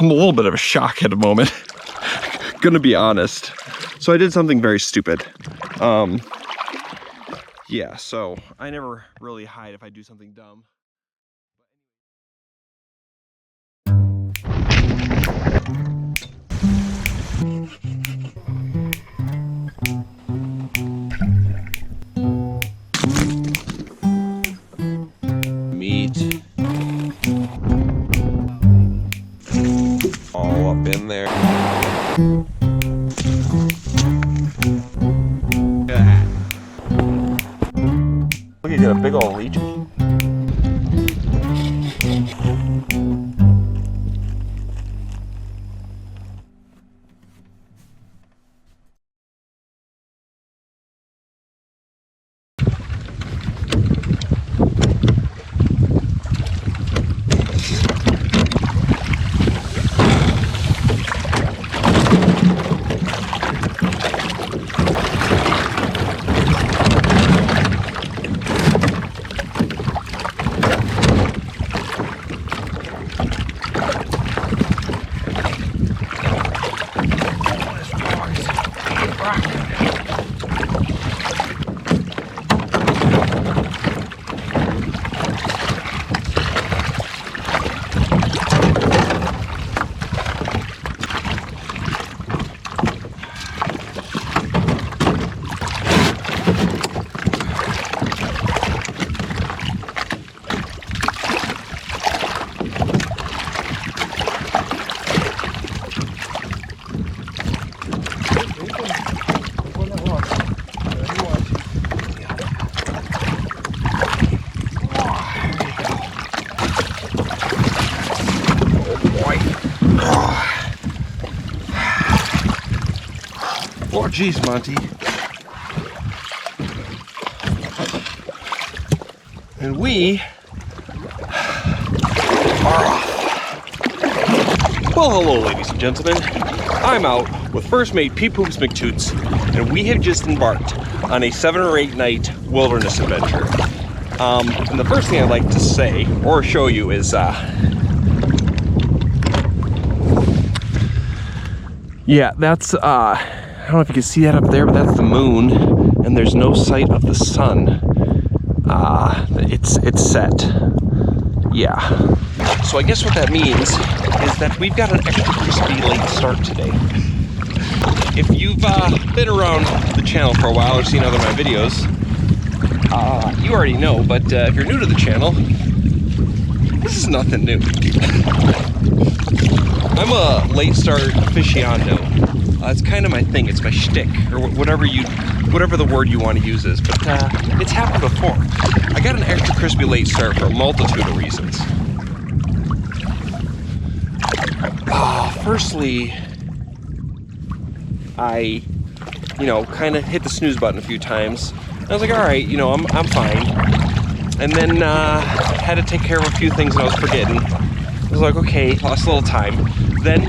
I'm a little bit of a shock at the moment. Gonna be honest. So I did something very stupid. Yeah, so I never really hide if I do something dumb. Meat. All up in there. Look, you got a big old leech. Oh, geez, Monty. And we are off. Well, hello, ladies and gentlemen. I'm out with first mate Pete Poops McToots, and we have just embarked on a 7 or 8 night wilderness adventure. And the first thing I'd like to say or show you is, yeah, that's, I don't know if you can see that up there, but that's the moon, and there's no sight of the sun. It's set. Yeah. So I guess what that means is that we've got an extra crispy late start today. If you've been around the channel for a while or seen other of my videos, you already know, but if you're new to the channel, this is nothing new. I'm a late start aficionado. It's kind of my thing, it's my shtick, or whatever the word you want to use is, but it's happened before. I got an extra crispy late start for a multitude of reasons. Firstly, I, kind of hit the snooze button a few times. I was like, all right, I'm fine. And then had to take care of a few things that I was forgetting. I was like, okay, lost a little time. Then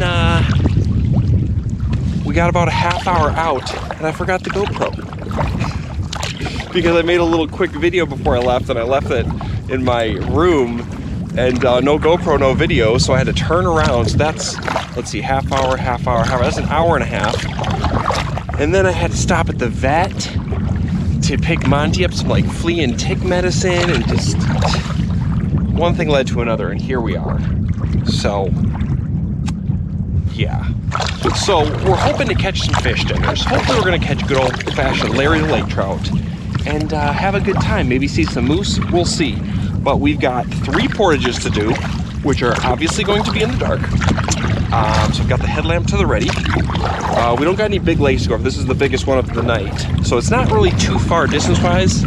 we got about a half hour out, and I forgot the GoPro. Because I made a little quick video before I left, and I left it in my room, and no GoPro, no video, so I had to turn around. So that's, let's see, half hour. That's an hour and a half. And then I had to stop at the vet to pick Monty up some like flea and tick medicine, and just one thing led to another, and here we are. So, yeah. So we're hoping to catch some fish dinners. Hopefully we're gonna catch a good old-fashioned Larry the Lake Trout and have a good time. Maybe see some moose, we'll see. But we've got 3 portages to do, which are obviously going to be in the dark. So we've got the headlamp to the ready. We don't got any big lakes to go over. This is the biggest one of the night. So it's not really too far distance-wise,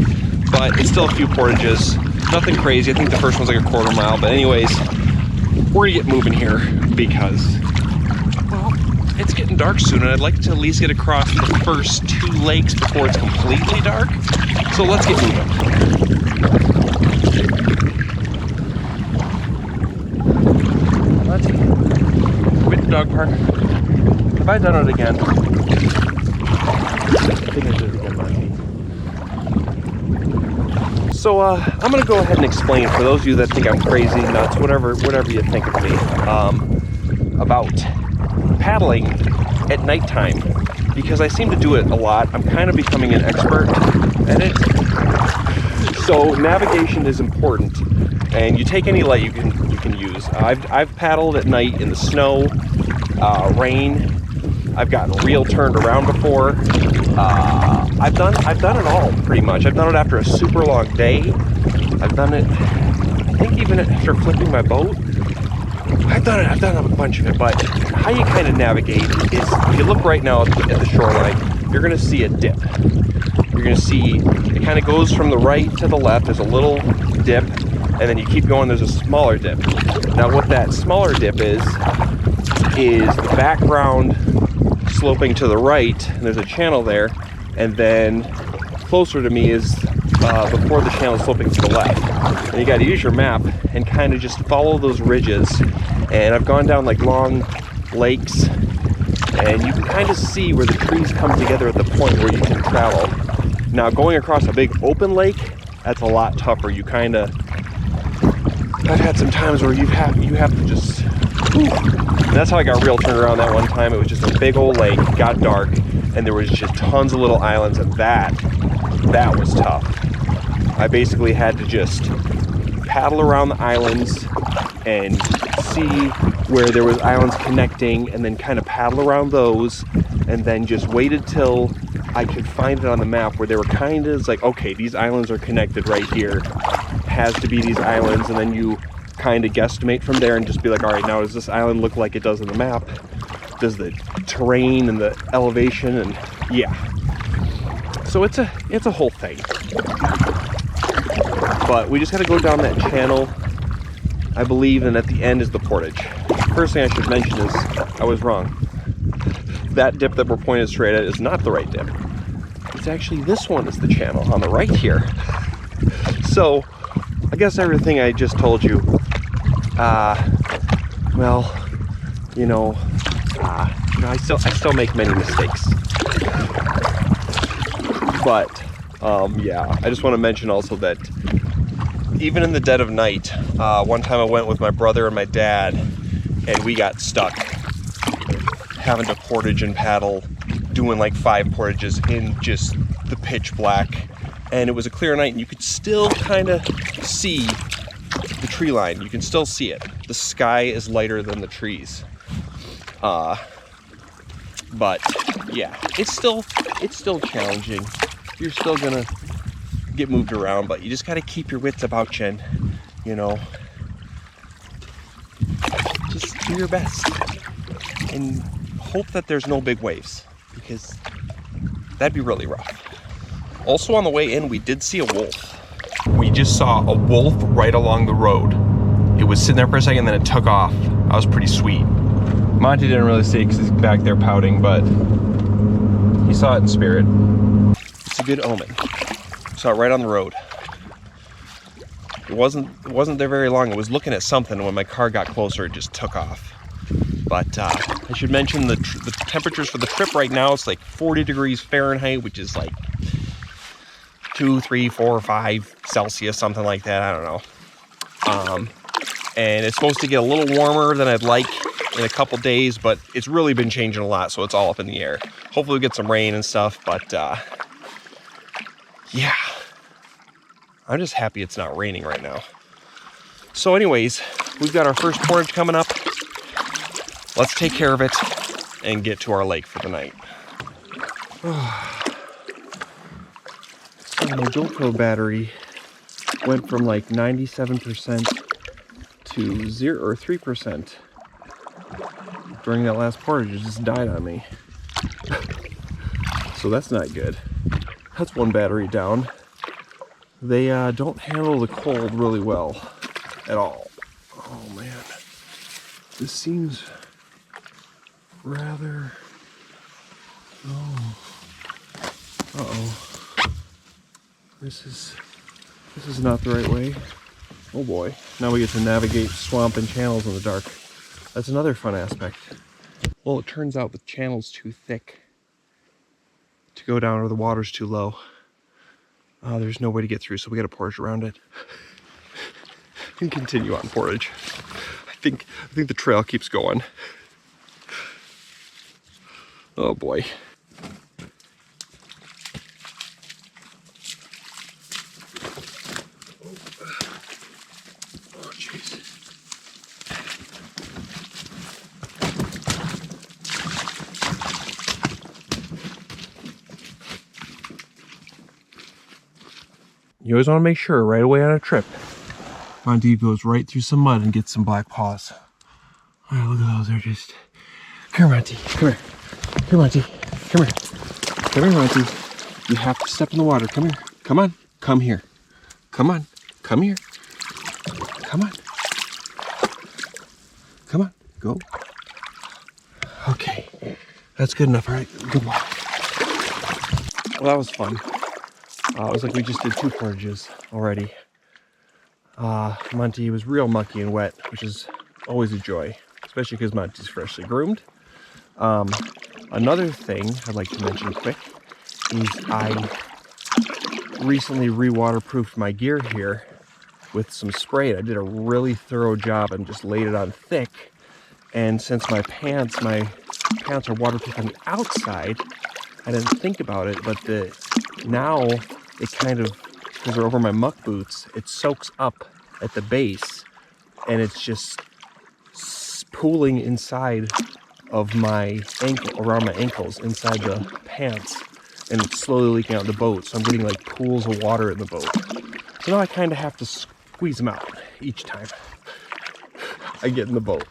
but it's still a few portages. Nothing crazy. I think the first one's like a quarter mile. But anyways, we're gonna get moving here because, well, it's getting dark soon, and I'd like to at least get across the first 2 lakes before it's completely dark. So let's get moving. Let's quit the dog park. Have I done it again? I think I did it again, Monty. So I'm gonna go ahead and explain for those of you that think I'm crazy, nuts, whatever you think of me. about paddling at nighttime because I seem to do it a lot. I'm kind of becoming an expert at it. So navigation is important, and you take any light you can use. I've paddled at night in the snow, rain. I've gotten real turned around before. I've done it all pretty much. I've done it after a super long day. I've done it, I think, even after flipping my boat. I've done a bunch of it. But how you kind of navigate is, if you look right now at the shoreline, you're going to see a dip. You're going to see it kind of goes from the right to the left. There's a little dip, and then you keep going. There's a smaller dip. Now, what that smaller dip is the background sloping to the right, and there's a channel there, and then closer to me is before the channel sloping to the left. And you got to use your map and kind of just follow those ridges. And I've gone down like long lakes, and you can kind of see where the trees come together at the point where you can travel. Now, going across a big open lake, that's a lot tougher. You kind of, I've had some times where you have to just, and that's how I got real turned around that one time. It was just a big old lake, got dark, and there was just tons of little islands, and that was tough. I basically had to just paddle around the islands and see where there was islands connecting, and then kind of paddle around those, and then just waited till I could find it on the map where they were kind of like, okay, these islands are connected right here. Has to be these islands, and then you kind of guesstimate from there and just be like, all right, now does this island look like it does in the map? Does the terrain and the elevation, and yeah. So it's a whole thing. But we just got to go down that channel, I believe, and at the end is the portage. First thing I should mention is I was wrong. That dip that we're pointed straight at is not the right dip. It's actually this one is the channel on the right here. So I guess everything I just told you, well, I still make many mistakes. But yeah, I just want to mention also that even in the dead of night, one time I went with my brother and my dad, and we got stuck having to portage and paddle, doing like 5 portages in just the pitch black. And it was a clear night, and you could still kind of see the tree line. You can still see it. The sky is lighter than the trees. But yeah, it's still challenging. You're still gonna get moved around, but you just gotta keep your wits about you, and just do your best and hope that there's no big waves, because that'd be really rough. Also, on the way in, we did see a wolf. We just saw a wolf right along the road. It was sitting there for a second, then it took off. That was pretty sweet. Monty didn't really see it because he's back there pouting, but he saw it in spirit. It's a good omen. Saw it right on the road. It wasn't there very long. It was looking at something, and when my car got closer, it just took off. But I should mention the temperatures for the trip right now. It's like 40 degrees Fahrenheit, which is like 2, 3, 4, 5 Celsius, something like that. I don't know. And it's supposed to get a little warmer than I'd like in a couple days, but it's really been changing a lot, so it's all up in the air. Hopefully we get some rain and stuff, but yeah. I'm just happy it's not raining right now. So anyways, we've got our first portage coming up. Let's take care of it and get to our lake for the night. So my GoPro battery went from like 97% to 0 or 3% during that last portage. It just died on me. So that's not good. That's one battery down. They don't handle the cold really well at all. Oh man, this seems rather, uh-oh. This is not the right way. Oh boy, now we get to navigate swamp and channels in the dark. That's another fun aspect. Well, it turns out the channel's too thick to go down, or the water's too low. There's no way to get through, so we gotta portage around it and continue on portage. I think the trail keeps going. Oh boy. Oh jeez. You always want to make sure right away on a trip, Monty goes right through some mud and gets some black paws. All right, look at those. They're just... Come here, Monty. Come here. Here, Monty. Come here. Come here, Monty. You have to step in the water. Come here. Come on. Come here. Come on. Come here. Come on. Come on. Go. Okay. That's good enough. All right. Good one. Well, that was fun. It was like we just did 2 portages already. Monty was real mucky and wet, which is always a joy, especially because Monty's freshly groomed. Another thing I'd like to mention quick is I recently re-waterproofed my gear here with some spray. I did a really thorough job and just laid it on thick. And since my pants are waterproof on the outside, I didn't think about it, but now it kind of, because they're over my muck boots, it soaks up at the base and it's just pooling inside of my ankle, around my ankles, inside the pants, and it's slowly leaking out the boat. So I'm getting like pools of water in the boat. So now I kind of have to squeeze them out each time I get in the boat.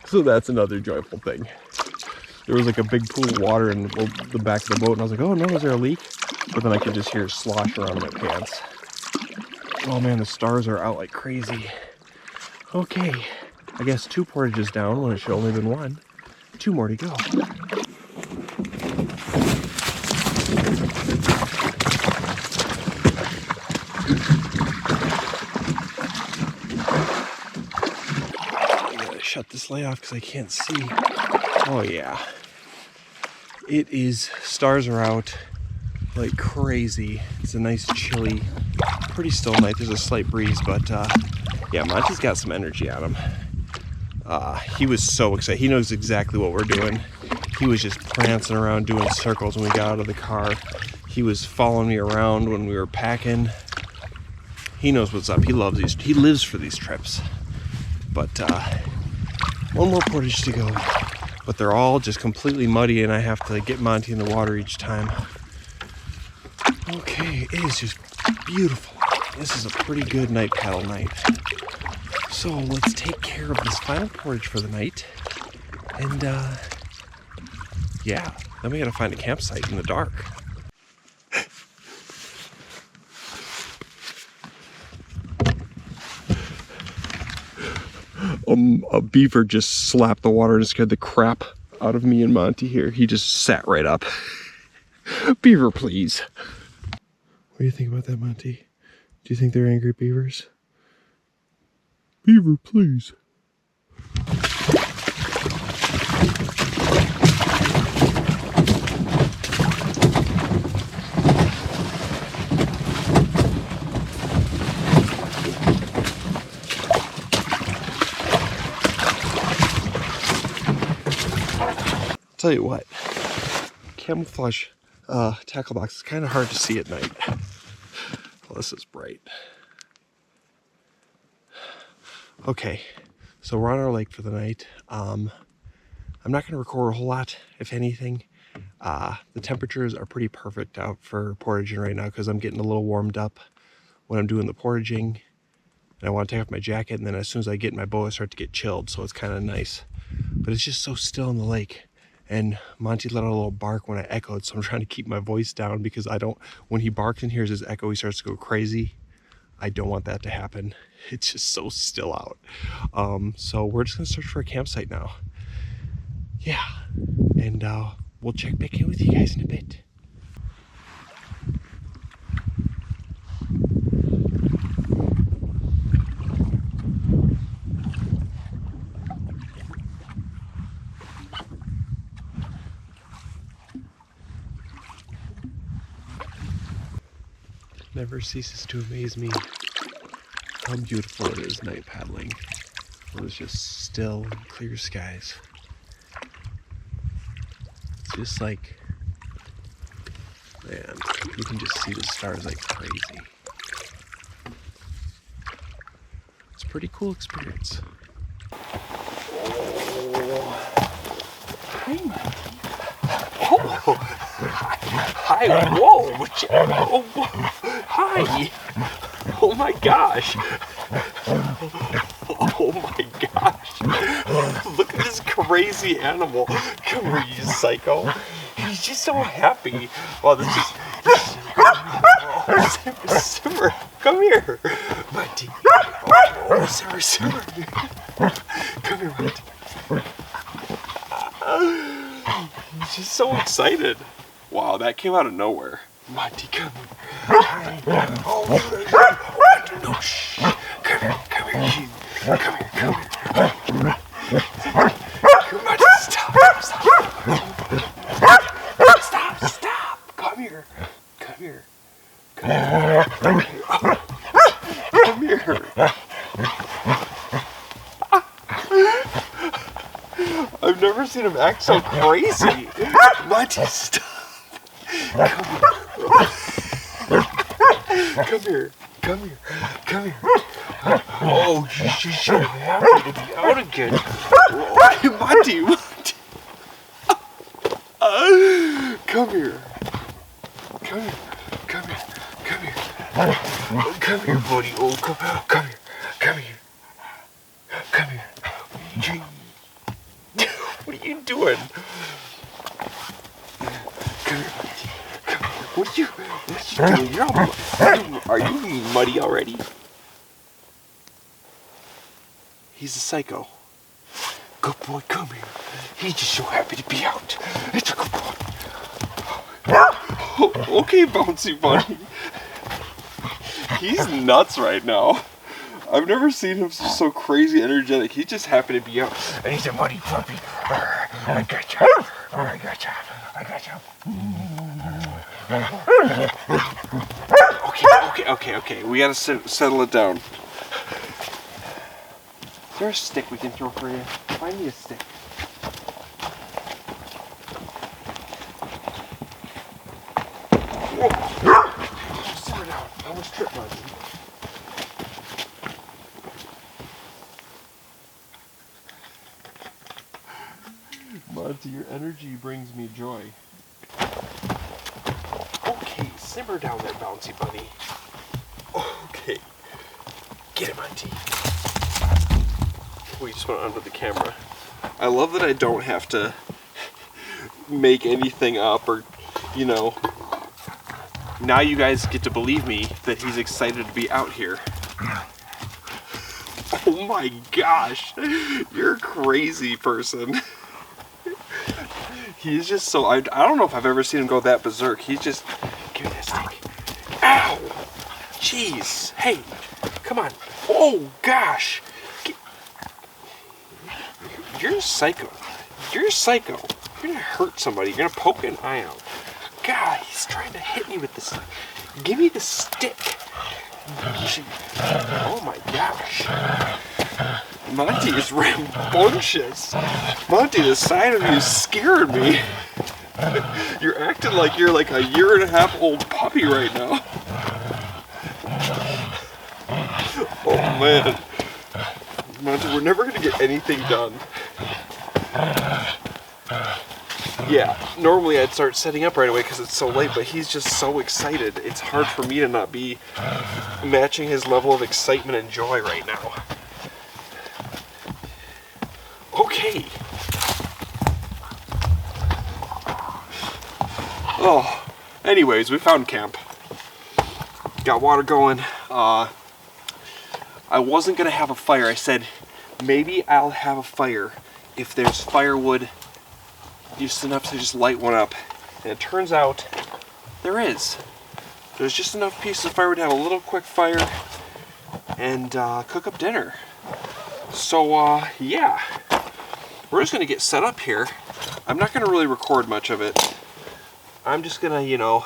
So that's another joyful thing. There was like a big pool of water in the back of the boat, and I was like, oh no, is there a leak? But then I could just hear it slosh around my pants. Oh man, the stars are out like crazy. Okay, I guess 2 portages down when it should only been 1. 2 more to go. I gotta shut this light off because I can't see. Oh yeah. It is, stars are out like crazy. It's a nice chilly, pretty still night. There's a slight breeze, but yeah, Monty's got some energy on him. He was so excited. He knows exactly what we're doing. He was just prancing around doing circles when we got out of the car. He was following me around when we were packing. He knows what's up. He loves these. He lives for these trips. But 1 more portage to go. But they're all just completely muddy and I have to get Monty in the water each time. Okay, it is just beautiful. This is a pretty good night paddle night. So let's take care of this final portage for the night. And yeah, then we gotta find a campsite in the dark. A beaver just slapped the water and scared the crap out of me and Monty here. He just sat right up. Beaver, please. What do you think about that, Monty? Do you think they're angry beavers? Beaver, please. Tell you what, camouflage tackle box is kind of hard to see at night. Well, this is bright. Okay, so we're on our lake for the night. I'm not going to record a whole lot, if anything. The temperatures are pretty perfect out for portaging right now because I'm getting a little warmed up when I'm doing the portaging. And I want to take off my jacket, and then as soon as I get in my boat, I start to get chilled, so it's kind of nice. But it's just so still in the lake. And Monty let out a little bark when I echoed, so I'm trying to keep my voice down because when he barks and hears his echo, he starts to go crazy. I don't want that to happen. It's just so still out. So we're just gonna search for a campsite now. Yeah, and we'll check back in with you guys in a bit. Never ceases to amaze me how beautiful it is night paddling. It was just still and clear skies. It's just like, man, you can just see the stars like crazy. It's a pretty cool experience. Hi, Monty. Oh, hi, whoa, oh, hi. Oh my gosh. Oh my gosh. Look at this crazy animal. Come here, you psycho. He's just so happy. Wow, this is... Oh, Simmer, come here. Monty. Oh, Simmer. Come here, Monty. He's just so excited. Wow, that came out of nowhere. Monty, come here. Oh, no, shh. Come here. Come here. Monty, stop. Stop. Come here. I've never seen him act so crazy. Monty, stop. Come here. Oh, she's so happy to be out again. Monty. Come here. Come here, buddy. Oh, come here. What are you doing? Come here, Monty. What are you doing? Are you muddy already? He's a psycho. Good boy, come here. He's just so happy to be out. It's a good boy. Okay, Bouncy Bunny. He's nuts right now. I've never seen him so crazy energetic. He's just happy to be out. And he's a muddy puppy. I got you. Okay. We gotta settle it down. Is there a stick we can throw for you? Find me a stick. Whoa. Simmer down. I almost tripped, Monty. Monty, your energy brings me joy. Okay, simmer down there, Bouncy Bunny. Okay. Get him, Monty. We just went under the camera. I love that I don't have to make anything up or, you know. Now you guys get to believe me that he's excited to be out here. Oh my gosh. You're a crazy person. He's just so, I don't know if I've ever seen him go that berserk. He's just, give me that stick. Ow! Jeez. Hey, come on. Oh gosh. You're a psycho. You're gonna hurt somebody. You're gonna poke an eye out. God, he's trying to hit me with this. Give me the stick. Oh my gosh. Monty is rambunctious. Monty, the sight of you scared me. You're acting like you're like a 1.5-year old puppy right now. Oh man. Monty, we're never gonna get anything done. Yeah, normally I'd start setting up right away because it's so late, but he's just so excited. It's hard for me to not be matching his level of excitement and joy right now. Okay. Oh, anyways, we found camp. Got water going. I wasn't gonna have a fire. I said, maybe I'll have a fire if there's firewood just enough to just light one up. And it turns out there is. There's just enough pieces of firewood to have a little quick fire and cook up dinner. So yeah, we're just gonna get set up here. I'm not gonna really record much of it. I'm just gonna, you know,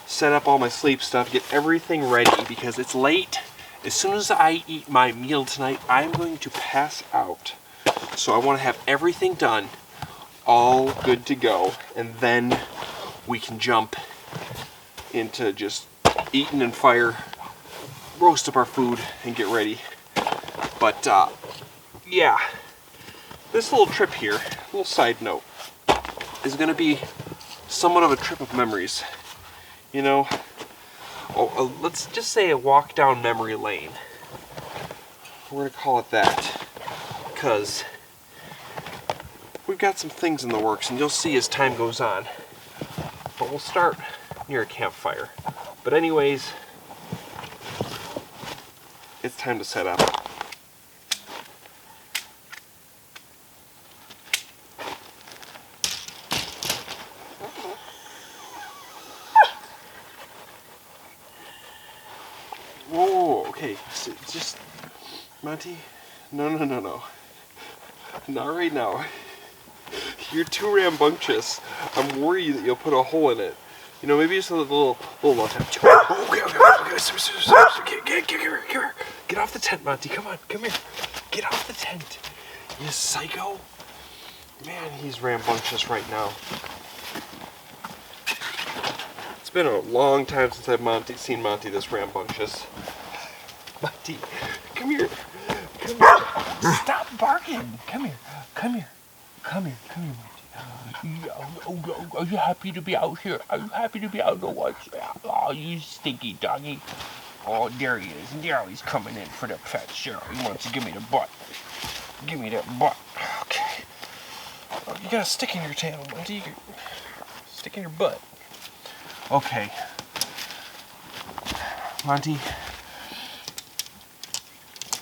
set up all my sleep stuff, get everything ready because it's late. As soon as I eat my meal tonight, I'm going to pass out. So I want to have everything done all good to go. And then we can jump into just eating and fire, roast up our food, and get ready. But yeah, this little trip here, little side note, is gonna be somewhat of a trip of memories. You know, let's just say a walk down memory lane. We're gonna call it that, because we've got some things in the works, and you'll see as time goes on. But we'll start near a campfire. But anyways, it's time to set up. Whoa, okay, so just, Monty, no. Not right now. You're too rambunctious. I'm worried that you'll put a hole in it. You know, maybe just a little time. Okay. Get here. Get off the tent, Monty. Come on, come here. Get off the tent. You psycho. Man, he's rambunctious right now. It's been a long time since I've seen Monty this rambunctious. Monty, come here. Stop barking. Come here, Monty. Are you happy to be out here? Are you happy to be out in the woods? Oh, you stinky doggy. Oh, there he is. Now he's coming in for the pet. Sure, he wants to give me the butt. Give me that butt. Okay. Oh, you got a stick in your tail, Monty. Stick in your butt. Okay. Monty,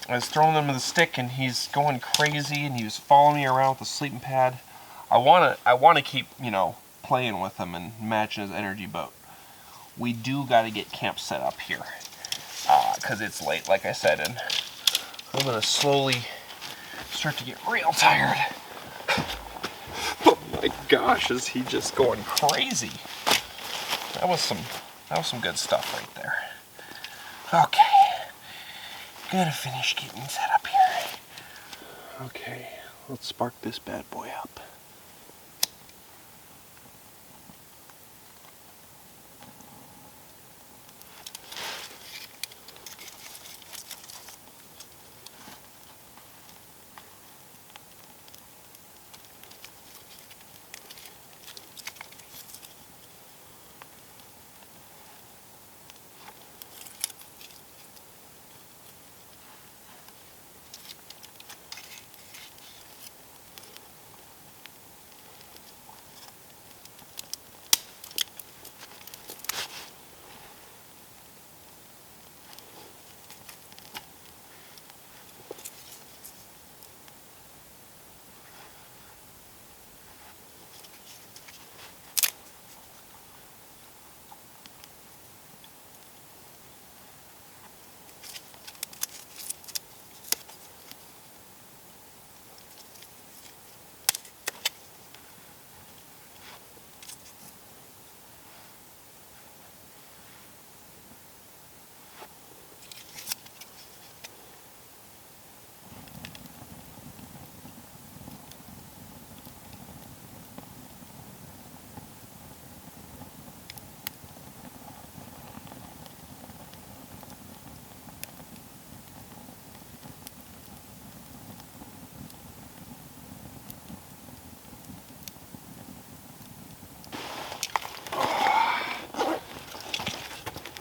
I was throwing him with a stick and he's going crazy and he was following me around with the sleeping pad. I wanna keep, you know, playing with him and matching his energy, but we do gotta get camp set up here. Cause it's late, like I said, and I'm gonna slowly start to get real tired. Oh my gosh, is he just going crazy? That was some good stuff right there. Okay, gotta finish getting set up here. Okay, let's spark this bad boy up.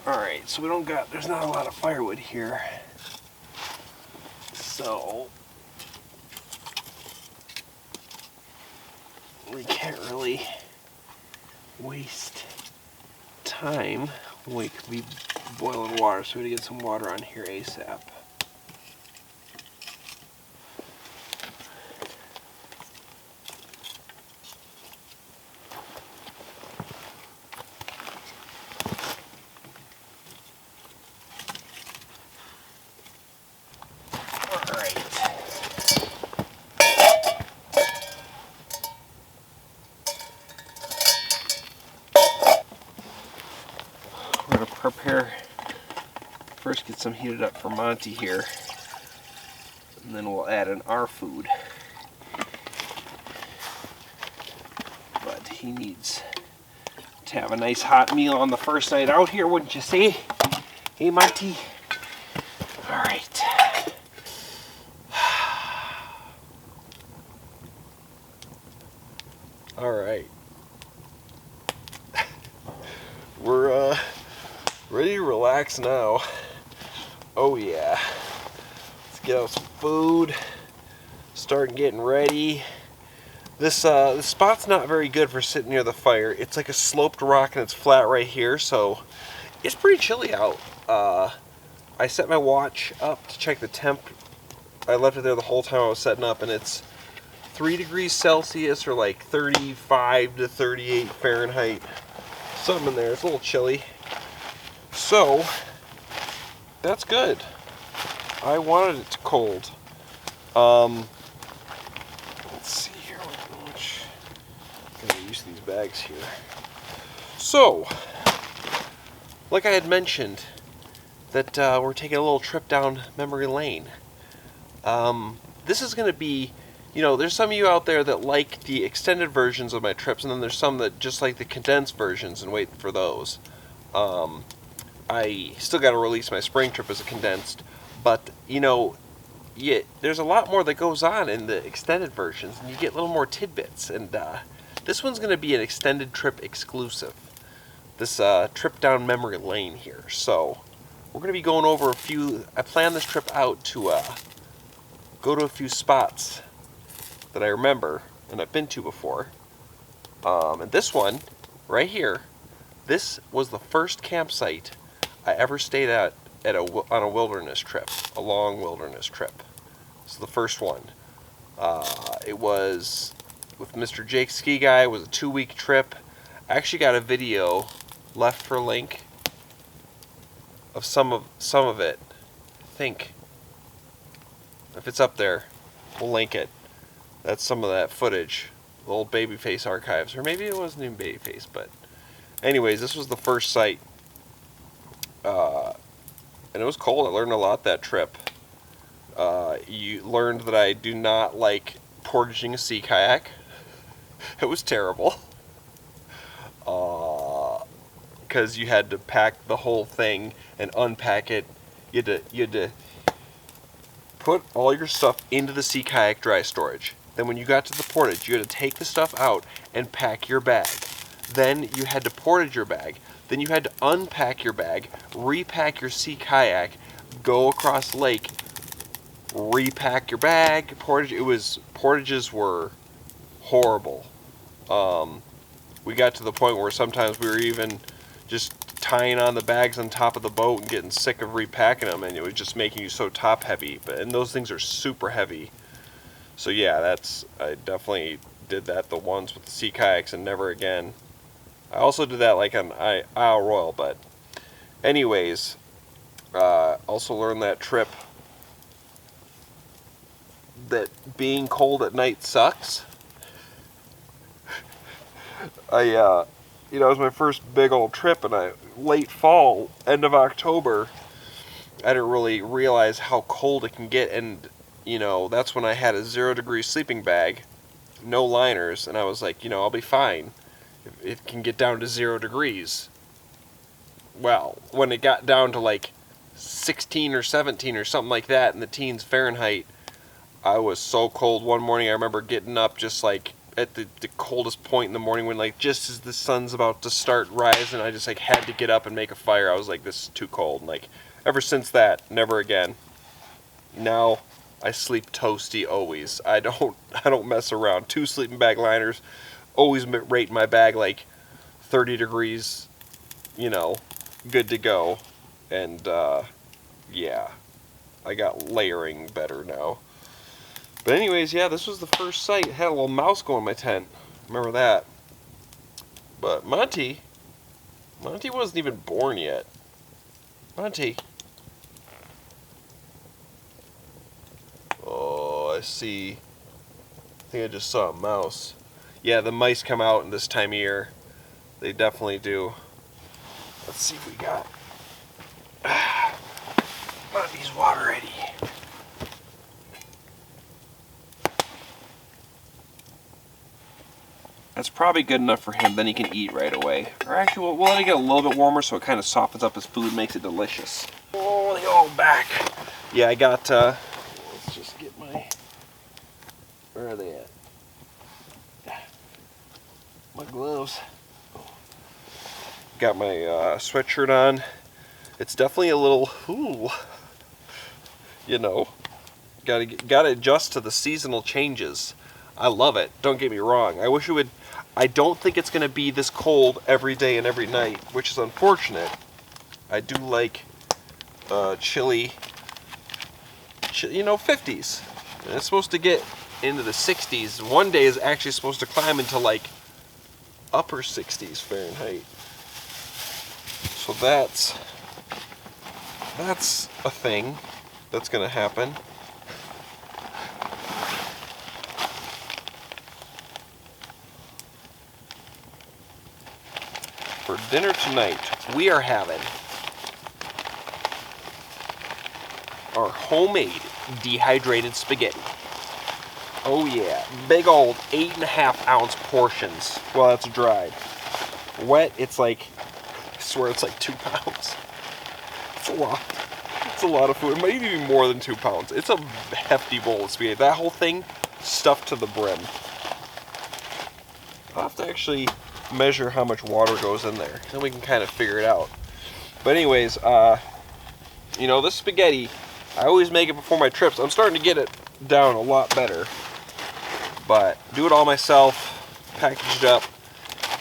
Alright, so there's not a lot of firewood here. So we can't really waste time. We could be boiling water, so we gotta get some water on here ASAP. First get some heated up for Monty here, and then we'll add in our food. He needs to have a nice hot meal on the first night out here, wouldn't you say? Hey, Monty. All right. All right. We're ready to relax now. Oh yeah. Let's get out some food. Start getting ready. This spot's not very good for sitting near the fire. It's like a sloped rock and it's flat right here, so it's pretty chilly out. I set my watch up to check the temp. I left it there the whole time I was setting up, and it's 3 degrees Celsius or like 35 to 38 Fahrenheit. Something in there. It's a little chilly. So, that's good. I wanted it cold. Let's see here. I'm gonna use these bags here. So, like I had mentioned, that we're taking a little trip down memory lane. This is going to be, you know, there's some of you out there that like the extended versions of my trips, and then there's some that just like the condensed versions and wait for those. I still got to release my spring trip as a condensed, but, you know, there's a lot more that goes on in the extended versions, and you get a little more tidbits, and this one's going to be an extended trip exclusive. This trip down memory lane here. So, we're going to be going over a few. I planned this trip out to go to a few spots that I remember and I've been to before. And this one, right here, this was the first campsite I ever stayed at on a wilderness trip, a long wilderness trip. This is the first one. It was with Mr. Jake Ski Guy. It was a 2-week trip. I actually got a video left for a link of some of it. I think if it's up there, we'll link it. That's some of that footage, the old Babyface archives, or maybe it wasn't even Babyface, but anyways, this was the first site, and it was cold. I learned a lot that trip. You learned that I do not like portaging a sea kayak. It was terrible. Because you had to pack the whole thing and unpack it. You had to put all your stuff into the sea kayak dry storage. Then when you got to the portage, you had to take the stuff out and pack your bag. Then you had to portage your bag. Then you had to unpack your bag, repack your sea kayak, go across the lake, repack your bag, portages were horrible. We got to the point where sometimes we were even just tying on the bags on top of the boat and getting sick of repacking them, and it was just making you so top heavy. And those things are super heavy. So yeah, I definitely did that the once with the sea kayaks and never again. I also did that like on Isle Royale, but anyways, also learned that trip that being cold at night sucks. It was my first big old trip, and late fall, end of October, I didn't really realize how cold it can get, and, that's when I had a 0-degree sleeping bag, no liners, and I was like, I'll be fine. It can get down to 0 degrees. Well, when it got down to like 16 or 17 or something like that in the teens Fahrenheit, I was so cold. One morning I remember getting up just like at the coldest point in the morning when just as the sun's about to start rising, I just had to get up and make a fire. I was like, this is too cold. And ever since that, never again. Now I sleep toasty always. I don't mess around. 2 sleeping bag liners, always rate my bag 30 degrees, good to go. And yeah, I got layering better now. But anyways, yeah, this was the first site. It had a little mouse go in my tent. Remember that. But Monty wasn't even born yet. Monty. Oh, I see. I think I just saw a mouse. Yeah, the mice come out in this time of year. They definitely do. Let's see what we got. Monty's water ready. That's probably good enough for him. Then he can eat right away. Or actually, we'll let it get a little bit warmer so it kind of softens up his food, makes it delicious. Oh, the old back. Yeah, I got, let's just get my, where are they at? My gloves. Got my sweatshirt on. It's definitely a little, ooh, you know, gotta adjust to the seasonal changes. I love it. Don't get me wrong. I wish it would. I don't think it's gonna be this cold every day and every night, which is unfortunate. I do like chilly, you know, 50s. And it's supposed to get into the 60s. One day is actually supposed to climb into like upper 60s Fahrenheit. So that's a thing that's gonna happen. For dinner tonight, we are having our homemade dehydrated spaghetti. Oh yeah, big old 8.5 ounce portions. Well, that's dried. Wet, it's like, I swear it's like 2 pounds. It's a lot. It's a lot of food. It might even be more than 2 pounds. It's a hefty bowl of spaghetti. That whole thing stuffed to the brim. I'll have to actually measure how much water goes in there. Then we can kind of figure it out. But anyways, you know, this spaghetti, I always make it before my trips. I'm starting to get it down a lot better. But do it all myself, package it up.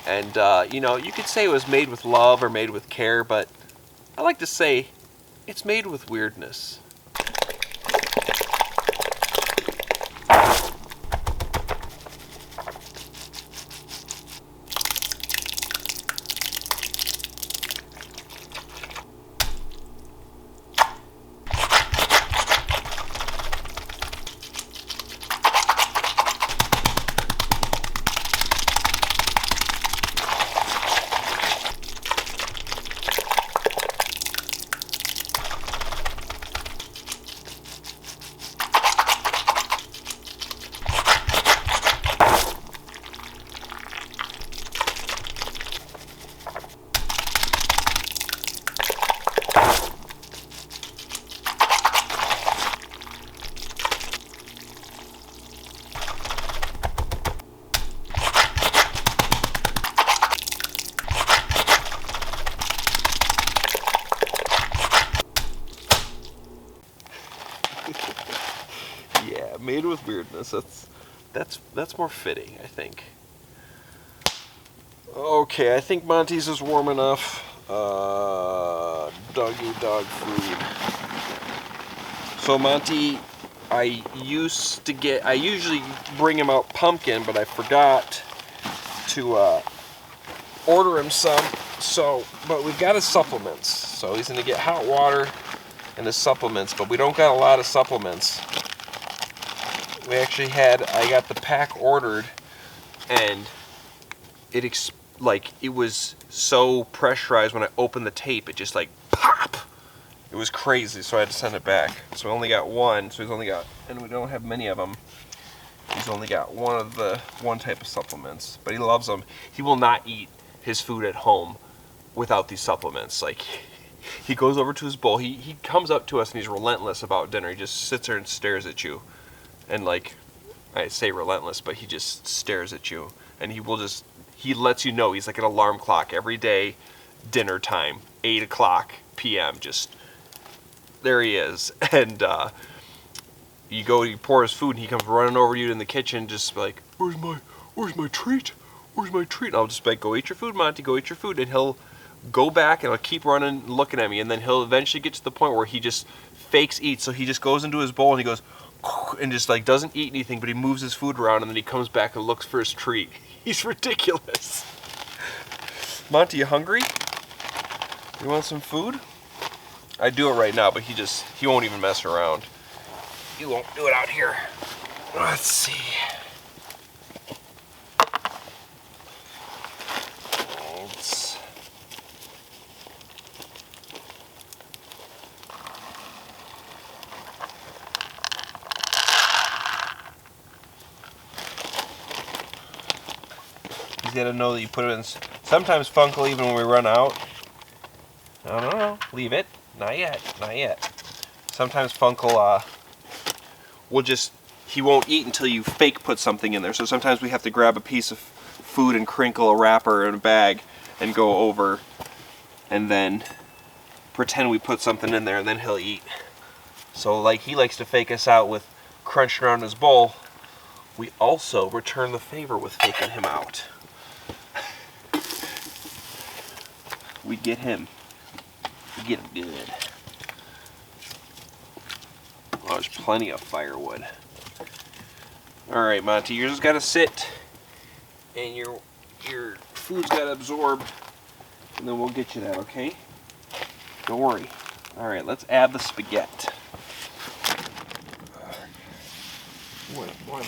And, you know, you could say it was made with love or made with care, but I like to say it's made with weirdness. Yeah, made with weirdness. That's more fitting, I think. Okay, I think Monty's is warm enough. Doggy dog food. So Monty, I usually bring him out pumpkin, but I forgot to order him some. But we've got his supplements. So he's gonna get hot water and his supplements, but we don't got a lot of supplements. We actually I got the pack ordered, and it was so pressurized when I opened the tape, it just like pop. It was crazy, so I had to send it back. So we only got one, and we don't have many of them. He's only got one type of supplements, but he loves them. He will not eat his food at home without these supplements. Like, he goes over to his bowl, he comes up to us and he's relentless about dinner. He just sits there and stares at you. And like, I say relentless, but he just stares at you. And he lets you know, he's like an alarm clock every day, dinner time, 8 o'clock p.m. Just, there he is. And you pour his food and he comes running over to you in the kitchen just like, where's my treat? Where's my treat? And I'll just be like, go eat your food, Monty, go eat your food. And he'll go back and he'll keep running, looking at me. And then he'll eventually get to the point where he just fakes eats. So he just goes into his bowl and he goes, and just like doesn't eat anything, but he moves his food around and then he comes back and looks for his treat. He's ridiculous. Monty, you hungry? You want some food? I do it right now, but he won't even mess around. He won't do it out here. Let's see. gotta know that you put it in. Sometimes Funk will, even when we run out. No, leave it. Not yet, not yet. Sometimes Funk will just, he won't eat until you fake put something in there. So sometimes we have to grab a piece of food and crinkle a wrapper in a bag and go over and then pretend we put something in there, and then he'll eat. So like he likes to fake us out with crunching around his bowl. We also return the favor with faking him out. We get him. We get him good. Oh, there's plenty of firewood. Alright, Monty, you just gotta sit and your food's gotta absorb, and then we'll get you that, okay? Don't worry. Alright, let's add the spaghetti. One in.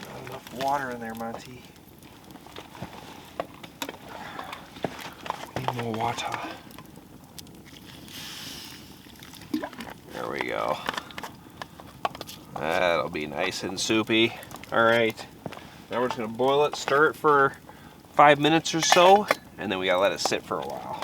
Not enough water in there, Monty. Need more water. There we go. That'll be nice and soupy. Alright, now we're just gonna boil it, stir it for 5 minutes or so, and then we gotta let it sit for a while.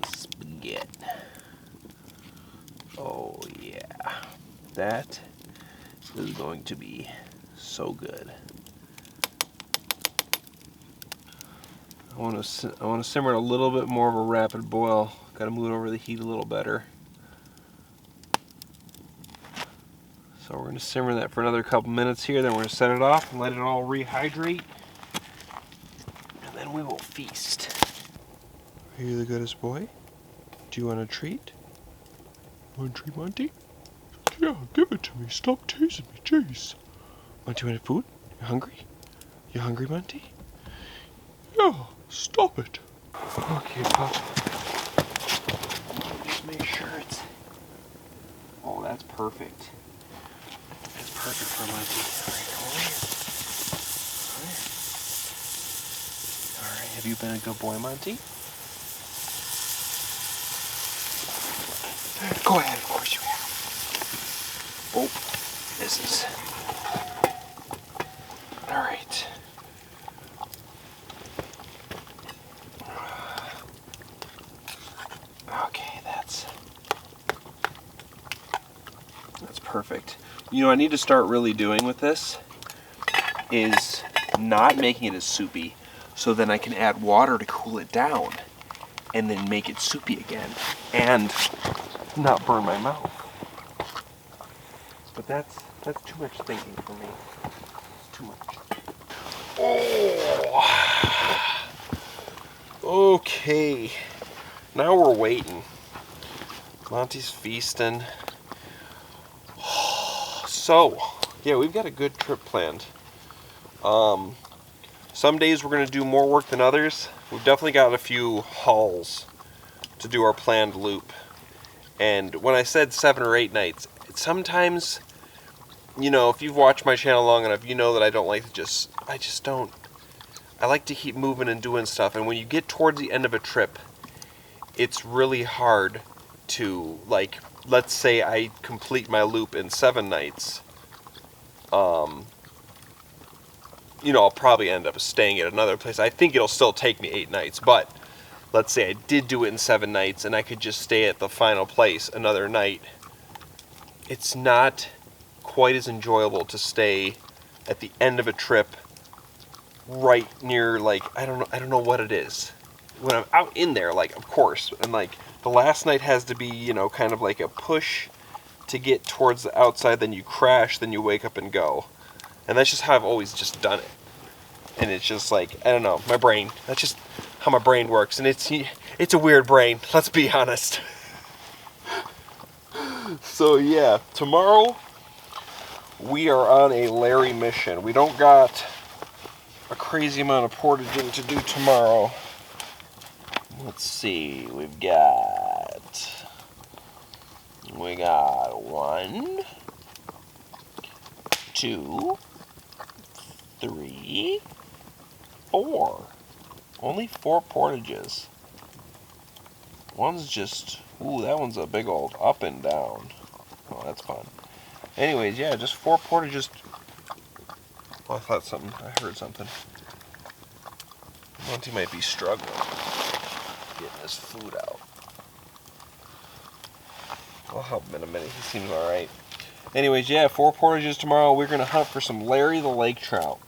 Spaghetti. Oh yeah, that is going to be so good. I want to simmer it a little bit more of a rapid boil. Got to move it over the heat a little better. So we're going to simmer that for another couple minutes here. Then we're going to set it off and let it all rehydrate. And then we will feast. Are you the goodest boy? Do you want a treat? Want a treat, Monty? Yeah, give it to me. Stop teasing me, jeez. Monty, want food? You hungry? You hungry, Monty? Yeah. Stop it. Okay, Pop. Just make sure it's... Oh, that's perfect. That's perfect for Monty. Alright, come over here. Alright, have you been a good boy, Monty? Go ahead, of course you have. Oh, this is... Alright. Okay, that's perfect. You know, I need to start really doing with this is not making it as soupy, so then I can add water to cool it down and then make it soupy again and not burn my mouth. But that's too much thinking for me. It's too much. Oh. Okay. Now we're waiting. Monty's feasting. So, yeah, we've got a good trip planned. Some days we're going to do more work than others. We've definitely got a few hauls to do our planned loop. And when I said 7 or 8 nights, sometimes, you know, if you've watched my channel long enough, you know that I don't like to I like to keep moving and doing stuff. And when you get towards the end of a trip, it's really hard to, like, let's say I complete my loop in 7 nights. You know, I'll probably end up staying at another place. I think it'll still take me 8 nights, but let's say I did do it in 7 nights and I could just stay at the final place another night. It's not quite as enjoyable to stay at the end of a trip right near, like, I don't know what it is. When I'm out in there, like, of course, and like the last night has to be, you know, kind of like a push to get towards the outside, then you crash, then you wake up and go. And that's just how I've always just done it. And it's just like, I don't know, my brain, that's just how my brain works. And it's a weird brain, let's be honest. So yeah, tomorrow we are on a Larry mission. We don't got a crazy amount of portaging to do tomorrow. Let's see, we've got We got 1, 2, 3, 4. Only 4 portages. One's just, ooh, that one's a big old up and down. Oh, that's fun. Anyways, yeah, just 4 portages. Oh, I heard something. Monty might be struggling getting his food out. I'll help him in a minute, he seems alright. Anyways, yeah, 4 portages tomorrow. We're gonna hunt for some Larry the lake trout.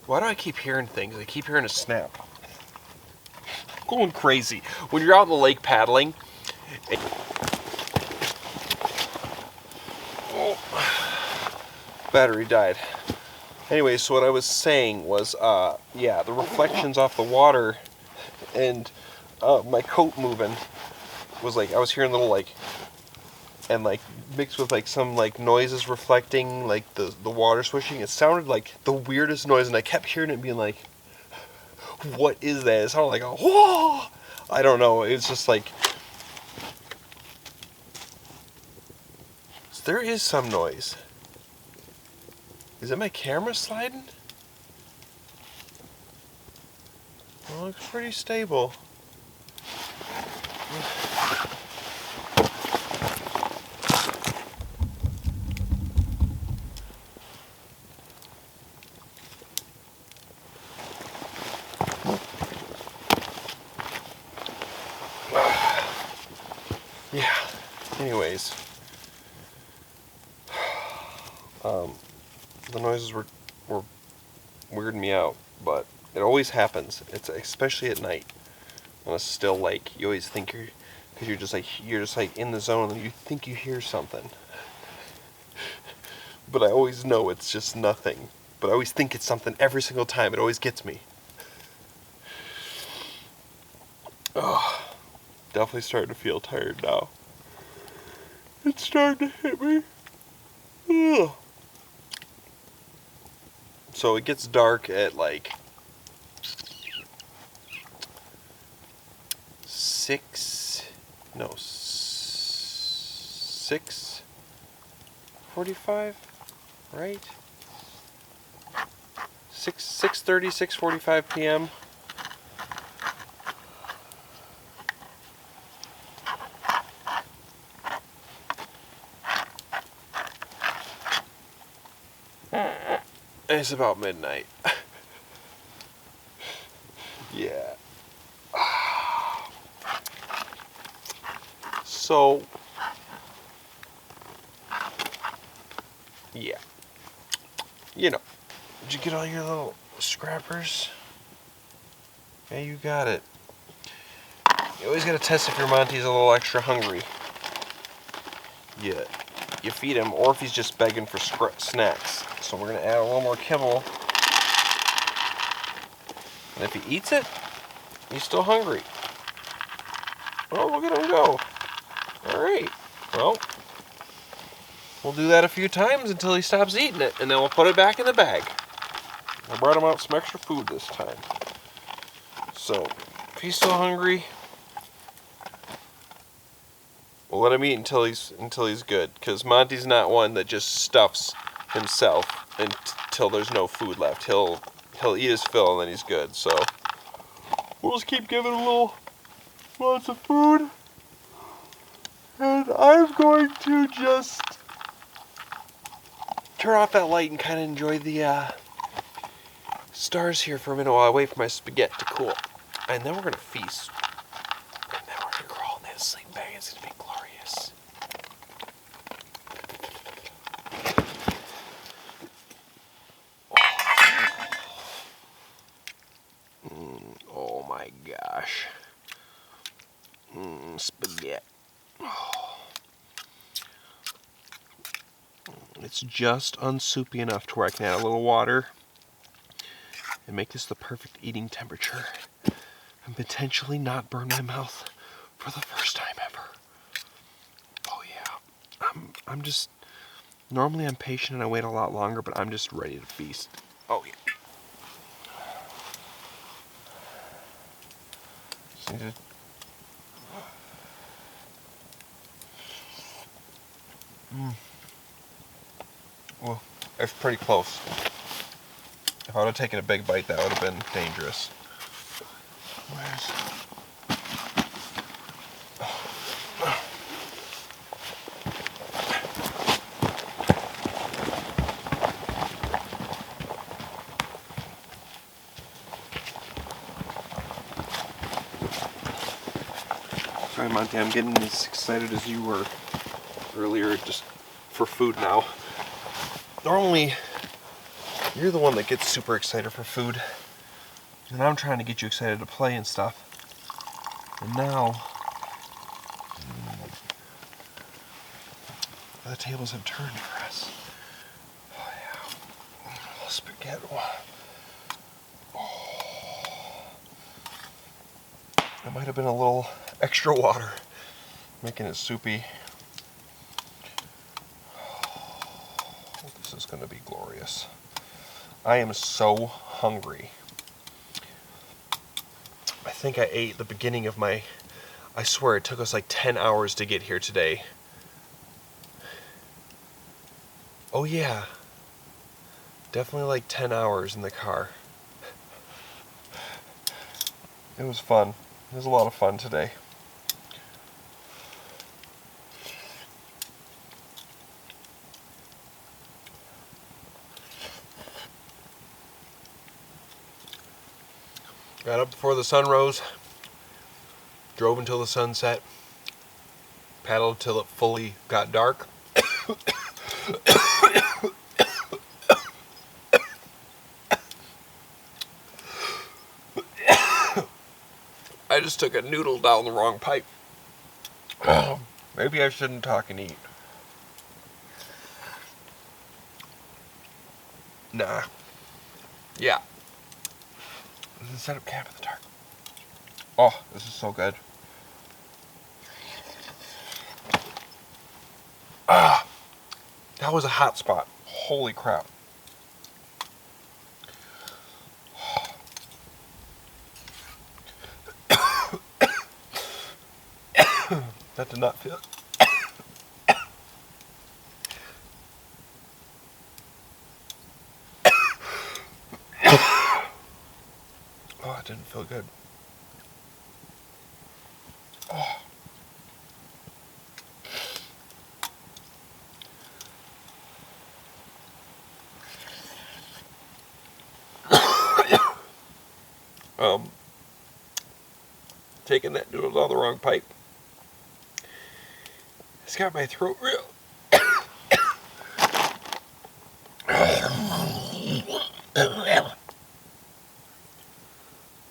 Why do I keep hearing things? I keep hearing a snap. I'm going crazy. When you're out in the lake paddling, battery died. Anyway, so what I was saying was, yeah, the reflections off the water and my coat moving was like, I was hearing little like, and like mixed with like some like noises reflecting, like the water swishing. It sounded like the weirdest noise, and I kept hearing it being like, what is that? It sounded like a whoa! I don't know, it's just like, there is some noise. Is it my camera sliding? Well, it looks pretty stable. Yeah, anyways. The noises were weirding me out, but it always happens. It's especially at night on a still lake. You always think because you're just like in the zone and you think you hear something. But I always know it's just nothing. But I always think it's something every single time. It always gets me. Oh, definitely starting to feel tired now. It's starting to hit me. Ugh. So it gets dark at like 6:45, right? 6:30, 6:45 p.m. It's about midnight. Yeah. So, yeah. You know, did you get all your little scrappers? Yeah, you got it. You always gotta test if your Monty's a little extra hungry. Yeah. You feed him, or if he's just begging for snacks. So we're gonna add a little more kibble. And if he eats it, he's still hungry. Oh, look at him go. Alright. Well, we'll do that a few times until he stops eating it, and then we'll put it back in the bag. I brought him out some extra food this time. So, if he's still hungry, we'll let him eat until he's good. Because Monty's not one that just stuffs himself until there's no food left. He'll eat his fill and then he's good. So we'll just keep giving him lots of food. And I'm going to just turn off that light and kind of enjoy the stars here for a minute while I wait for my spaghetti to cool. And then we're going to feast. And then we're going to crawl in that sleeping bag. It's going to be glorious. Oh my gosh. Spaghetti. Oh. It's just unsoupy enough to where I can add a little water and make this the perfect eating temperature and potentially not burn my mouth for the first time ever. Oh yeah. I'm just, normally I'm patient and I wait a lot longer, but I'm just ready to feast. Oh yeah. Just need to Well, it's pretty close. If I would have taken a big bite, that would have been dangerous. Sorry, Monty, I'm getting as excited as you were earlier just for food now. Normally, you're the one that gets super excited for food. And I'm trying to get you excited to play and stuff. And now, the tables have turned for us. Oh yeah, a little spaghetti. Oh. There might have been a little extra water, making it soupy. Oh, this is going to be glorious. I am so hungry. I think I ate the beginning of my, I swear it took us like 10 hours to get here today. Oh yeah, definitely like 10 hours in the car. It was fun. It was a lot of fun today. Got up before the sun rose, drove until the sun set, paddled till it fully got dark. I just took a noodle down the wrong pipe. Maybe I shouldn't talk and eat. Nah. Yeah. Set up camp in the dark. Oh, this is so good. Ah, that was a hot spot. Holy crap. That did not feel. Oh, it didn't feel good. Oh. Taking that noodle down the wrong pipe. It's got my throat real.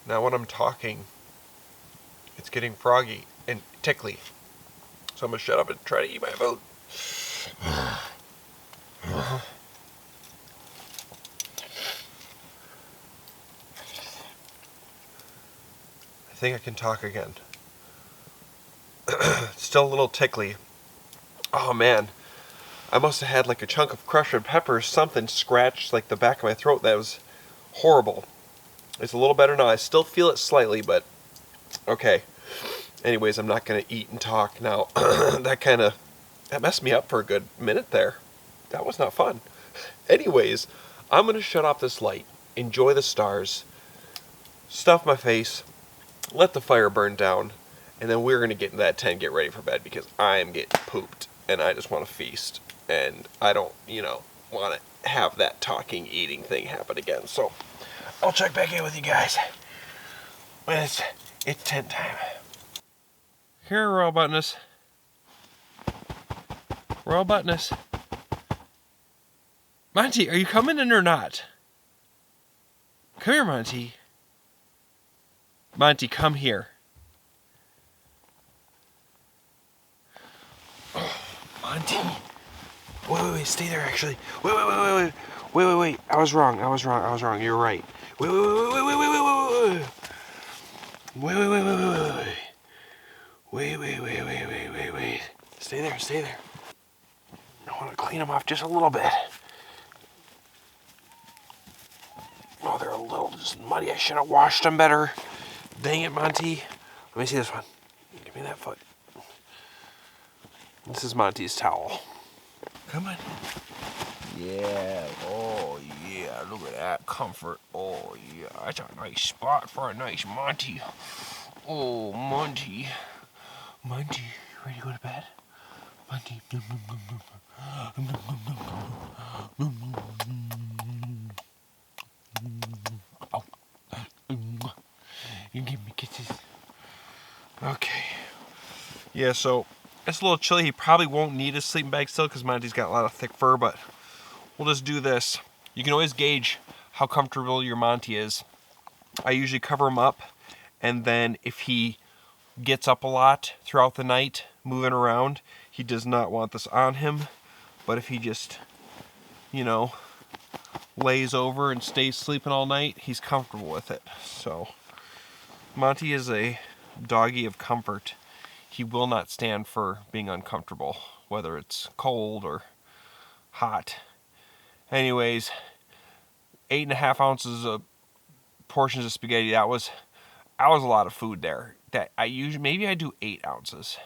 Now when I'm talking, it's getting froggy and tickly. So I'm gonna shut up and try to eat my food. I think I can talk again. Still a little tickly. Oh man, I must have had like a chunk of crushed red pepper or something scratched like the back of my throat. That was horrible. It's a little better now. I still feel it slightly, but okay. Anyways, I'm not gonna eat and talk now. That messed me up for a good minute there. That was not fun. Anyways, I'm gonna shut off this light, enjoy the stars, stuff my face, let the fire burn down, and then we're gonna get in that tent, get ready for bed, because I am getting pooped and I just want to feast, and I don't, want to have that talking, eating thing happen again. So I'll check back in with you guys when it's tent time. Here, Royal Buttoness. Royal Buttoness. Monty, are you coming in or not? Come here, Monty. Monty, come here. Oh, Monty. Wait, stay there, actually. Wait. I was wrong. You're right. Wait. Wait. Stay there. I want to clean them off just a little bit. Oh, they're a little just muddy. I should have washed them better. Dang it, Monty. Let me see this one. Give me that foot. This is Monty's towel. Come on. Yeah, oh yeah, look at that comfort. Oh yeah, that's a nice spot for a nice Monty. Oh, Monty. Monty, ready to go to bed? Monty. Oh. You give me kisses. Okay. Yeah, so it's a little chilly. He probably won't need his sleeping bag still because Monty's got a lot of thick fur, but we'll just do this. You can always gauge how comfortable your Monty is. I usually cover him up, and then if he gets up a lot throughout the night, moving around, he does not want this on him. But if he just, you know, lays over and stays sleeping all night, he's comfortable with it. So Monty is a doggy of comfort. He will not stand for being uncomfortable, whether it's cold or hot. Anyways, 8.5 ounces of portions of spaghetti. That was a lot of food there. That I usually, maybe I do 8 ounces.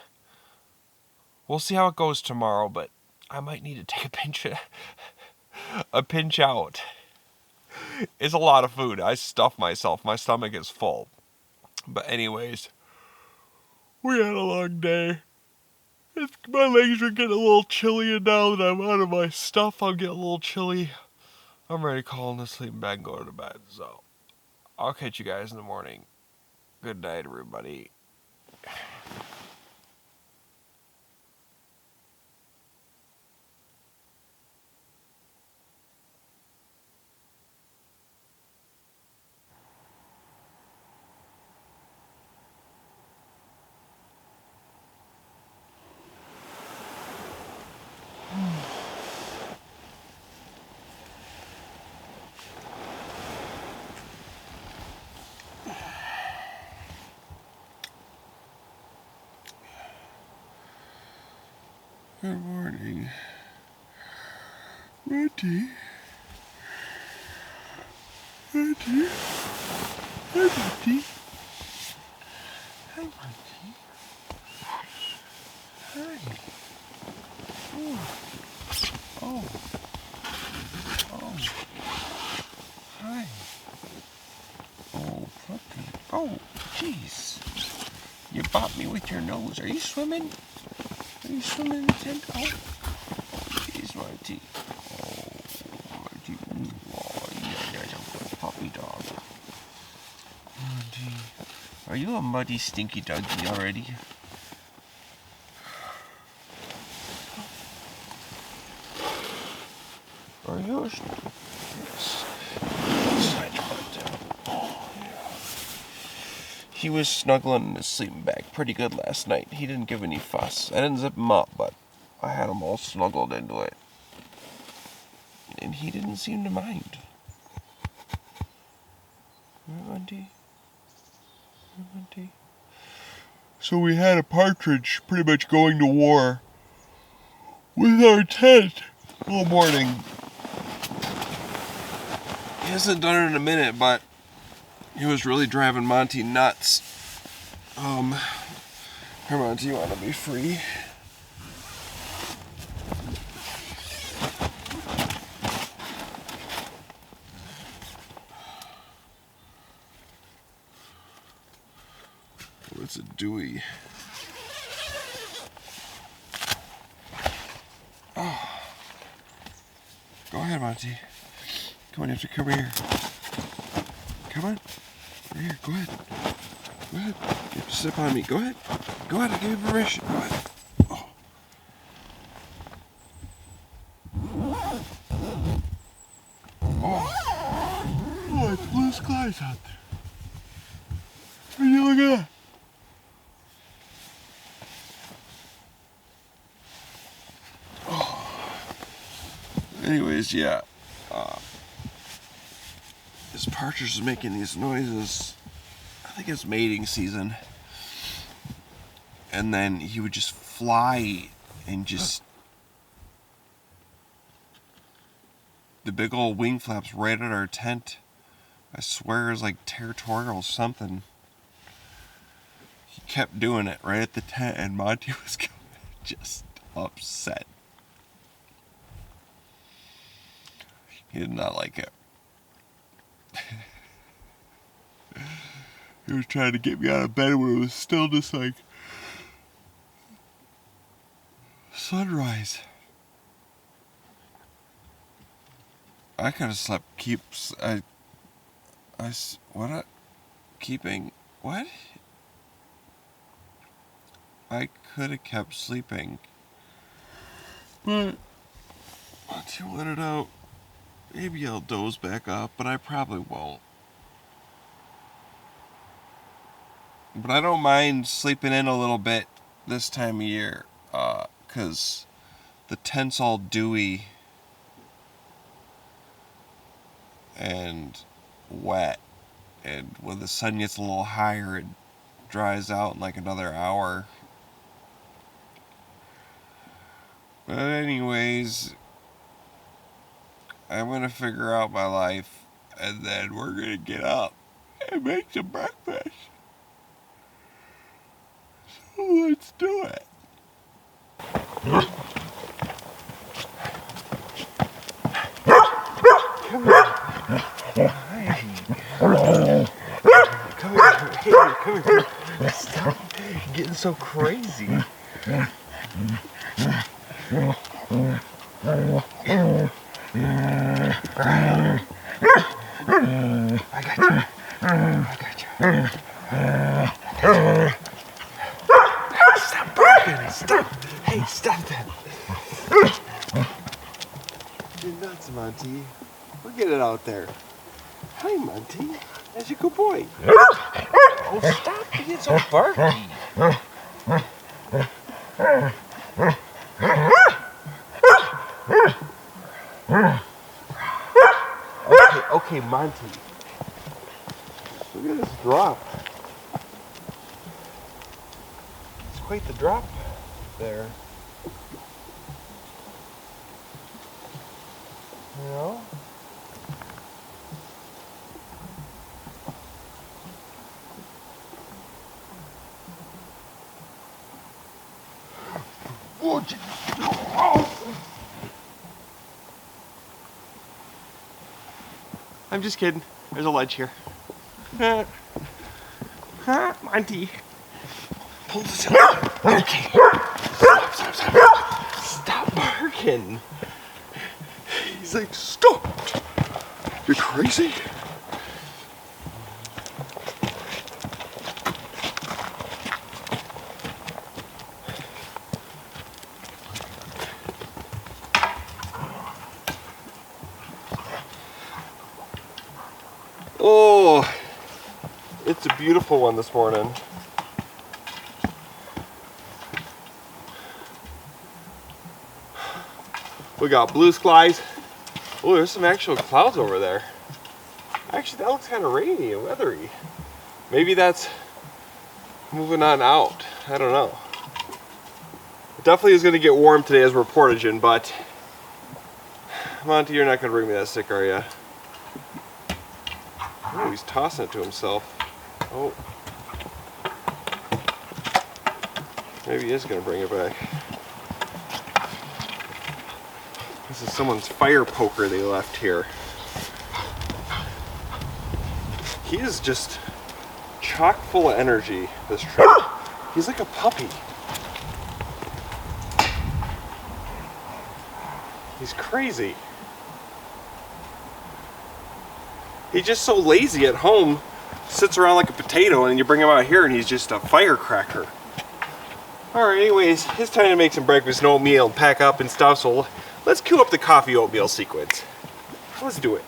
We'll see how it goes tomorrow, but I might need to take a pinch out. It's a lot of food. I stuff myself. My stomach is full. But anyways, we had a long day. My legs are getting a little chilly, and now that I'm out of my stuff, I'm getting a little chilly. I'm ready to call in the sleeping bag and go to bed. So I'll catch you guys in the morning. Good night, everybody. Good morning, Monty. Monty. Hi, Monty. Hi, Monty. Hi. Oh. Oh. Oh. Hi. Oh, puppy. Oh, jeez. You bopped me with your nose. Are you swimming? Are you swimming in the tent? Oh, jeez, Monty. Oh, Monty. Oh, yeah, there's a good puppy dog. Monty. Are you a muddy, stinky doggy already? Are you a... Yes. Oh, yeah. He was snuggling in his sleeping bag pretty good last night. He didn't give any fuss. I didn't zip him up, but I had him all snuggled into it. And he didn't seem to mind. Right, Monty? Right, Monty? So we had a partridge pretty much going to war with our tent all morning. He hasn't done it in a minute, but he was really driving Monty nuts. Here, Monty, you want to be free? What's it, Dewey? Oh. Go ahead, Monty. Come on, you have to come here. Come on. Right here, go ahead. Go ahead. You have to sit on me. Go ahead. Go ahead, I give you permission. Go ahead. Oh. Oh, it's blue skies out there. What are you looking at? Oh. Anyways, yeah. This partridge is making these noises. I think it's mating season. And then he would just fly and just... The big old wing flaps right at our tent. I swear it was like territorial something. He kept doing it right at the tent, and Monty was just upset. He did not like it. He was trying to get me out of bed when it was still just like sunrise. I could have slept. What? I could have kept sleeping. But once you let it out, maybe I'll doze back up, but I probably won't. But I don't mind sleeping in a little bit this time of year, 'cause the tent's all dewy and wet, and when the sun gets a little higher, it dries out in like another hour. But anyways, I'm gonna figure out my life, and then we're gonna get up and make some breakfast. So let's do it. Come here. Come here. Stop getting so crazy. I got you. Stop barking. Stop. Hey, stop that. You're nuts, Monty. We'll get it out there. Hi, Monty. That's a good boy. Oh, stop being so barky. Okay, Monty. Look at this drop. It's quite the drop there. You know? I'm just kidding. There's a ledge here. Monty. Pull this out. Okay. Stop barking. He's like, stop. You're crazy? Oh, it's a beautiful one this morning. We got blue skies. Oh, there's some actual clouds over there. Actually, that looks kind of rainy and weathery. Maybe that's moving on out. I don't know. It definitely is going to get warm today as we're portaging, but Monty, you're not going to bring me that stick, are you? Oh, he's tossing it to himself. Oh. Maybe he is going to bring it back. This is someone's fire poker they left here. He is just chock full of energy, this trip. He's like a puppy. He's crazy. He's just so lazy at home, sits around like a potato, and you bring him out here and he's just a firecracker. Alright, anyways, it's time to make some breakfast and oatmeal and pack up and stuff, so let's cue up the coffee oatmeal sequence. Let's do it.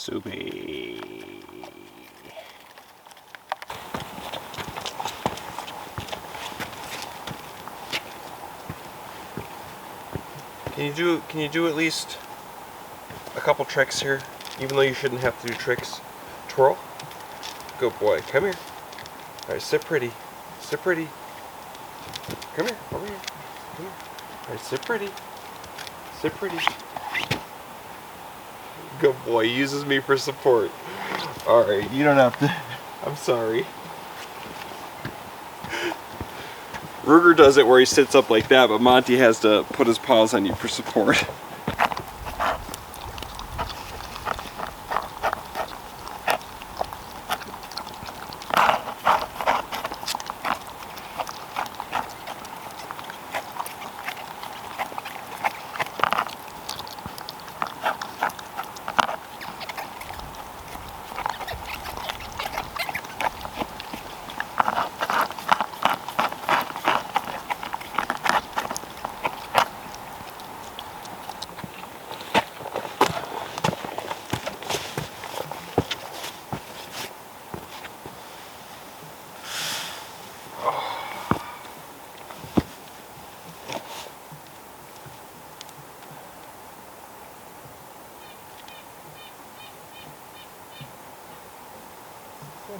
Soupy. Can you do at least a couple tricks here, even though you shouldn't have to do tricks? Twirl. Good boy. Come here. All right, sit pretty. Sit pretty. Come here. Over here. Come here. All right, sit pretty. Sit pretty. Good boy. He uses me for support. All right, you don't have to. I'm sorry. Ruger does it where he sits up like that, but Monty has to put his paws on you for support.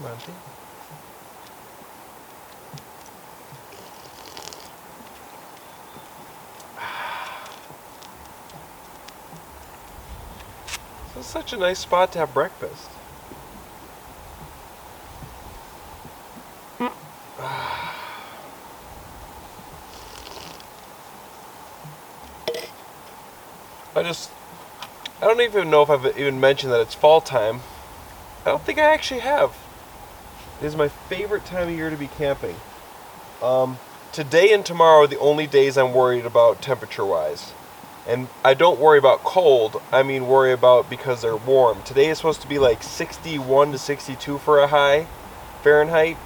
Monty. This is such a nice spot to have breakfast. I don't even know if I've even mentioned that it's fall time. I don't think I actually have. It is my favorite time of year to be camping. Today and tomorrow are the only days I'm worried about temperature-wise. And I don't worry about cold, I mean worry about because they're warm. Today is supposed to be like 61 to 62 for a high Fahrenheit.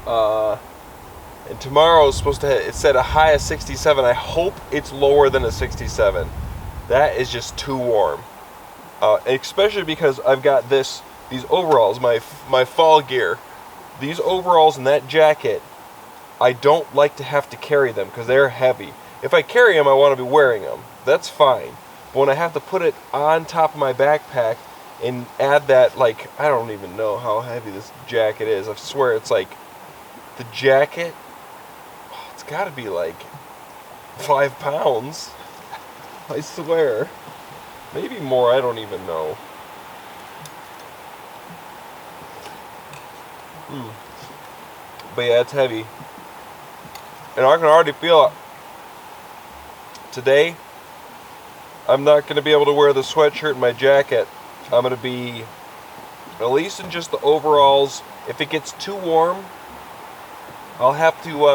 And tomorrow is supposed to it said a high of 67. I hope it's lower than a 67. That is just too warm. Especially because I've got these overalls, my fall gear. These overalls and that jacket, I don't like to have to carry them because they're heavy. If I carry them, I want to be wearing them. That's fine. But when I have to put it on top of my backpack and add that, like, I don't even know how heavy this jacket is. I swear it's like, the jacket, it's got to be like 5 pounds. I swear. Maybe more, I don't even know. But yeah, it's heavy. And I can already feel it. Today, I'm not going to be able to wear the sweatshirt and my jacket. I'm going to be, at least in just the overalls. If it gets too warm, I'll have to,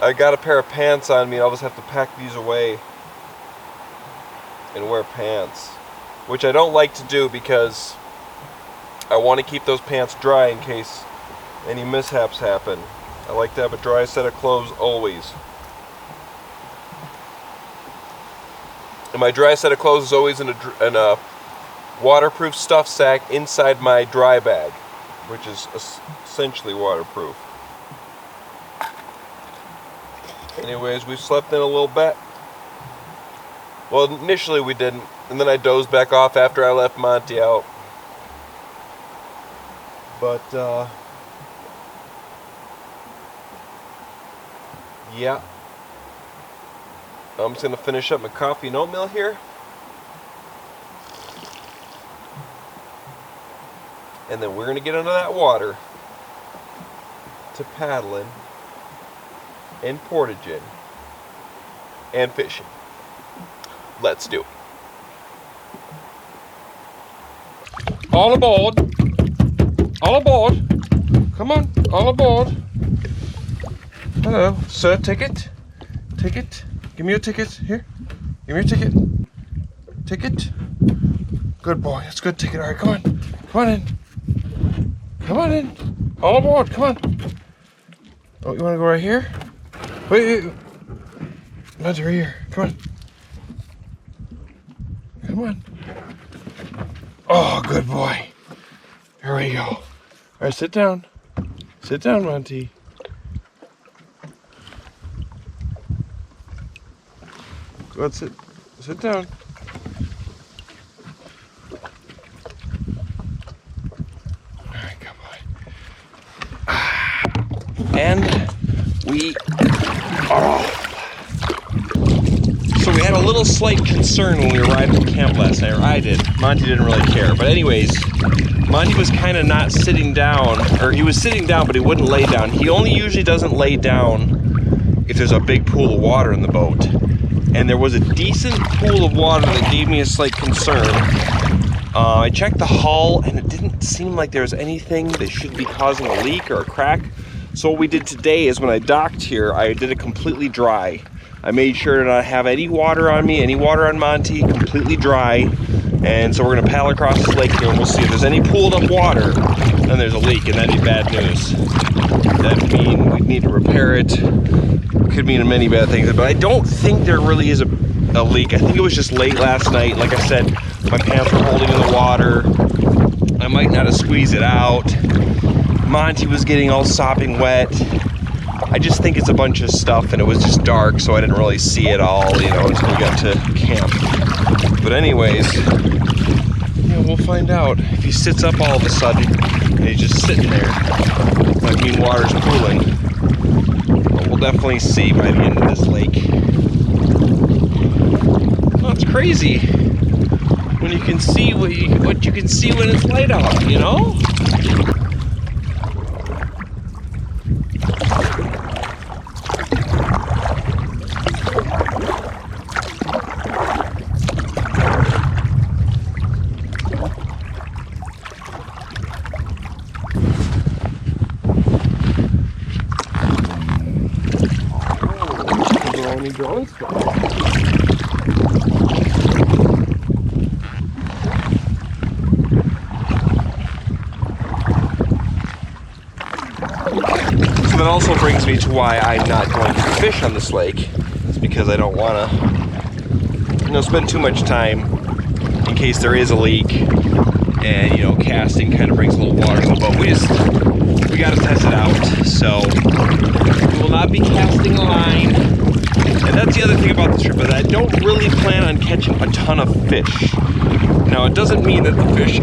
I got a pair of pants on me. I'll just have to pack these away and wear pants. Which I don't like to do because I want to keep those pants dry in case any mishaps happen. I like to have a dry set of clothes always. And my dry set of clothes is always in a waterproof stuff sack inside my dry bag, which is essentially waterproof. Anyways, we've slept in a little bit. Well, initially we didn't, and then I dozed back off after I left Monty out. But, yeah. I'm just going to finish up my coffee and oatmeal here. And then we're going to get under that water to paddling and portaging and fishing. Let's do it. All aboard. All aboard. Come on, all aboard. Hello, sir, ticket. Ticket. Give me your ticket. Here. Give me your ticket. Ticket. Good boy. That's a good ticket. All right, come on. Come on in. Come on in. All aboard. Come on. Oh, you want to go right here? Wait. Not right here. Come on. Come on. Oh, good boy. There we go. All right, sit down. Sit down, Monty. Go ahead, sit down. All right, good boy. And we are off. So we had a little slight concern when we arrived at camp last night, or I did. Monty didn't really care. But anyways, Monty was kind of not sitting down, or he was sitting down, but he wouldn't lay down. He only usually doesn't lay down if there's a big pool of water in the boat. And there was a decent pool of water that gave me a slight concern. I checked the hull, and it didn't seem like there was anything that should be causing a leak or a crack. So what we did today is when I docked here, I did it completely dry. I made sure to not have any water on me, any water on Monty, completely dry. And so we're gonna paddle across this lake here and we'll see if there's any pooled up water, then there's a leak, and that'd be bad news. That'd mean we'd need to repair it. Could mean many bad things, but I don't think there really is a leak. I think it was just late last night. Like I said, my pants were holding in the water. I might not have squeezed it out. Monty was getting all sopping wet. I just think it's a bunch of stuff, and it was just dark, so I didn't really see it all, you know, until we got to camp. But anyways, yeah, we'll find out. If he sits up all of a sudden, and he's just sitting there, might mean water's pooling. But we'll definitely see by the end of this lake. Well, it's crazy when you can see what you can see when it's light out, you know? Drone spot. So that also brings me to why I'm not going to fish on this lake. It's because I don't want to, you know, spend too much time in case there is a leak. And, you know, casting kind of brings a little water to the boat. We got to test it out. So we will not be casting a line. And that's the other thing about this trip, is I don't really plan on catching a ton of fish. Now, it doesn't mean that the fish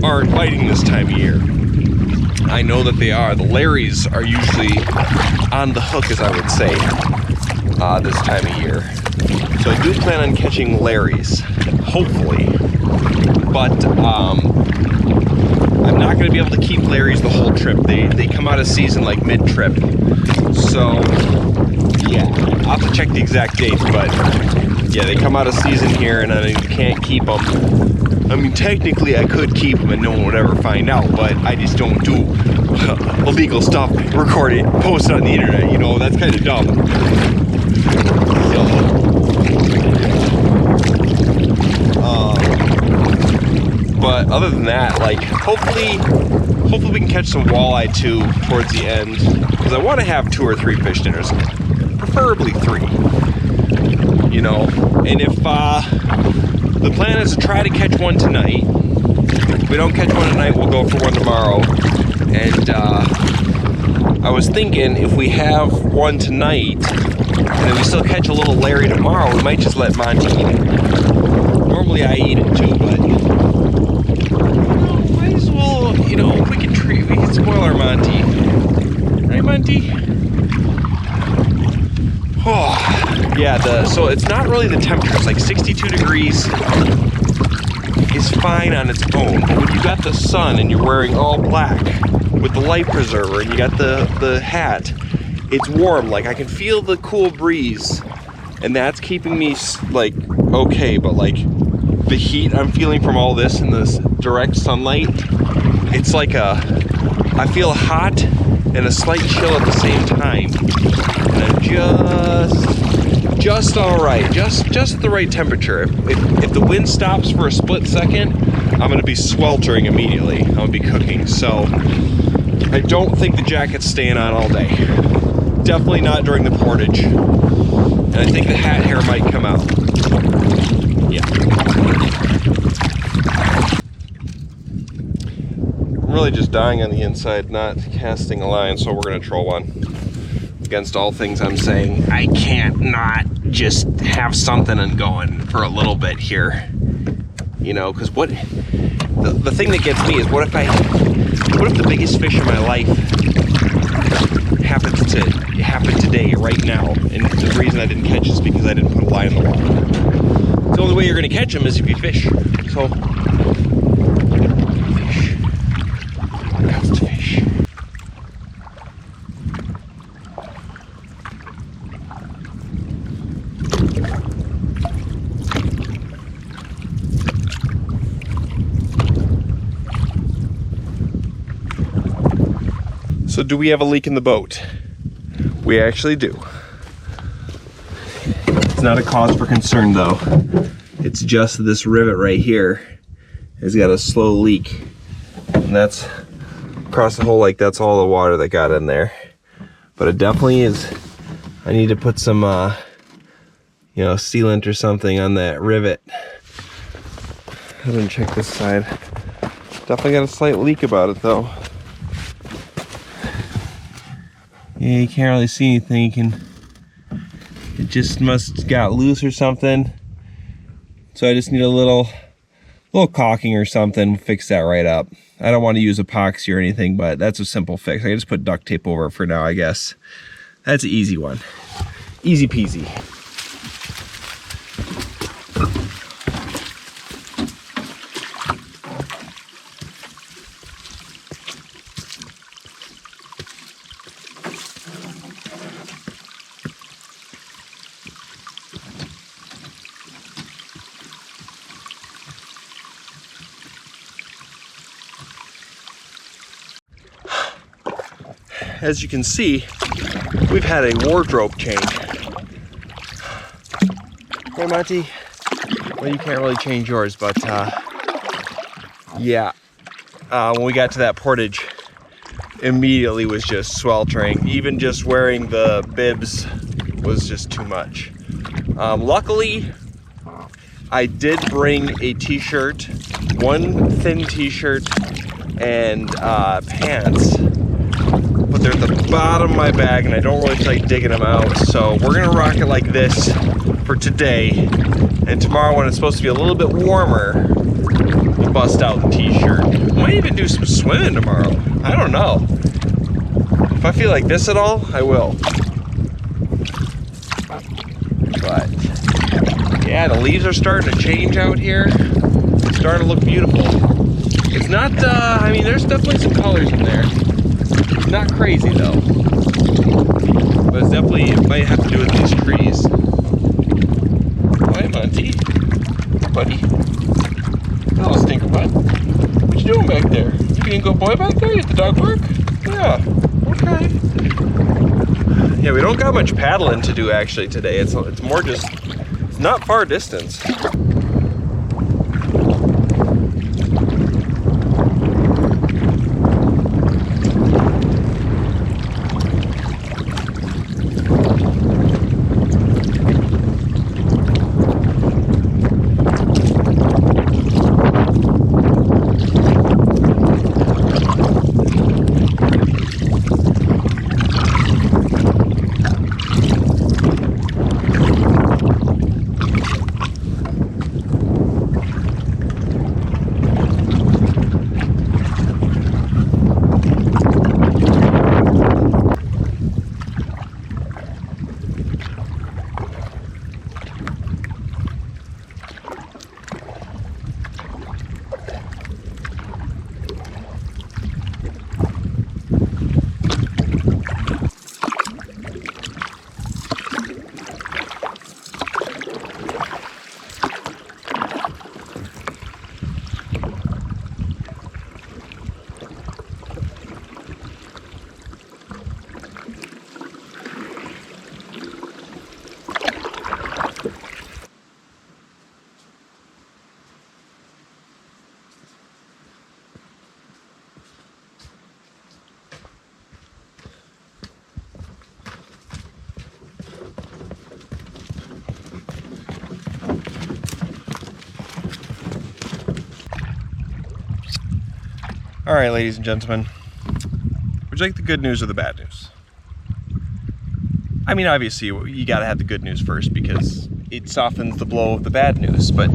aren't biting this time of year. I know that they are. The Larrys are usually on the hook, as I would say, this time of year. So I do plan on catching Larrys, hopefully. But I'm not going to be able to keep Larrys the whole trip. They come out of season like mid-trip. So, yeah, I'll have to check the exact dates, but yeah, they come out of season here, and I can't keep them. I mean, technically I could keep them and no one would ever find out, but I just don't do illegal stuff, record it, post it on the internet, you know, that's kind of dumb. But other than that, like, hopefully we can catch some walleye too towards the end, because I want to have 2 or 3 fish dinners, preferably 3, you know. And if the plan is to try to catch one tonight, if we don't catch one tonight, we'll go for one tomorrow. And I was thinking, if we have one tonight and then we still catch a little Larry tomorrow, we might just let Monty eat it. Normally I eat it too, but might as well, you know, we can spoil our Monty. Right, Monty? Oh, yeah, so it's not really the temperature. It's like 62 degrees is fine on its own. But when you got the sun and you're wearing all black with the light preserver and you got the hat, it's warm. Like, I can feel the cool breeze, and that's keeping me, like, okay. But, like, the heat I'm feeling from all this and this direct sunlight, it's like I feel hot and a slight chill at the same time. And I'm just all right, just at the right temperature. If the wind stops for a split second, I'm gonna be sweltering immediately. I'm gonna be cooking. So I don't think the jacket's staying on all day. Definitely not during the portage. And I think the hat hair might come out. Yeah. really just dying on the inside, not casting a line, so we're gonna troll one. Against all things I'm saying, I can't not just have something going for a little bit here. You know, because what, the thing that gets me is what if the biggest fish of my life happened today, right now, and the reason I didn't catch is because I didn't put a line in the water. The only way you're gonna catch them is if you fish. So, fish. Got to fish. So do we have a leak in the boat? We actually do. It's not a cause for concern though. It's just this rivet right here has got a slow leak. And that's across the whole lake, that's all the water that got in there. But it definitely is, I need to put some, you know, sealant or something on that rivet. I didn't check this side. Definitely got a slight leak about it though. Yeah, you can't really see anything. It just must got loose or something. So I just need a little caulking or something, fix that right up. I don't want to use epoxy or anything, but that's a simple fix. I can just put duct tape over it for now, I guess. That's an easy one. Easy peasy. As you can see, we've had a wardrobe change. Hey, Monty. Well, you can't really change yours, but yeah. When we got to that portage, immediately was just sweltering. Even just wearing the bibs was just too much. Luckily, I did bring a t-shirt, one thin t-shirt, and pants. But they're at the bottom of my bag and I don't really feel like digging them out. So we're gonna rock it like this for today. And tomorrow when it's supposed to be a little bit warmer, we'll bust out the t-shirt. Might even do some swimming tomorrow. I don't know. If I feel like this at all, I will. But yeah, the leaves are starting to change out here. It's starting to look beautiful. It's not, I mean, there's definitely some colors in there. It's not crazy though, but it's definitely, it might have to do with these trees. Hi, Monty. Buddy. Hello, stinker butt. What you doing back there? You being a good boy back there? You at the dog park? Yeah, okay. Yeah, we don't got much paddling to do actually today. It's more just, it's not far distance. All right, ladies and gentlemen, would you like the good news or the bad news? I mean, obviously, you gotta have the good news first because it softens the blow of the bad news, but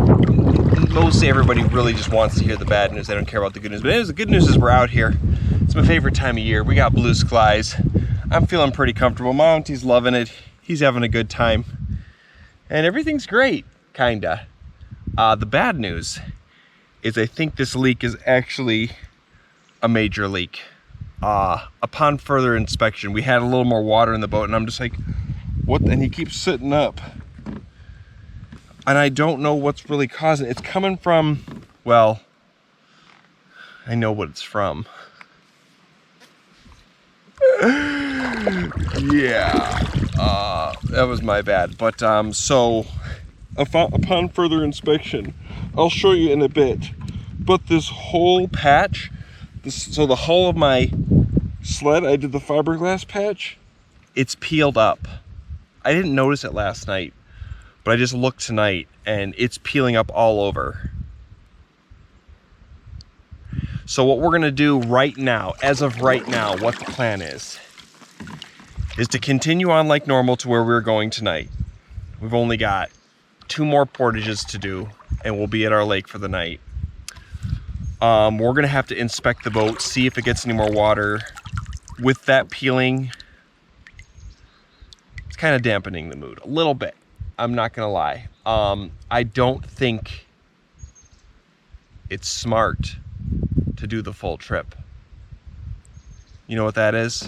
mostly everybody really just wants to hear the bad news. They don't care about the good news. But anyways, the good news is we're out here. It's my favorite time of year. We got blue skies. I'm feeling pretty comfortable. Monty's loving it. He's having a good time. And everything's great, kinda. The bad news is I think this leak is actually a major leak. Upon further inspection, we had a little more water in the boat, and I'm just like, what? And he keeps sitting up. And I don't know what's really causing it. It's coming from, well, I know what it's from. Yeah, that was my bad. But so upon further inspection, I'll show you in a bit. But this whole patch, so the hull of my sled, I did the fiberglass patch, it's peeled up. I didn't notice it last night, but I just looked tonight and it's peeling up all over. So what we're gonna do right now, as of right now, what the plan is to continue on like normal to where we were going tonight. We've only got 2 more portages to do and we'll be at our lake for the night. We're gonna have to inspect the boat, see if it gets any more water. With that peeling, it's kind of dampening the mood a little bit. I'm not gonna lie. I don't think it's smart to do the full trip. You know what that is?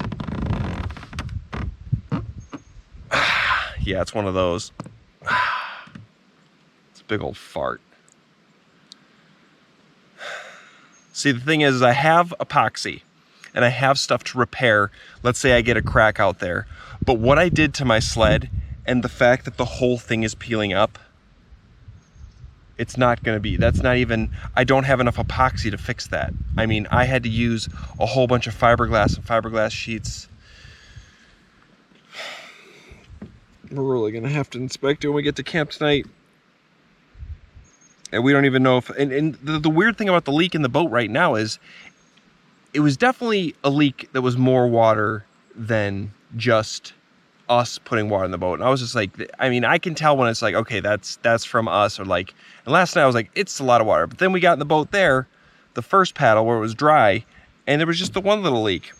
Yeah, it's one of those. It's a big old fart. See, the thing is I have epoxy and I have stuff to repair. Let's say I get a crack out there. But what I did to my sled and the fact that the whole thing is peeling up, it's not gonna be, that's not even, I don't have enough epoxy to fix that. I mean, I had to use a whole bunch of fiberglass and fiberglass sheets. We're really gonna have to inspect it when we get to camp tonight. And we don't even know if, and the weird thing about the leak in the boat right now is it was definitely a leak that was more water than just us putting water in the boat. And I was just like, I mean, I can tell when it's like, okay, that's from us, or like, and last night I was like, it's a lot of water. But then we got in the boat there, the first paddle where it was dry, and there was just the one little leak.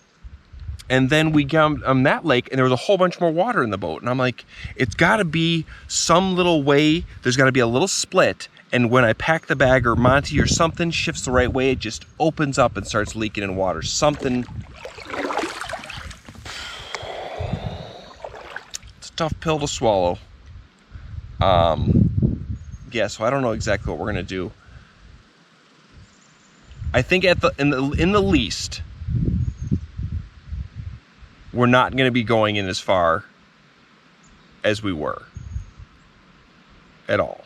And then we got on that lake and there was a whole bunch more water in the boat. And I'm like, it's gotta be some little way, there's gotta be a little split. And when I pack the bag or Monty or something shifts the right way, it just opens up and starts leaking in water. Something. It's a tough pill to swallow. Yeah, so I don't know exactly what we're gonna do. I think in the least, we're not gonna be going in as far as we were at all.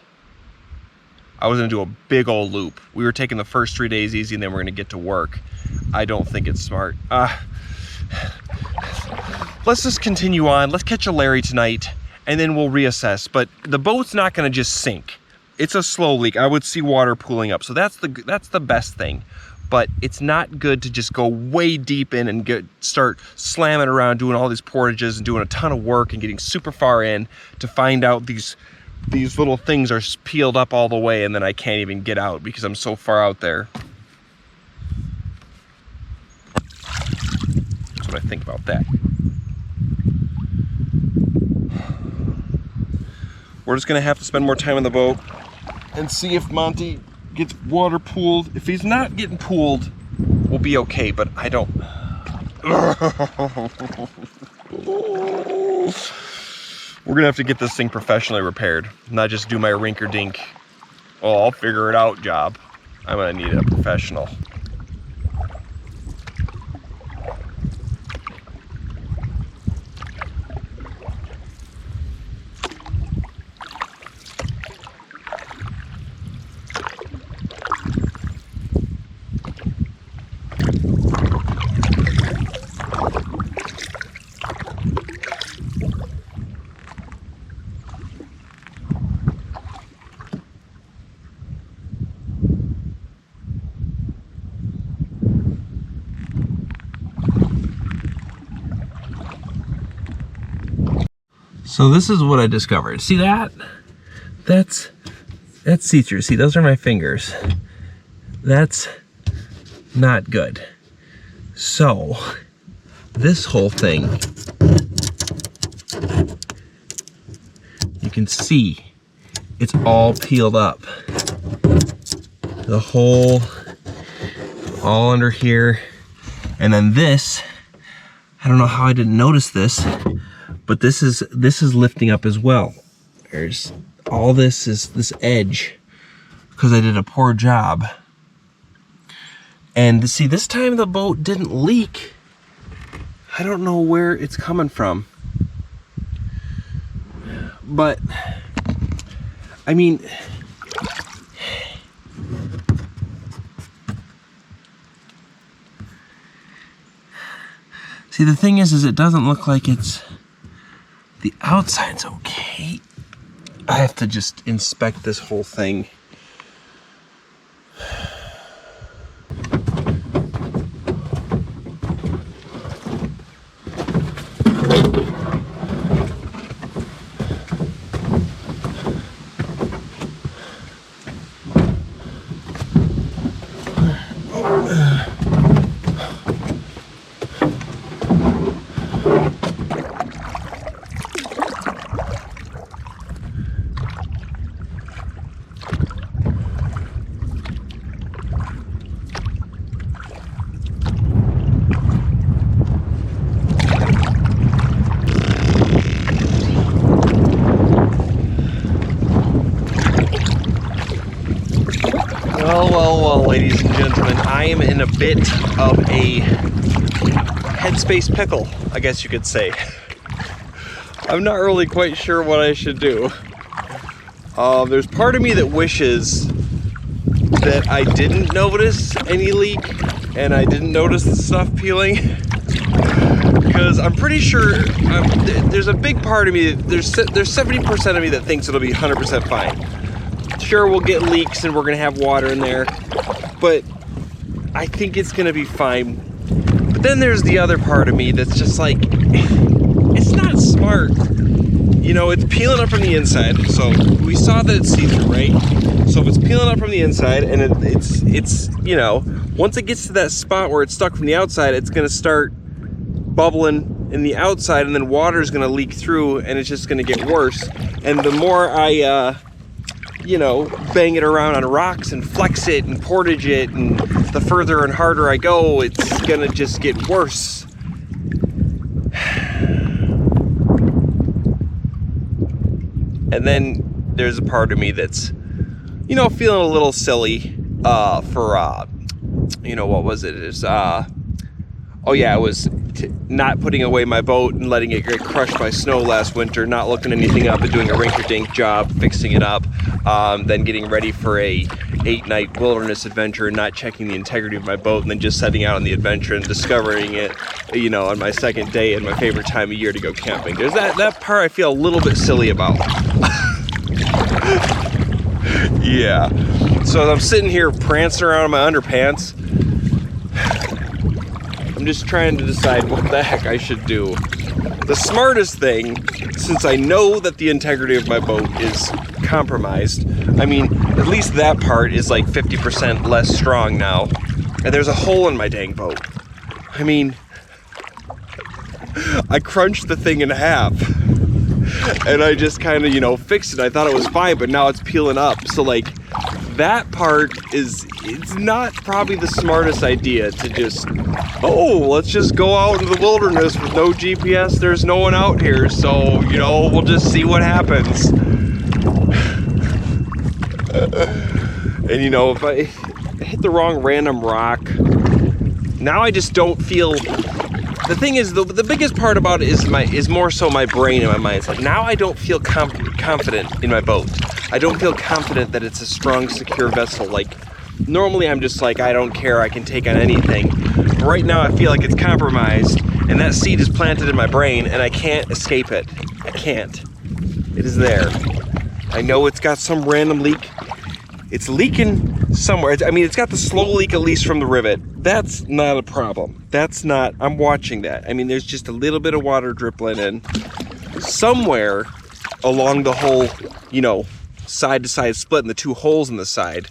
I was gonna do a big old loop. We were taking the first 3 days easy and then we're gonna get to work. I don't think it's smart. Let's just continue on. Let's catch a Larry tonight and then we'll reassess. But the boat's not gonna just sink. It's a slow leak. I would see water pooling up. So that's the best thing. But it's not good to just go way deep in and start slamming around doing all these portages and doing a ton of work and getting super far in to find out these little things are peeled up all the way and then I can't even get out because I'm so far out there. That's what I think about that. We're just gonna have to spend more time on the boat and see if Monty gets water pooled. If he's not getting pooled, we'll be okay, but I don't. We're gonna have to get this thing professionally repaired, not just do my rink-or-dink, oh, I'll figure it out job. I'm gonna need a professional. So this is what I discovered. See that? That's see-through. See, those are my fingers. That's not good. So this whole thing, you can see it's all peeled up. The whole, all under here. And then this, I don't know how I didn't notice this, but this is lifting up as well. There's all this is this edge because I did a poor job. And see, this time the boat didn't leak. I don't know where it's coming from. But, I mean, see, the thing is it doesn't look like it's, the outside's okay. I have to just inspect this whole thing. Well, ladies and gentlemen, I am in a bit of a headspace pickle, I guess you could say. I'm not really quite sure what I should do. There's part of me that wishes that I didn't notice any leak and I didn't notice the stuff peeling. Because I'm pretty sure there's a big part of me, there's 70% of me that thinks it'll be 100% fine. Sure, we'll get leaks and we're gonna have water in there, but I think it's gonna be fine. But then there's the other part of me that's just like, it's not smart. You know, it's peeling up from the inside. So we saw that it's see-through, right? So if it's peeling up from the inside and it's you know, once it gets to that spot where it's stuck from the outside, it's gonna start bubbling in the outside and then water is gonna leak through and it's just gonna get worse. And the more I, you know, bang it around on rocks and flex it and portage it, and the further and harder I go, it's gonna just get worse. And then there's a part of me that's, you know, feeling a little silly for, you know, what was it? It's, oh yeah, it was not putting away my boat and letting it get crushed by snow last winter, not looking anything up and doing a rink-a-dink job, fixing it up, then getting ready for a 8-night wilderness adventure and not checking the integrity of my boat, and then just setting out on the adventure and discovering it, you know, on my second day and my favorite time of year to go camping. There's that part I feel a little bit silly about. Yeah. So as I'm sitting here prancing around in my underpants, I'm just trying to decide what the heck I should do. The smartest thing, since I know that the integrity of my boat is compromised, I mean, at least that part is like 50% less strong now, and there's a hole in my dang boat. I mean, I crunched the thing in half, and I just kind of, you know, fixed it. I thought it was fine, but now it's peeling up. So like, that part it's not probably the smartest idea to just, oh, let's just go out into the wilderness with no GPS. There's no one out here, so, you know, we'll just see what happens. And, you know, if I hit the wrong random rock, now I just don't feel, the thing is, the biggest part about it is more so my brain and my mind. It's like, now I don't feel confident in my boat. I don't feel confident that it's a strong, secure vessel. Like, normally I'm just like, I don't care, I can take on anything. But right now I feel like it's compromised, and that seed is planted in my brain, and I can't escape it. I can't. It is there. I know it's got some random leak. It's leaking somewhere. I mean, it's got the slow leak, at least from the rivet. That's not a problem. That's not, I'm watching that. I mean, there's just a little bit of water dribbling in. somewhere along the whole, you know, side to side split in the two holes in the side,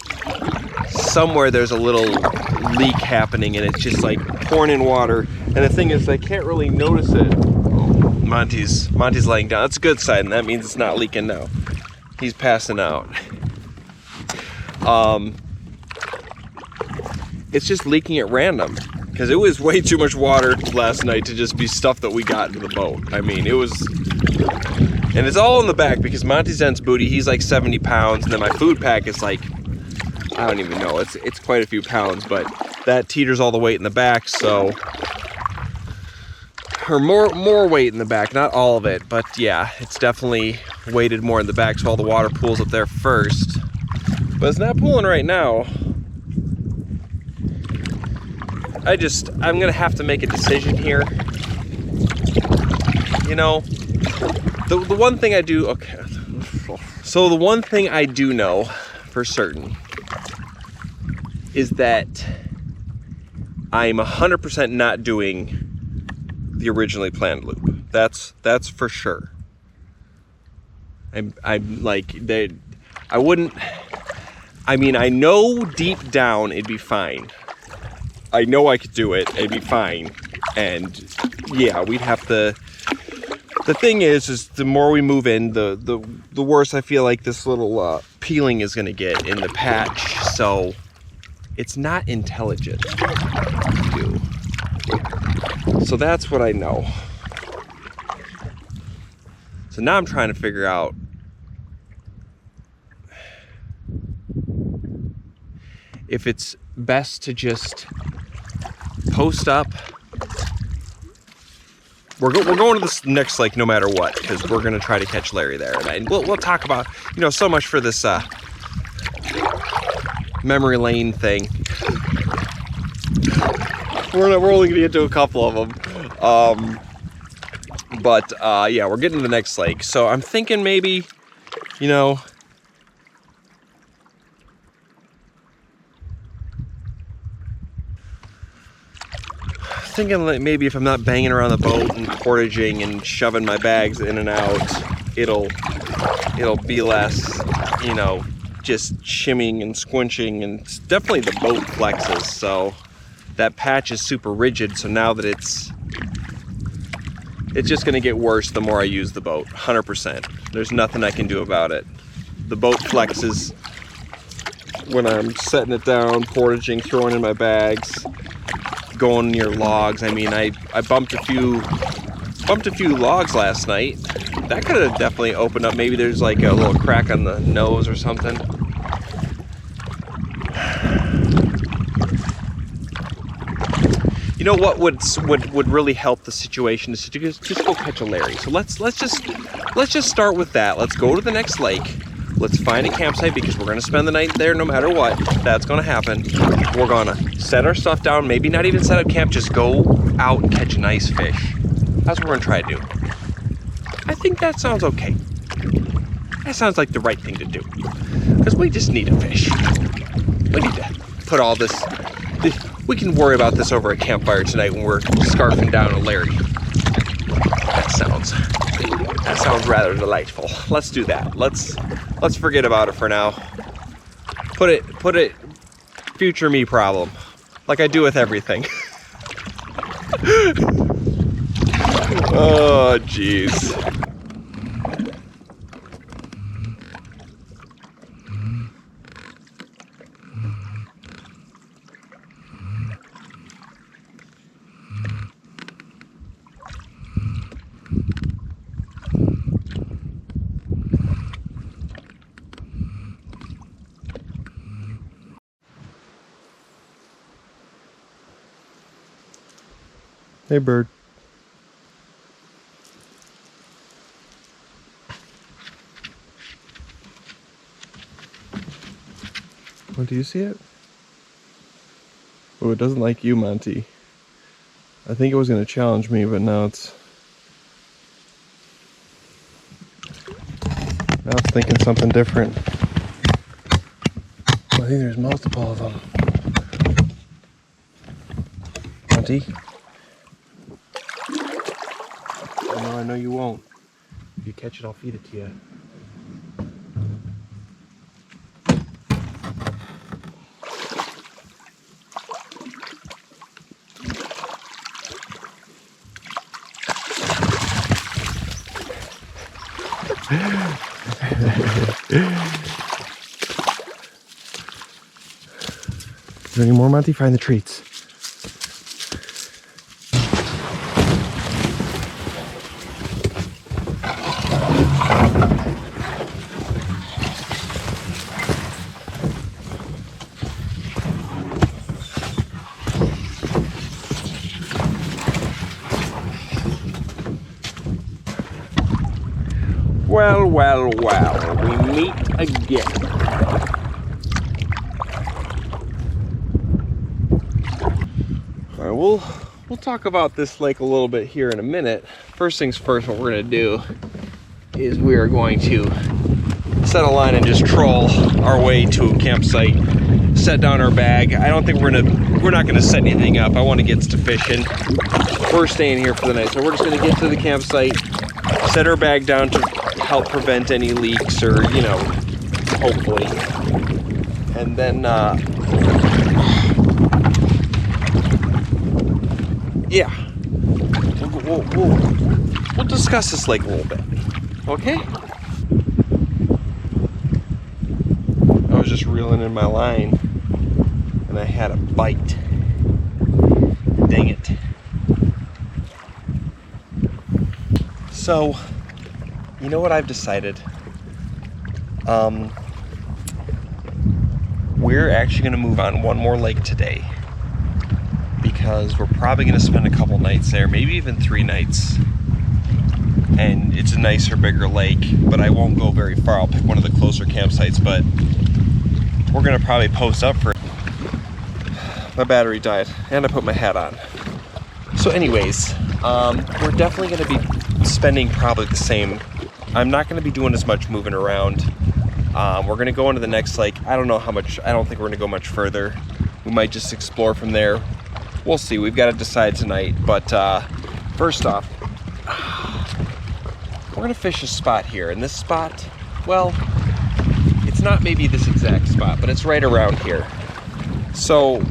somewhere there's a little leak happening and it's just like pouring in water. And the thing is, I can't really notice it. Oh, Monty's laying down. That's a good sign. That means it's not leaking now. He's passing out. It's just leaking at random because it was way too much water last night to just be stuff that we got into the boat. I mean, it was, and it's all in the back because Monty's dense booty, he's like 70 pounds, and then my food pack is like, I don't even know, it's quite a few pounds, but that teeters all the weight in the back, so, or more weight in the back, not all of it, but yeah, it's definitely weighted more in the back, so all the water pools up there first, but it's not pooling right now. I'm gonna have to make a decision here. You know, the one thing I do, okay, so the one thing I do know for certain is that I'm 100% not doing the originally planned loop. That's for sure. I'm like, I wouldn't, I mean, I know deep down it'd be fine. I know I could do it, it'd be fine. And yeah, we'd have to, the thing is the more we move in, the worse I feel like this little peeling is gonna get in the patch. So it's not intelligent to do. So that's what I know. So now I'm trying to figure out if it's best to just post up. We're going to this next lake no matter what, because we're going to try to catch Larry there. And we'll talk about, you know, so much for this memory lane thing. We're only going to get to a couple of them. But yeah, we're getting to the next lake. So I'm thinking maybe, you know, thinking like maybe if I'm not banging around the boat and portaging and shoving my bags in and out, it'll be less, you know, just shimming and squinching, and it's definitely the boat flexes. So that patch is super rigid. So now that it's just gonna get worse the more I use the boat, 100%. There's nothing I can do about it. The boat flexes when I'm setting it down, portaging, throwing in my bags, going near logs. I mean, I bumped a few logs last night. That could have definitely opened up. Maybe there's like a little crack on the nose or something. You know what would really help the situation is to just go catch a Larry. So let's just start with that. Let's go to the next lake. Let's find a campsite because we're gonna spend the night there no matter what. That's gonna happen. We're gonna set our stuff down, maybe not even set up camp, just go out and catch nice fish. That's what we're gonna try to do. I think that sounds okay. That sounds like the right thing to do. Because we just need a fish. We need to put all this, we can worry about this over a campfire tonight when we're scarfing down a Larry. That sounds rather delightful. Let's do that. Let's forget about it for now. Put it future me problem, like I do with everything. Oh, jeez. Hey, bird. What, do you see it? Oh, it doesn't like you, Monty. I think it was going to challenge me, but now it's thinking something different. I think there's multiple of them. Monty? Oh, no, I know you won't. If you catch it, I'll feed it to you. Is there any more, Monty? Find the treats. Well, well, well, we meet again. All right, we'll talk about this lake a little bit here in a minute. First things first, what we're gonna do is we are going to set a line and just troll our way to a campsite, set down our bag. I don't think we're not gonna set anything up. I want to get to fishing. We're staying here for the night, so we're just gonna get to the campsite, set our bag down to help prevent any leaks, or, you know, hopefully. And then, yeah, we'll discuss this lake a little bit, okay? I was just reeling in my line, and I had a bite. Dang it. So, you know what I've decided? We're actually gonna move on one more lake today, because we're probably gonna spend a couple nights there, maybe even 3 nights. And it's a nicer, bigger lake, but I won't go very far. I'll pick one of the closer campsites, but we're gonna probably post up for it. My battery died, and I put my hat on. So anyways, we're definitely gonna be spending probably the same. I'm not gonna be doing as much moving around. We're gonna go into the next lake. I don't know how much, I don't think we're gonna go much further. We might just explore from there. We'll see, we've got to decide tonight. But first off, we're gonna fish a spot here. And this spot, well, it's not maybe this exact spot, but it's right around here. So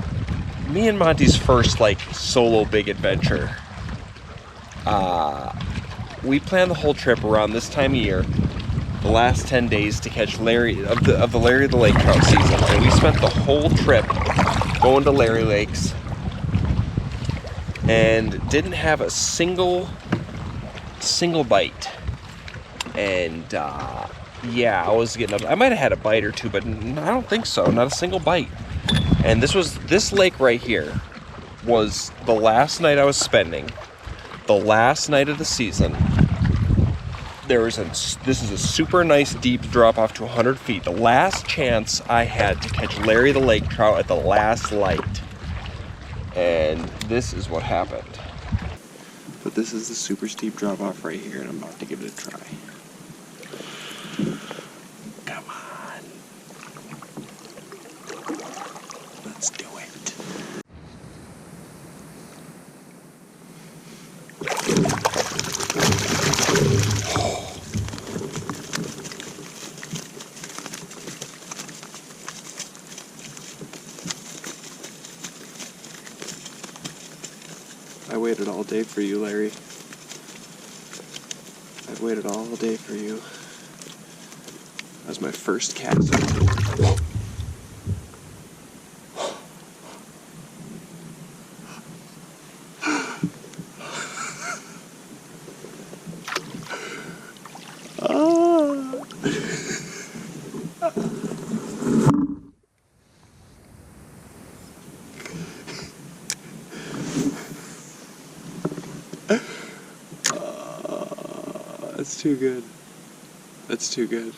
me and Monty's first like solo big adventure, we planned the whole trip around this time of year, the last 10 days, to catch Larry of the Larry the Lake trout season. And we spent the whole trip going to Larry Lakes and didn't have a single bite. And yeah, I was getting up. I might have had a bite or two, but I don't think so. Not a single bite. And this lake right here was the last night I was spending, the last night of the season. This is a super nice deep drop off to 100 feet. The last chance I had to catch Larry the lake trout at the last light. And this is what happened. But this is the super steep drop off right here, and I'm about to give it a try. Come on. Let's do it. I waited all day for you, Larry. I've waited all day for you. That was my first cast. That's too good. That's too good.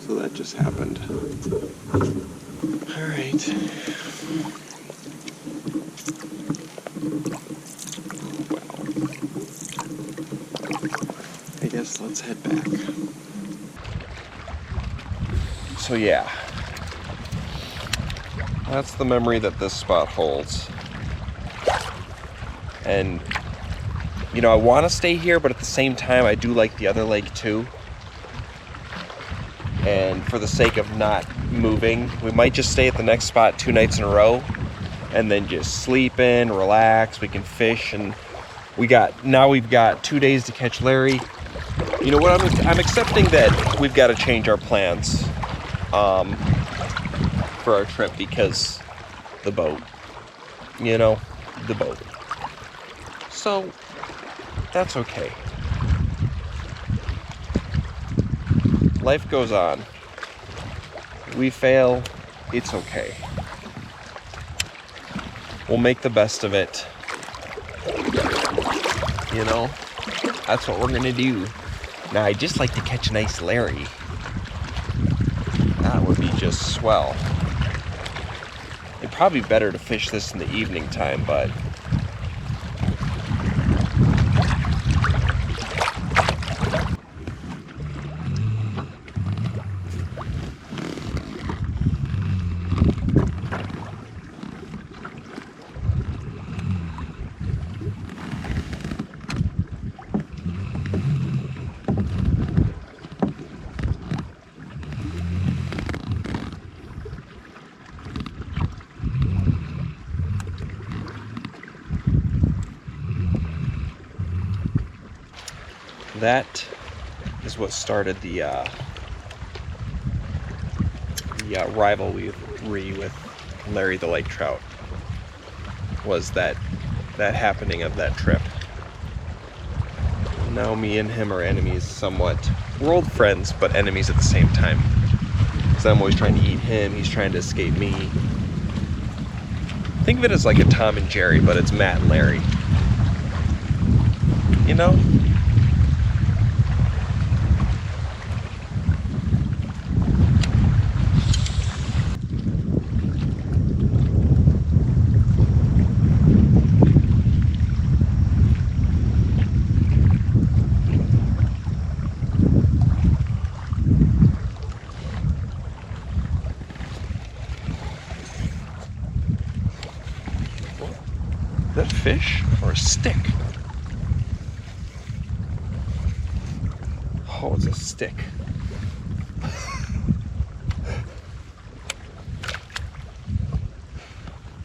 So that just happened. All right. Well, I guess let's head back. So yeah, that's the memory that this spot holds. And You know, I want to stay here, but at the same time, I do like the other lake too. And for the sake of not moving, we might just stay at the next spot 2 nights in a row and then just sleep in, relax. We can fish, and we've got 2 days to catch Larry. You know what, I'm accepting that we've got to change our plans for our trip because the boat, you know, the boat. So that's okay. Life goes on. We fail, it's okay. We'll make the best of it. You know, that's what we're gonna do. Now, I'd just like to catch a nice Larry. That would be just swell. It'd probably be better to fish this in the evening time, but that is what started the rivalry with Larry the lake trout. Was that happening of that trip. Now me and him are enemies somewhat. We're old friends, but enemies at the same time. Because I'm always trying to eat him, he's trying to escape me. Think of it as like a Tom and Jerry, but it's Matt and Larry. You know? Is that a fish or a stick? Oh, it's a stick.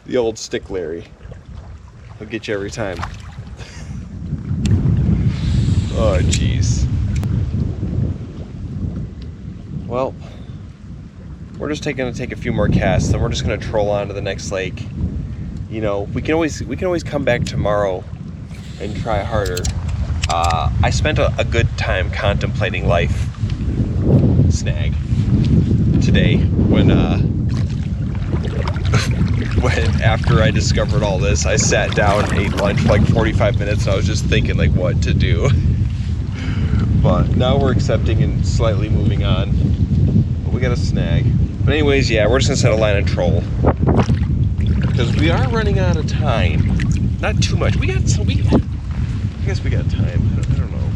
The old stick Larry. He'll get you every time. Oh, jeez. Well, we're just gonna take a few more casts, then we're just gonna troll on to the next lake. You know, we can always come back tomorrow and try harder. I spent a good time contemplating life snag today when after I discovered all this, I sat down and ate lunch for like 45 minutes and I was just thinking like what to do. But now we're accepting and slightly moving on. But we got a snag. But anyways, yeah, we're just gonna set a line and troll. Because we are running out of time. Not too much. I guess we got time. I don't know.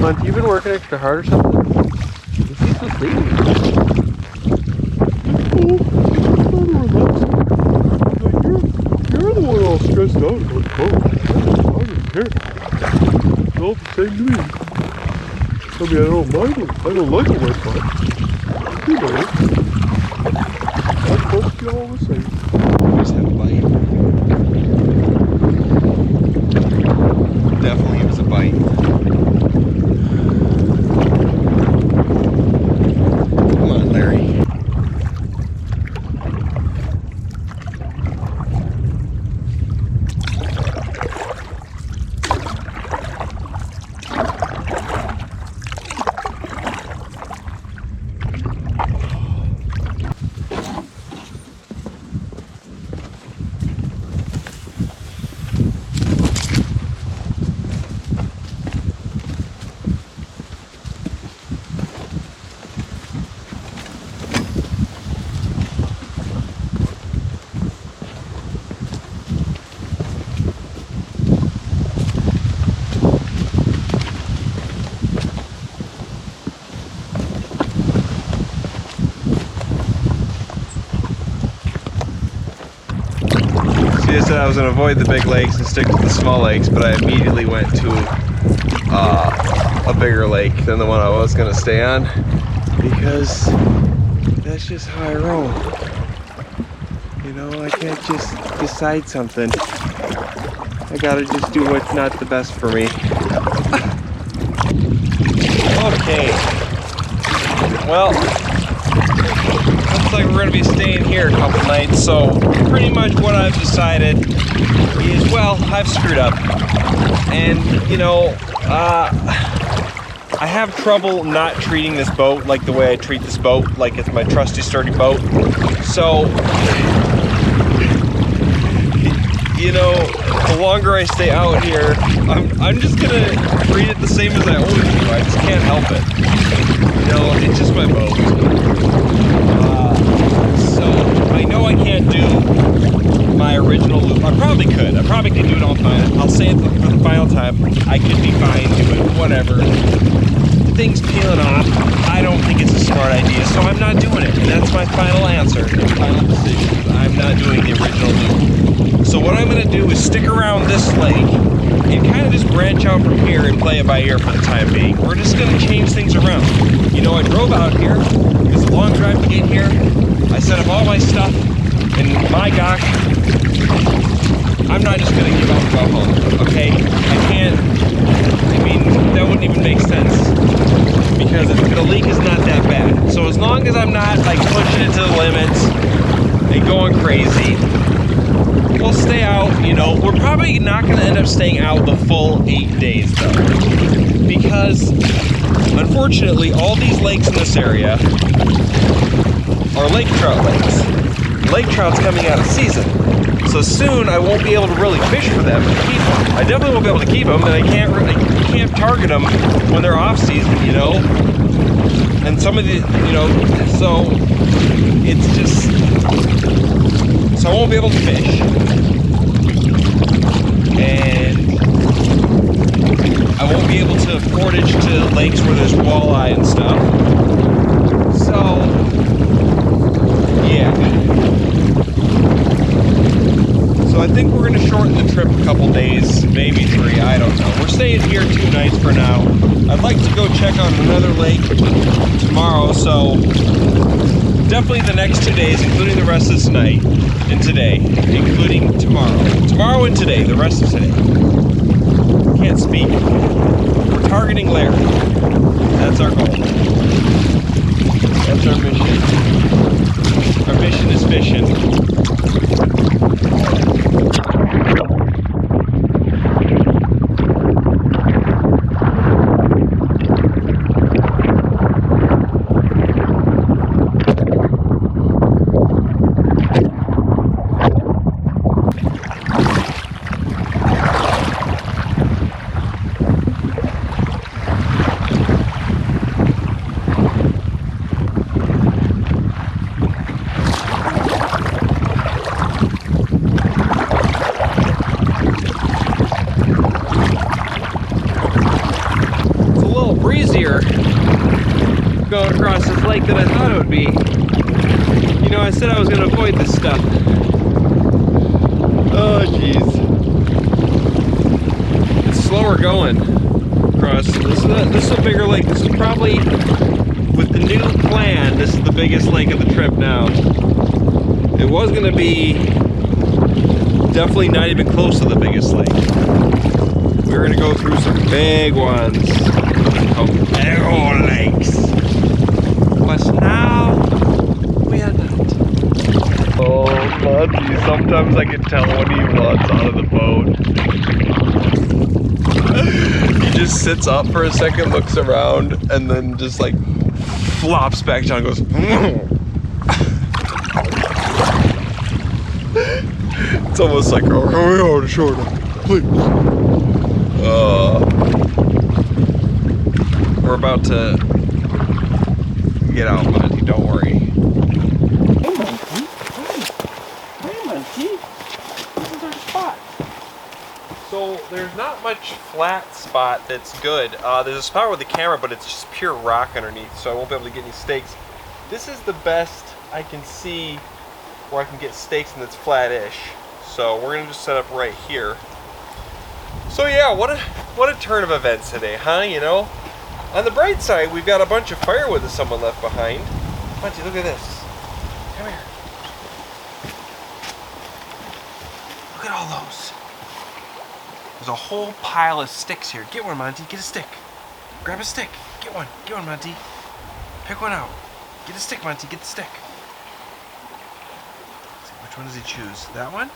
Monty, you been working extra hard or something? You seem so sleepy. You're the one all stressed out about the boat. I don't care. It's all the same to me. I mean, I don't mind it. I don't like a wet spot. You know it. I'm supposed to be all the same. Just had a bite. Definitely it was a bite. Come on, Larry. said I was going to avoid the big lakes and stick to the small lakes, but I immediately went to a bigger lake than the one I was going to stay on, because that's just how I roll. You know, I can't just decide something. I gotta just do what's not the best for me. Okay. Well, looks like we're gonna be staying here a couple nights, so pretty much what I've decided is, well, I've screwed up. And, you know, I have trouble not treating this boat like the way I treat this boat, like it's my trusty, sturdy boat. So, you know, the longer I stay out here, I'm just gonna treat it the same as I always do. I just can't help it. You know, it's just my boat. So I know I can't do my original loop. I probably could. I probably could do it all the time. I'll say it for the final time. I could be fine doing whatever. Things peeling off. I don't think it's a smart idea, so I'm not doing it. And that's my final answer. My final decision. I'm not doing the original loop. So what I'm going to do is stick around this lake and kind of just branch out from here and play it by ear for the time being. We're just going to change things around. You know, I drove out here. It was a long drive to get here. I set up all my stuff, and my gosh, I'm not just going to give up and go home, okay? I can't, I mean, that wouldn't even make sense, because the leak is not that bad. So as long as I'm not like pushing it to the limits and going crazy, we'll stay out. You know, we're probably not going to end up staying out the full 8 days though, because unfortunately all these lakes in this area are lake trout lakes. Lake trout's coming out of season, so soon I won't be able to really fish for them and keep them. I definitely won't be able to keep them, and I can't target them when they're off season, you know. And some of the, you know, so it's just, so I won't be able to fish, and I won't be able to portage to lakes where there's walleye and stuff. So yeah. So I think we're going to shorten the trip a couple days, maybe 3, I don't know. We're staying here 2 nights for now. I'd like to go check on another lake tomorrow, so definitely the next 2 days, including the rest of tonight and today, including tomorrow. Tomorrow and today, the rest of today. Can't speak. We're targeting Larry. That's our goal. That's our mission. Our mission is fishing. Going across this lake than I thought it would be. You know, I said I was going to avoid this stuff. Oh, jeez. It's slower going across. This is a bigger lake. This is probably, with the new plan, this is the biggest lake of the trip now. It was going to be definitely not even close to the biggest lake. We're going to go through some big ones. Oh, big old lakes. But now, we are not. Oh, Monty, sometimes I can tell when he wants out of the boat. He just sits up for a second, looks around, and then just like flops back down and goes, It's almost like, oh, we are to shore now, please. We're about to get out, Monty, don't worry. Hey, Monty. Hey, Monty. This is our spot. So there's not much flat spot that's good. There's a spot with the camera, but it's just pure rock underneath, so I won't be able to get any stakes. This is the best I can see where I can get stakes and it's flat-ish. So we're gonna just set up right here. So yeah, what a turn of events today, huh? You know, on the bright side, we've got a bunch of firewood that someone left behind. Monty, look at this. Come here. Look at all those. There's a whole pile of sticks here. Get one, Monty. Get a stick. Grab a stick. Get one. Get one, Monty. Pick one out. Get a stick, Monty. Get the stick. Let's see, which one does he choose? That one?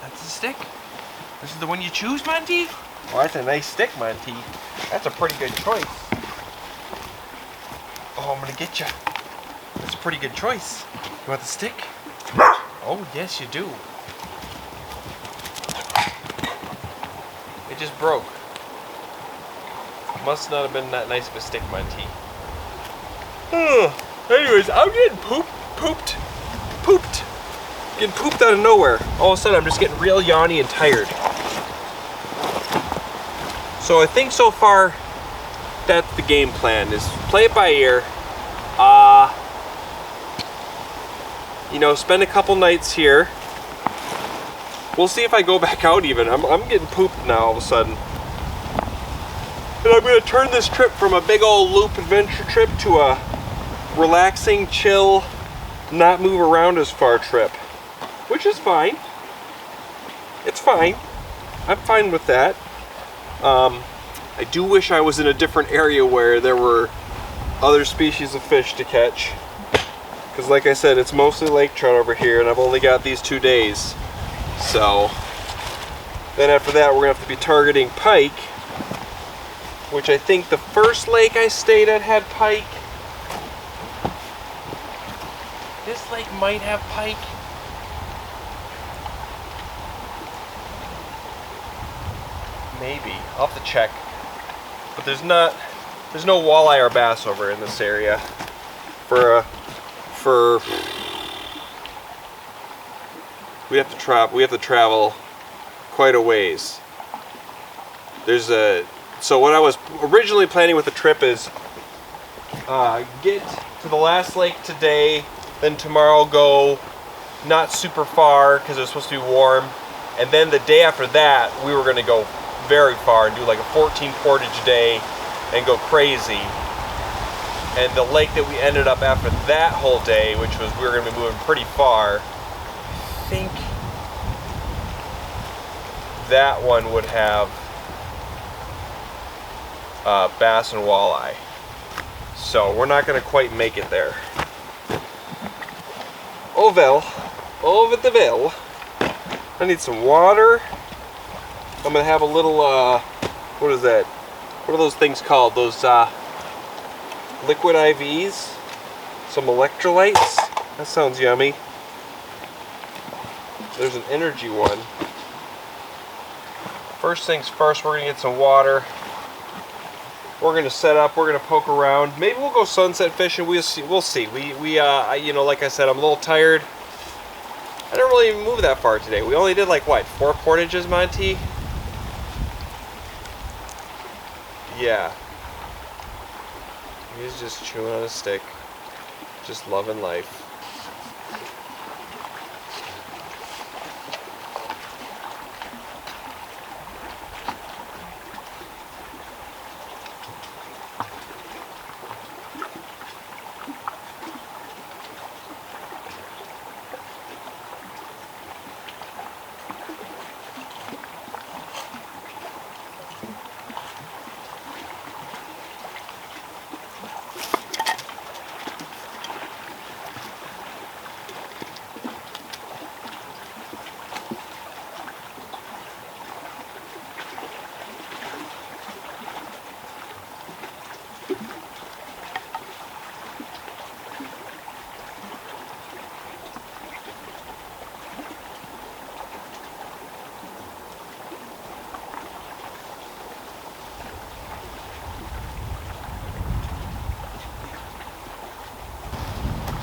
That's the stick? This is the one you choose, Monty? Oh, that's a nice stick, Monty. That's a pretty good choice. Oh, I'm gonna get you. That's a pretty good choice. You want the stick? Oh, yes, you do. It just broke. Must not have been that nice of a stick, Monty. Anyways, I'm getting pooped. Getting pooped out of nowhere. All of a sudden, I'm just getting real yawny and tired. So I think so far, that's the game plan, is play it by ear. You know, spend a couple nights here. We'll see if I go back out even. I'm getting pooped now all of a sudden. And I'm gonna turn this trip from a big old loop adventure trip to a relaxing, chill, not move around as far trip. Which is fine. It's fine. I'm fine with that. I do wish I was in a different area where there were other species of fish to catch. Because like I said, it's mostly lake trout over here and I've only got these 2 days. So, then after that we're going to have to be targeting pike. Which I think the first lake I stayed at had pike. This lake might have pike. Maybe. I'll have to check. But there's no walleye or bass over in this area. We have to travel quite a ways. So what I was originally planning with the trip is get to the last lake today, then tomorrow go not super far because it's supposed to be warm, and then the day after that we were going to go very far and do like a 14 portage day and go crazy. And the lake that we ended up after that whole day, which was we were going to be moving pretty far, I think that one would have bass and walleye. So we're not going to quite make it there. Oh well, over the well. I need some water. I'm going to have a little, what is that? What are those things called? Those liquid IVs? Some electrolytes? That sounds yummy. There's an energy one. First things first, we're going to get some water. We're going to set up, we're going to poke around. Maybe we'll go sunset fishing, we'll see. You know, like I said, I'm a little tired. I didn't really even move that far today. We only did like, what, 4 portages, Monty? Yeah. He's just chewing on a stick. Just loving life.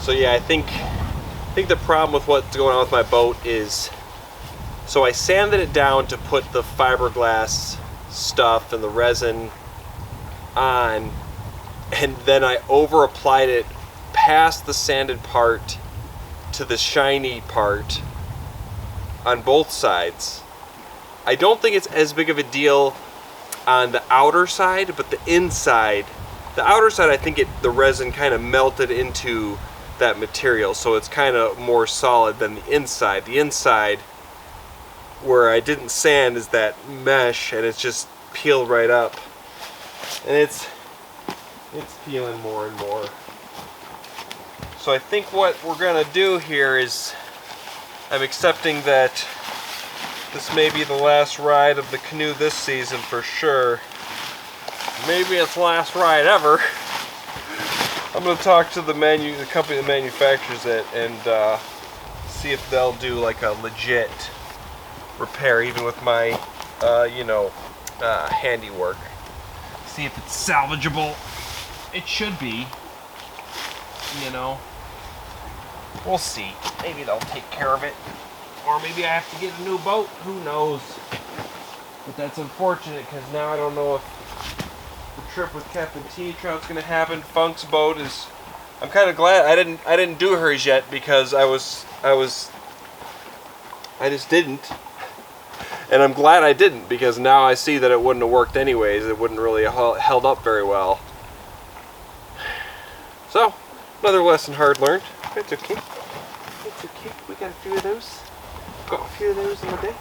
So yeah, I think the problem with what's going on with my boat is, so I sanded it down to put the fiberglass stuff and the resin on, and then I over applied it past the sanded part to the shiny part on both sides. I don't think it's as big of a deal on the outer side, but the inside, the outer side, I think the resin kind of melted into that material, so it's kind of more solid than the inside. The inside, where I didn't sand, is that mesh, and it's just peeled right up, and it's peeling more and more. So I think what we're gonna do here is, I'm accepting that this may be the last ride of the canoe this season for sure. Maybe it's the last ride ever. I'm gonna talk to the company that manufactures it and see if they'll do like a legit repair, even with my, handiwork. See if it's salvageable. It should be. You know, we'll see. Maybe they'll take care of it, or maybe I have to get a new boat. Who knows? But that's unfortunate because now I don't know if the trip with Captain T Trout's gonna happen. Funk's boat is. I'm kind of glad I didn't do hers yet because I just didn't, and I'm glad I didn't because now I see that it wouldn't have worked anyways. It wouldn't really have held up very well. So. Another lesson hard learned. It's okay. It's okay. We got a few of those. Got a few of those in the day.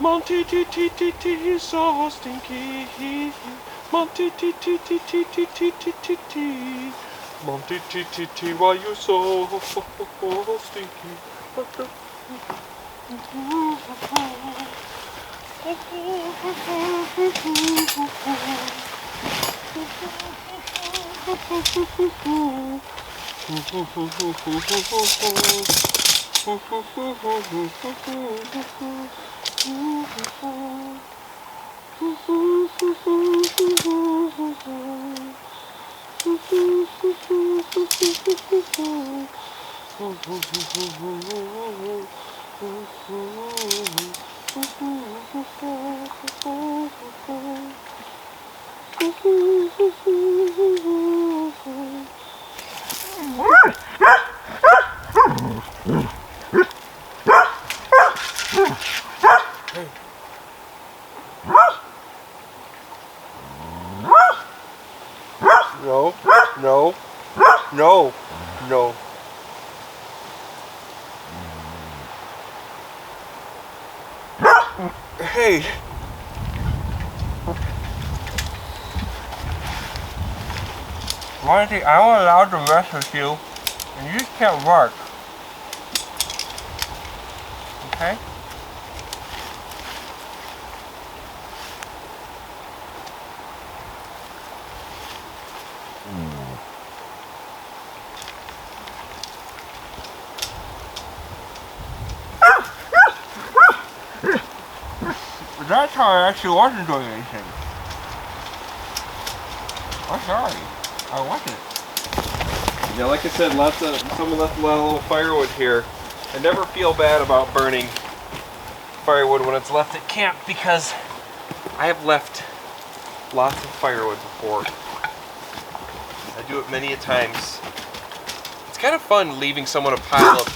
Monty T so stinky. Monty T. Monty T, why you so stinky? No. Hey. Monty, I was allowed to mess with you, and you just can't bark. Okay? That time I actually wasn't doing anything. I'm sorry. I wasn't. Yeah, like I said, someone left a little firewood here. I never feel bad about burning firewood when it's left at camp because I have left lots of firewood before. I do it many a times. It's kind of fun leaving someone a pile of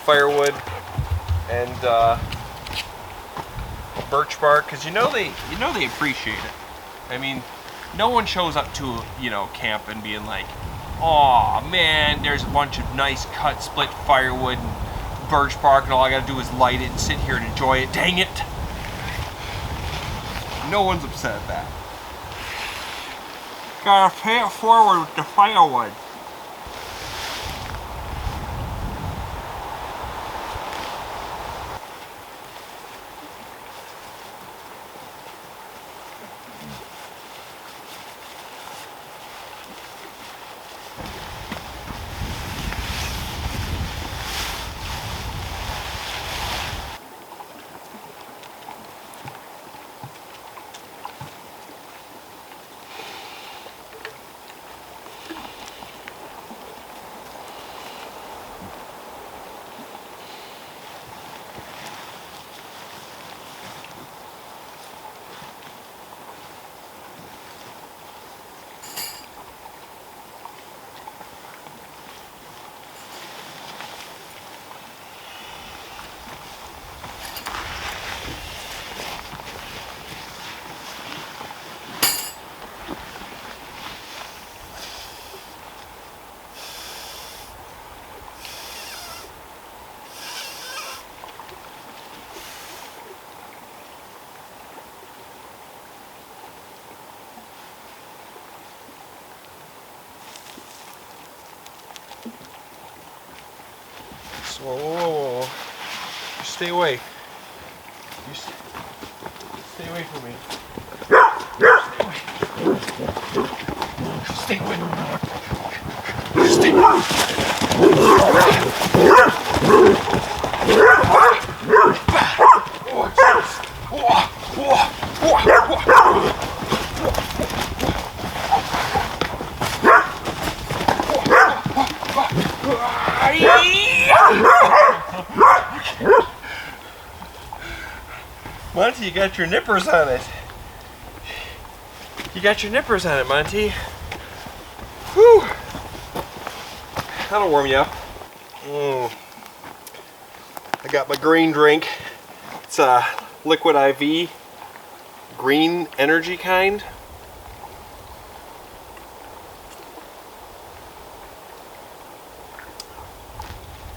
firewood and birch bark, because you know they appreciate it. I mean, no one shows up to camp and being like, "Oh man, there's a bunch of nice cut split firewood and birch bark, and all I gotta do is light it and sit here and enjoy it. Dang it!" No one's upset at that. Gotta pay it forward with the firewood. Whoa, whoa, whoa. You stay away. Stay away from me. Stay away. Stay away. Monty, you got your nippers on it. You got your nippers on it, Monty. Whew. That'll warm you up. I got my green drink. It's a liquid IV, green energy kind.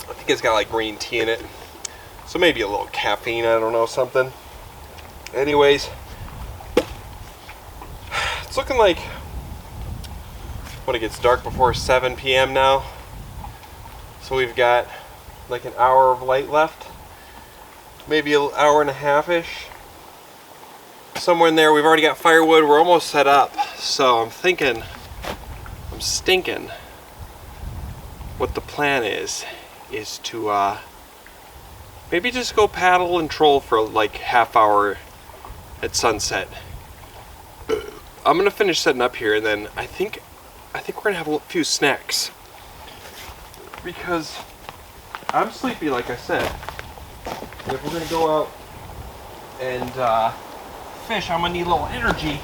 I think it's got like green tea in it. So maybe a little caffeine, I don't know, something. Anyways, it's looking like when it gets dark before 7 p.m. now. So we've got like an hour of light left. Maybe an hour and a half-ish. Somewhere in there. We've already got firewood. We're almost set up. So I'm stinking what the plan is to maybe just go paddle and troll for like half hour at sunset. I'm gonna finish setting up here, and then I think we're gonna have a few snacks because I'm sleepy, like I said. And if we're gonna go out and fish, I'm gonna need a little energy.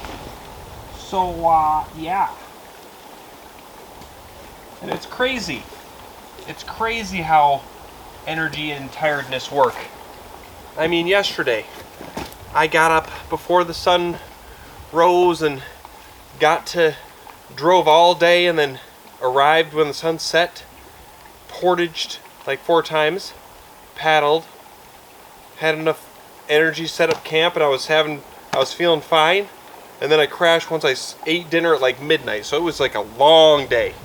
So yeah. And it's crazy. It's crazy how energy and tiredness work. I mean, yesterday I got up before the sun rose and drove all day, and then arrived when the sun set, portaged like 4 times, paddled, had enough energy, set up camp, and I was feeling fine. And then I crashed once I ate dinner at like midnight, so it was like a long day.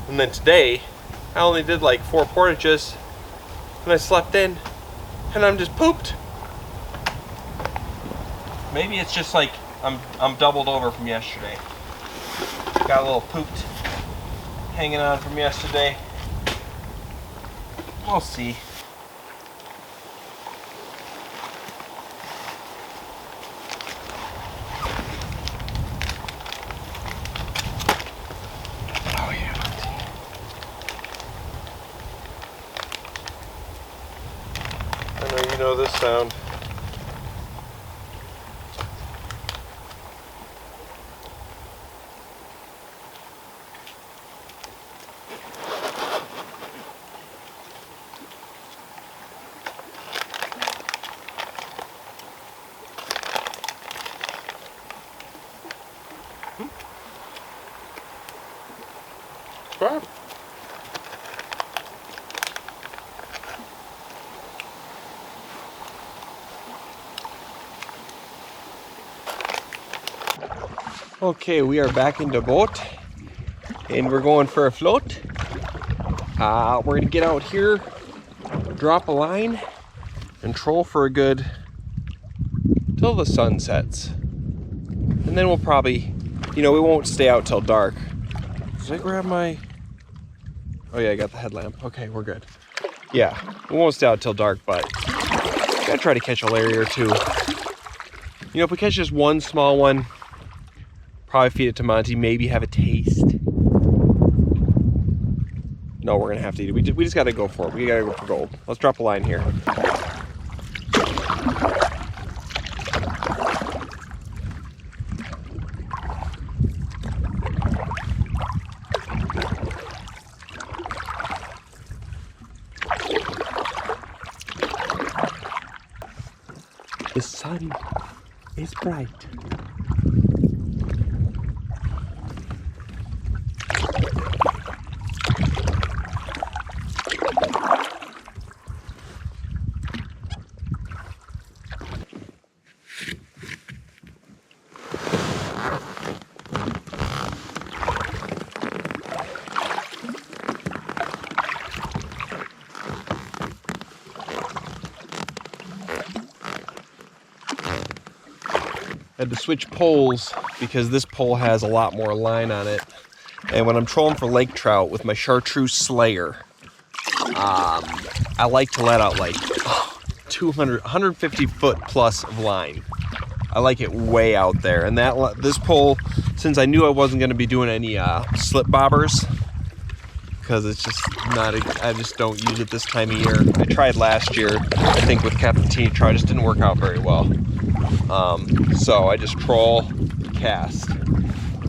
And then today I only did like 4 portages, and I slept in, and I'm just pooped. Maybe it's just like I'm doubled over from yesterday. Got a little pooped hanging on from yesterday. We'll see. Oh yeah. I know you know this sound. Wow. Okay, we are back in the boat and we're going for a float. We're gonna get out here, drop a line, and troll for a good till the sun sets. And then we'll probably, we won't stay out till dark. Did I grab my... Oh yeah, I got the headlamp. Okay, we're good. Yeah, we won't stay out till dark, but gotta try to catch a Larry or 2. If we catch just one small one, probably feed it to Monty, maybe have a taste. No, we're gonna have to eat it. We just gotta go for it. We gotta go for gold. Let's drop a line here. The sun is bright. Had to switch poles because this pole has a lot more line on it. And when I'm trolling for lake trout with my chartreuse slayer, I like to let out like 150 foot plus of line. I like it way out there. And this pole, since I knew I wasn't going to be doing any slip bobbers, because it's just not, I just don't use it this time of year. I tried last year, I think with Captain T, it just didn't work out very well. So I just troll, cast.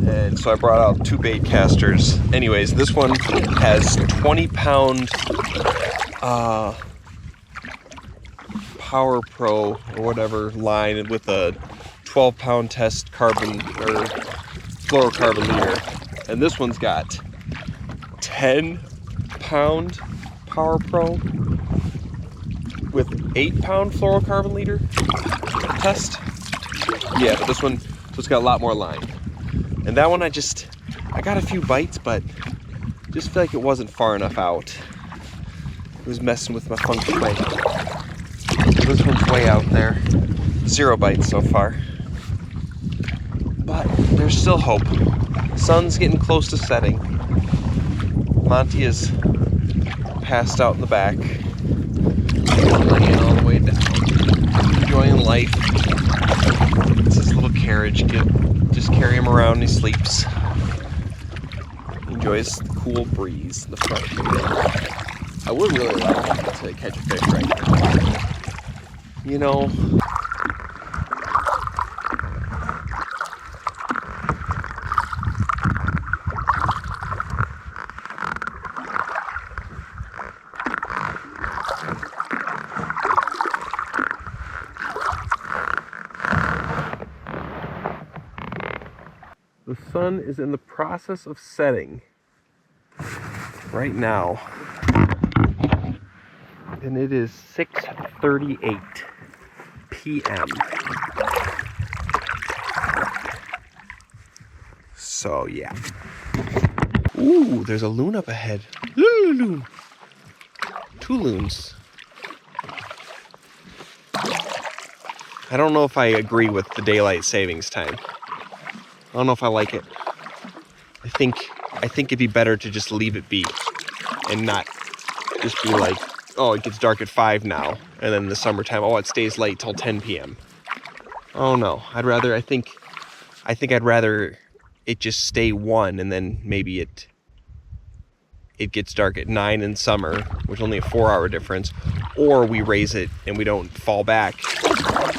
And so I brought out 2 bait casters. Anyways, this one has 20-pound Power Pro or whatever line with a 12-pound test carbon or fluorocarbon leader. And this one's got 10-pound Power Pro with 8-pound fluorocarbon leader test. Yeah, but this one, so it's got a lot more line. And that one I got a few bites, but just feel like it wasn't far enough out. It was messing with my function. This one's way out there. 0 bites so far. But there's still hope. Sun's getting close to setting. Monty is passed out in the back. Laying all the way down. Enjoying life. It's his little carriage. Just carry him around and he sleeps. He enjoys the cool breeze, the fresh air. I would really like to catch a fish right now. You know, the sun is in the process of setting right now, and it is 6:38 p.m. So yeah. Ooh, there's a loon up ahead. Loon. 2 loons. I don't know if I agree with the daylight savings time. I don't know if I like it. I think it'd be better to just leave it be and not just be like, oh, it gets dark at 5 now, and then in the summertime, oh, it stays late till 10 p.m. Oh no, I think I'd rather it just stay 1, and then maybe it gets dark at 9 in summer, which is only a 4-hour difference, or we raise it and we don't fall back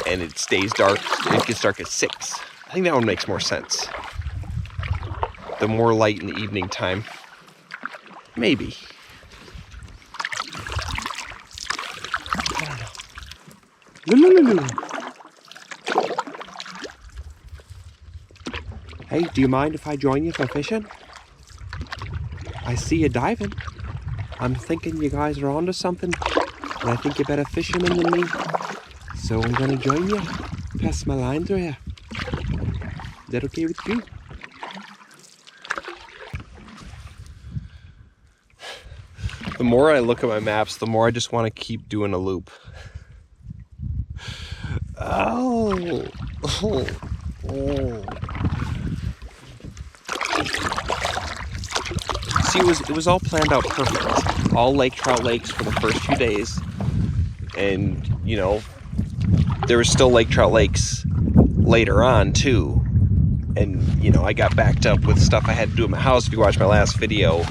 and it stays dark, it gets dark at 6. I think that one makes more sense. The more light in the evening time. Maybe. I don't know. Hey, do you mind if I join you for fishing? I see you diving. I'm thinking you guys are onto something, and I think you're better fishermen than me. So I'm gonna join you. Pass my line through here. Is that okay with you? The more I look at my maps, the more I just want to keep doing a loop. Oh. See, it was all planned out perfect. All lake trout lakes for the first few days. And, you know, there was still lake trout lakes later on too. And, you know, I got backed up with stuff I had to do at my house. If you watched my last video,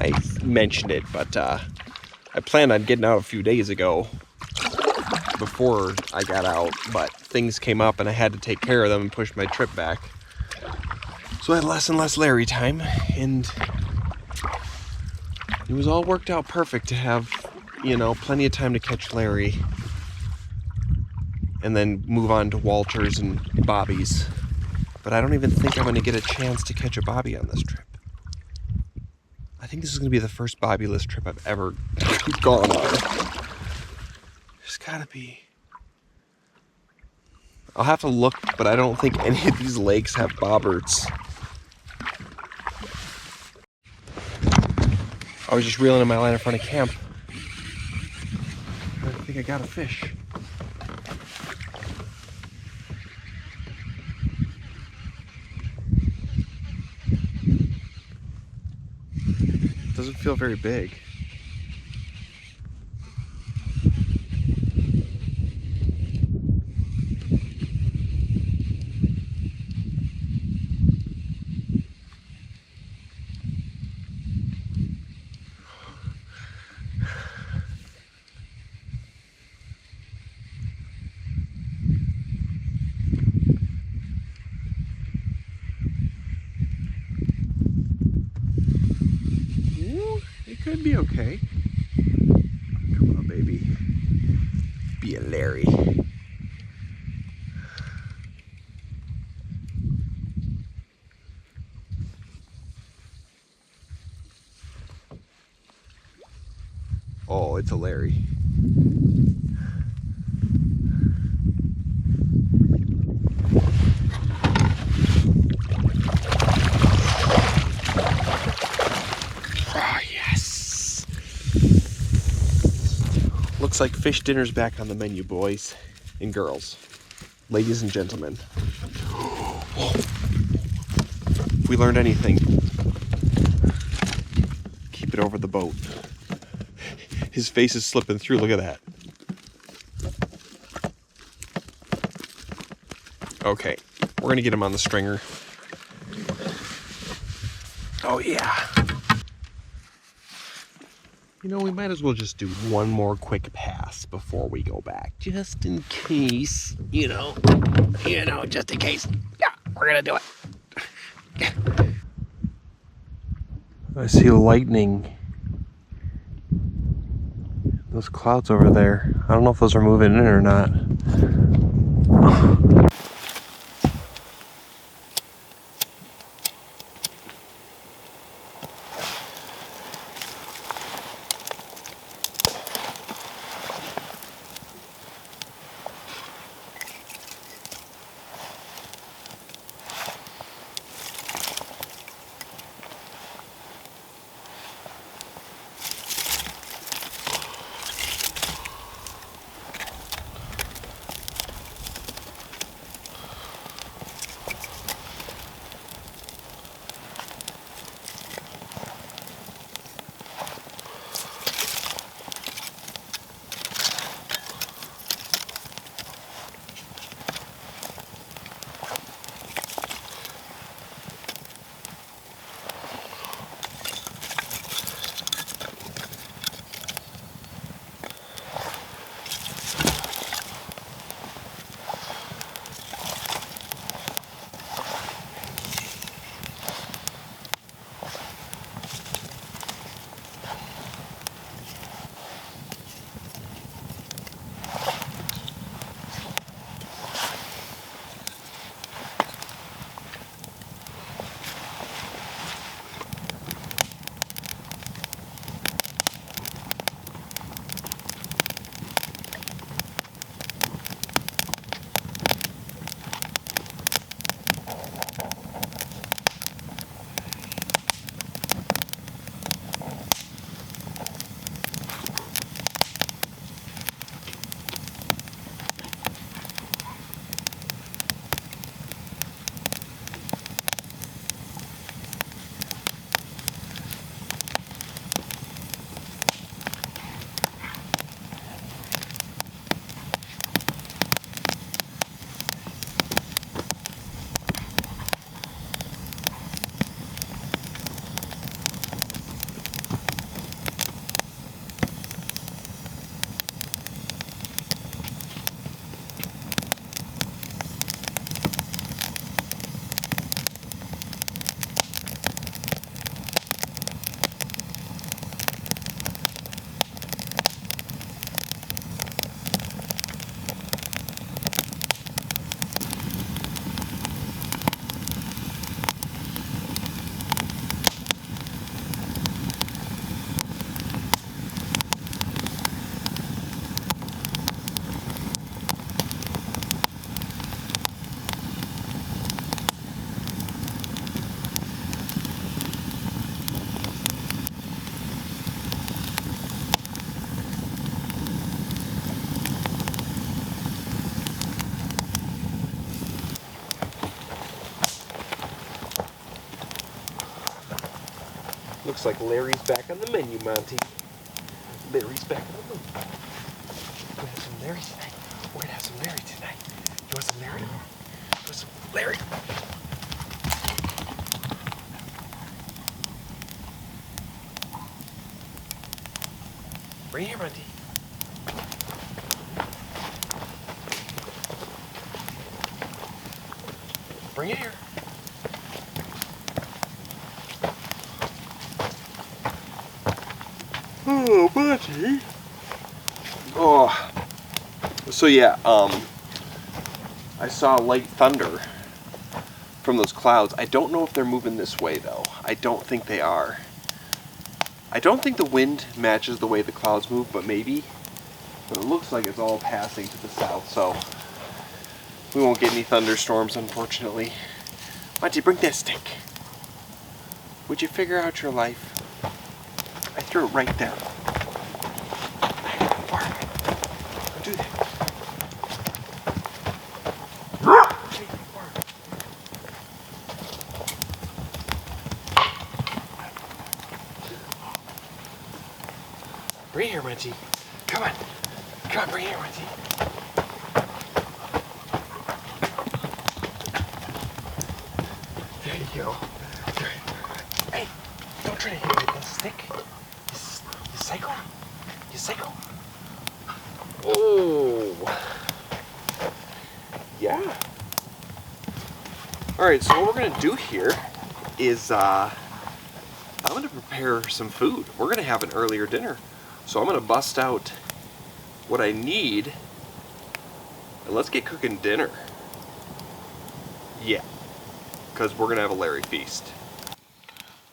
I mentioned it, but I planned on getting out a few days ago before I got out, but things came up and I had to take care of them and push my trip back. So I had less and less Larry time, and it was all worked out perfect to have, you know, plenty of time to catch Larry and then move on to Walters and Bobbies. But I don't even think I'm going to get a chance to catch a Bobby on this trip. I think this is going to be the first Bobbyless trip I've ever gone on. There's got to be. I'll have to look, but I don't think any of these lakes have bobbers. I was just reeling in my line in front of camp. I think I got a fish. Doesn't feel very big. It could be okay. Come on, baby. Be a Larry. Oh, it's a Larry. Looks like fish dinner's back on the menu, boys and girls, ladies and gentlemen. If we learned anything, keep it over the boat. His face is slipping through, look at that. Okay, we're gonna get him on the stringer. Oh yeah. You know, we might as well just do one more quick pass before we go back, just in case, you know, just in case. Yeah, we're gonna do it. I see lightning. Those clouds over there. I don't know if those are moving in or not. Looks like Larry's back on the menu, Monty. Larry's back on the menu. We're gonna have some Larry tonight. We're gonna have some Larry tonight. You want some Larry? You want some Larry? Right here, Monty. Bring it here. Oh, Monty. Oh. So yeah, I saw light thunder from those clouds. I don't know if they're moving this way though. I don't think they are. I don't think the wind matches the way the clouds move, but maybe. But it looks like it's all passing to the south, so we won't get any thunderstorms, unfortunately. Monty, bring that stick. Would you figure out your life? I threw it right there. Don't do that. Bring it here, Monty. Come on. Come on, bring it here, Monty. There you go. Hey, don't try to hit me with that stick. You psycho. You psycho. Oh. Yeah. Alright, so what we're going to do here is I'm going to prepare some food. We're going to have an earlier dinner. So I'm going to bust out what I need and let's get cooking dinner. Yeah. Because we're going to have a Larry feast.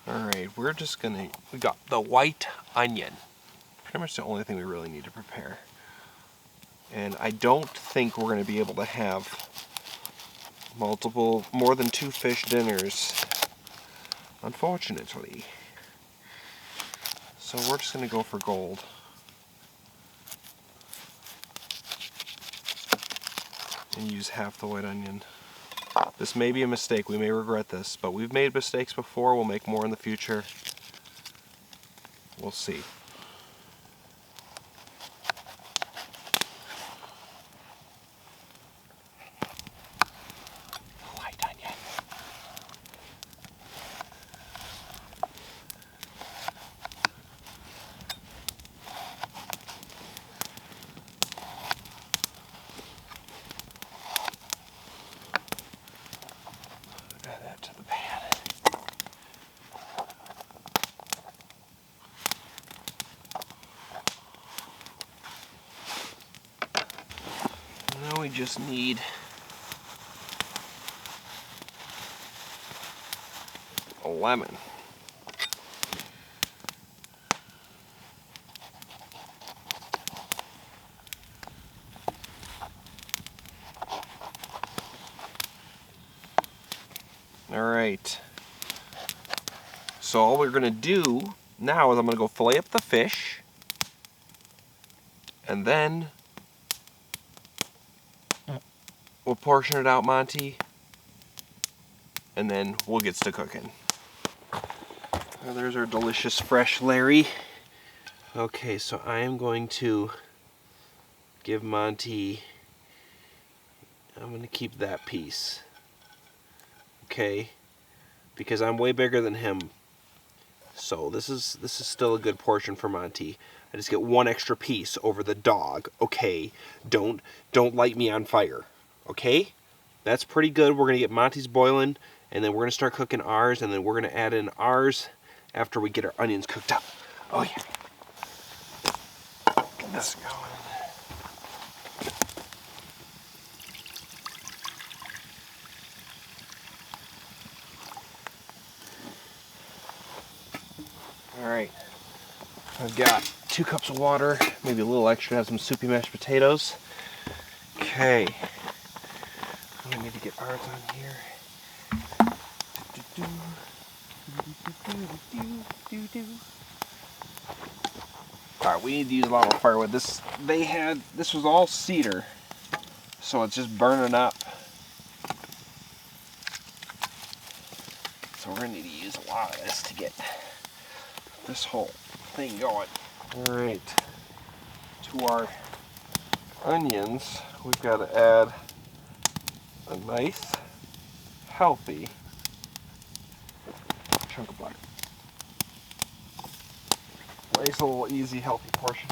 Alright, we're just gonna, we got the white onion. Pretty much the only thing we really need to prepare. And I don't think we're gonna be able to have more than 2 fish dinners, unfortunately. So we're just gonna go for gold. And use half the white onion. This may be a mistake, we may regret this, but we've made mistakes before, we'll make more in the future. We'll see. White onion. Add that to the pan. Now we just need a lemon. Alright, so all we're going to do now is I'm going to go fillet up the fish, and then we'll portion it out, Monty, and then we'll get to cooking. Well, there's our delicious fresh Larry. Okay, so I am going to give Monty, I'm going to keep that piece. Okay, because I'm way bigger than him, so this is still a good portion for Monty. I just get 1 extra piece over the dog. Okay, don't light me on fire. Okay, that's pretty good. We're gonna get Monty's boiling, and then we're gonna start cooking ours, and then we're gonna add in ours after we get our onions cooked up. Oh yeah, get this going. Alright, I've got 2 cups of water, maybe a little extra to have some soupy mashed potatoes. Okay, I'm gonna need to get ours on here. Alright, we need to use a lot of firewood. This was all cedar, so it's just burning up. So we're gonna need to use a lot of this to get this whole thing going. All right, to our onions, we've got to add a nice, healthy chunk of butter. Nice little easy, healthy portion.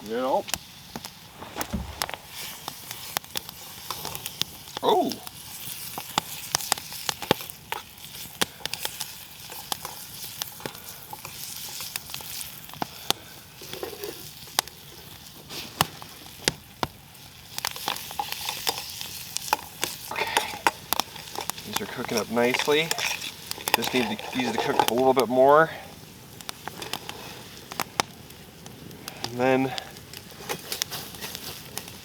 You know. Oh. These are cooking up nicely. Just need these to cook up a little bit more. And then,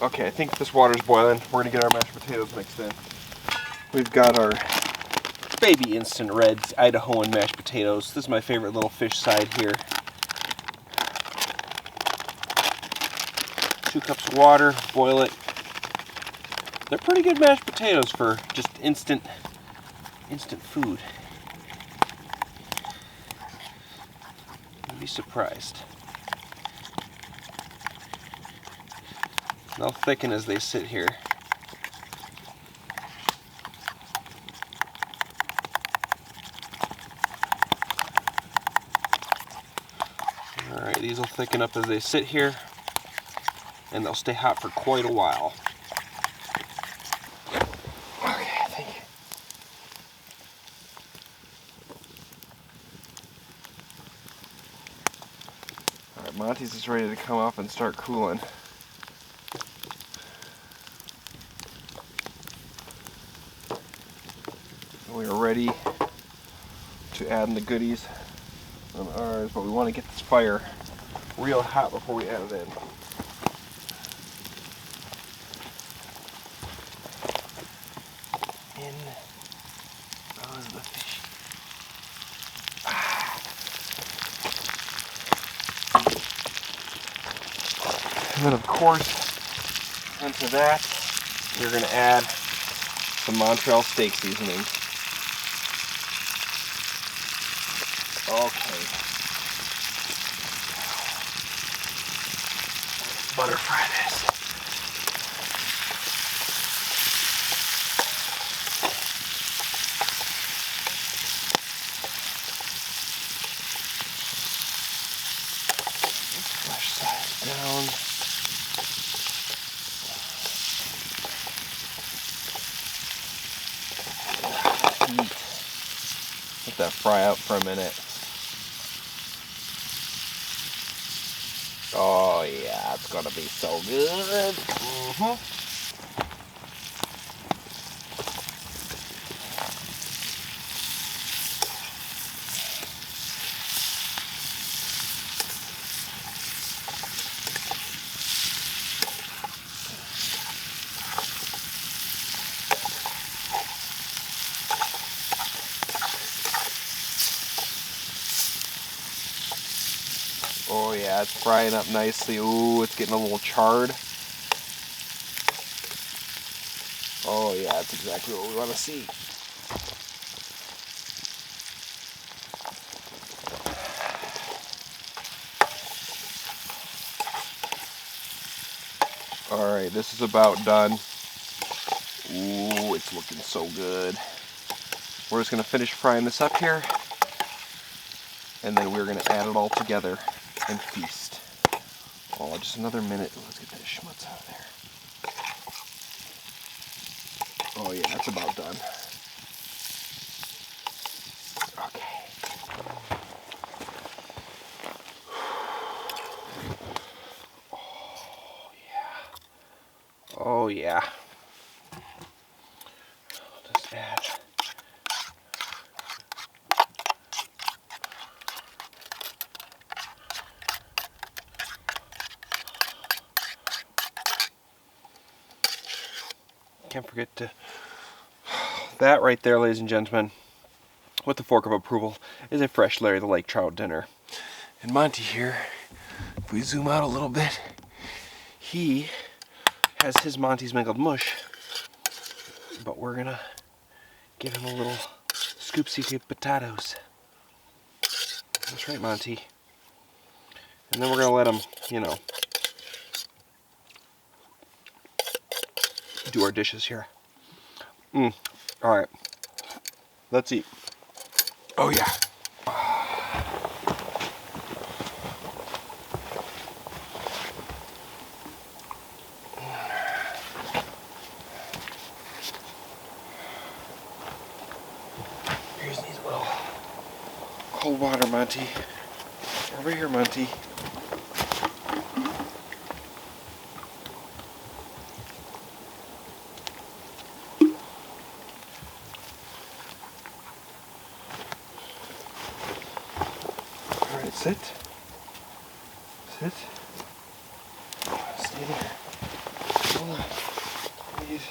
okay, I think this water's boiling. We're gonna get our mashed potatoes mixed in. We've got our baby instant reds Idahoan mashed potatoes. This is my favorite little fish side here. 2 cups of water, boil it. They're pretty good mashed potatoes for just instant food. You'd be surprised. They'll thicken as they sit here. Alright, these will thicken up as they sit here, and they'll stay hot for quite a while. Okay, I think. Alright, Monty's is ready to come up and start cooling. We are ready to add in the goodies on ours, but we want to get this fire real hot before we add it in. In goes the fish. And then of course, into that, you're going to add some Montreal steak seasoning. Okay. Butter fry this. Flesh side down. Heat. Let that fry out for a minute. Oh yeah, it's gonna be so good. Oh yeah, it's frying up nicely. Ooh, it's getting a little charred. Oh yeah, that's exactly what we want to see. Alright, this is about done. Ooh, it's looking so good. We're just going to finish frying this up here, and then we're going to add it all together and feast. Oh, just another minute. Let's get that schmutz out of there. Oh yeah, that's about done. Okay. Oh yeah. Oh yeah. I'll just add. Can't forget to, that right there, ladies and gentlemen, with the fork of approval, is a fresh Larry the Lake Trout dinner. And Monty here, if we zoom out a little bit, he has his Monty's mangled mush, but we're gonna give him a little scoopsy of potatoes. That's right, Monty. And then we're gonna let them, you know, do our dishes here. All right, let's eat. Oh yeah. Here's these little cold water, Monty. Over here, Monty. All right, sit. Sit. Stay there. Hold on. I need to.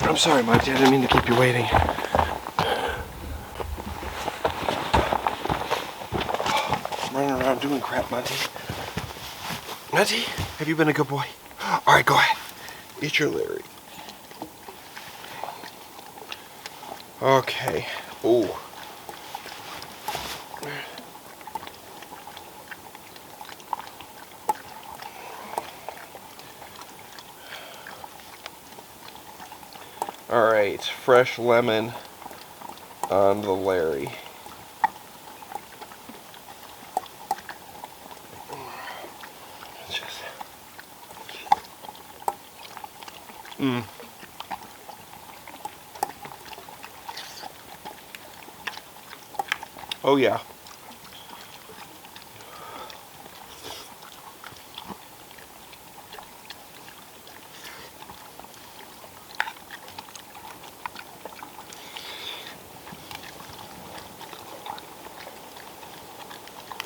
I'm sorry, Monty. I didn't mean to keep you waiting. I'm running around doing crap, Monty. Monty, have you been a good boy? All right, go ahead. Eat your Larry. Okay. Ooh. All right, fresh lemon on the Larry. Just, Oh yeah.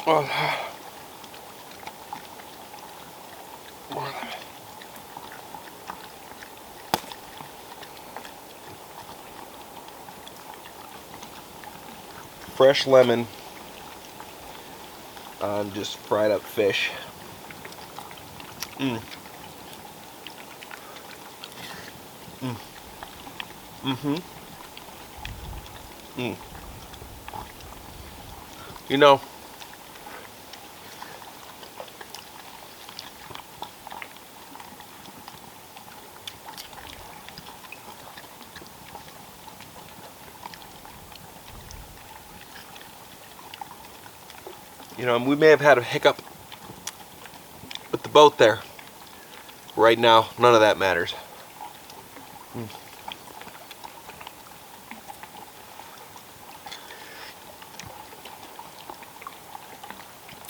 Oh, more lemon. Fresh lemon on just fried up fish. You know, we may have had a hiccup with the boat there. Right now, none of that matters.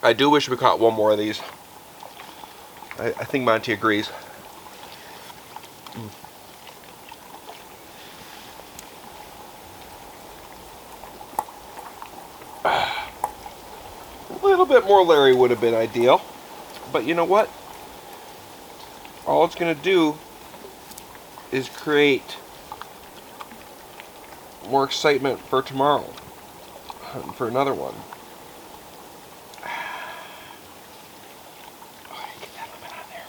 I do wish we caught one more of these. I think Monty agrees. A little bit more Larry would have been ideal. But you know what? All it's going to do is create more excitement for tomorrow. For another one. Oh, get that lemon on there.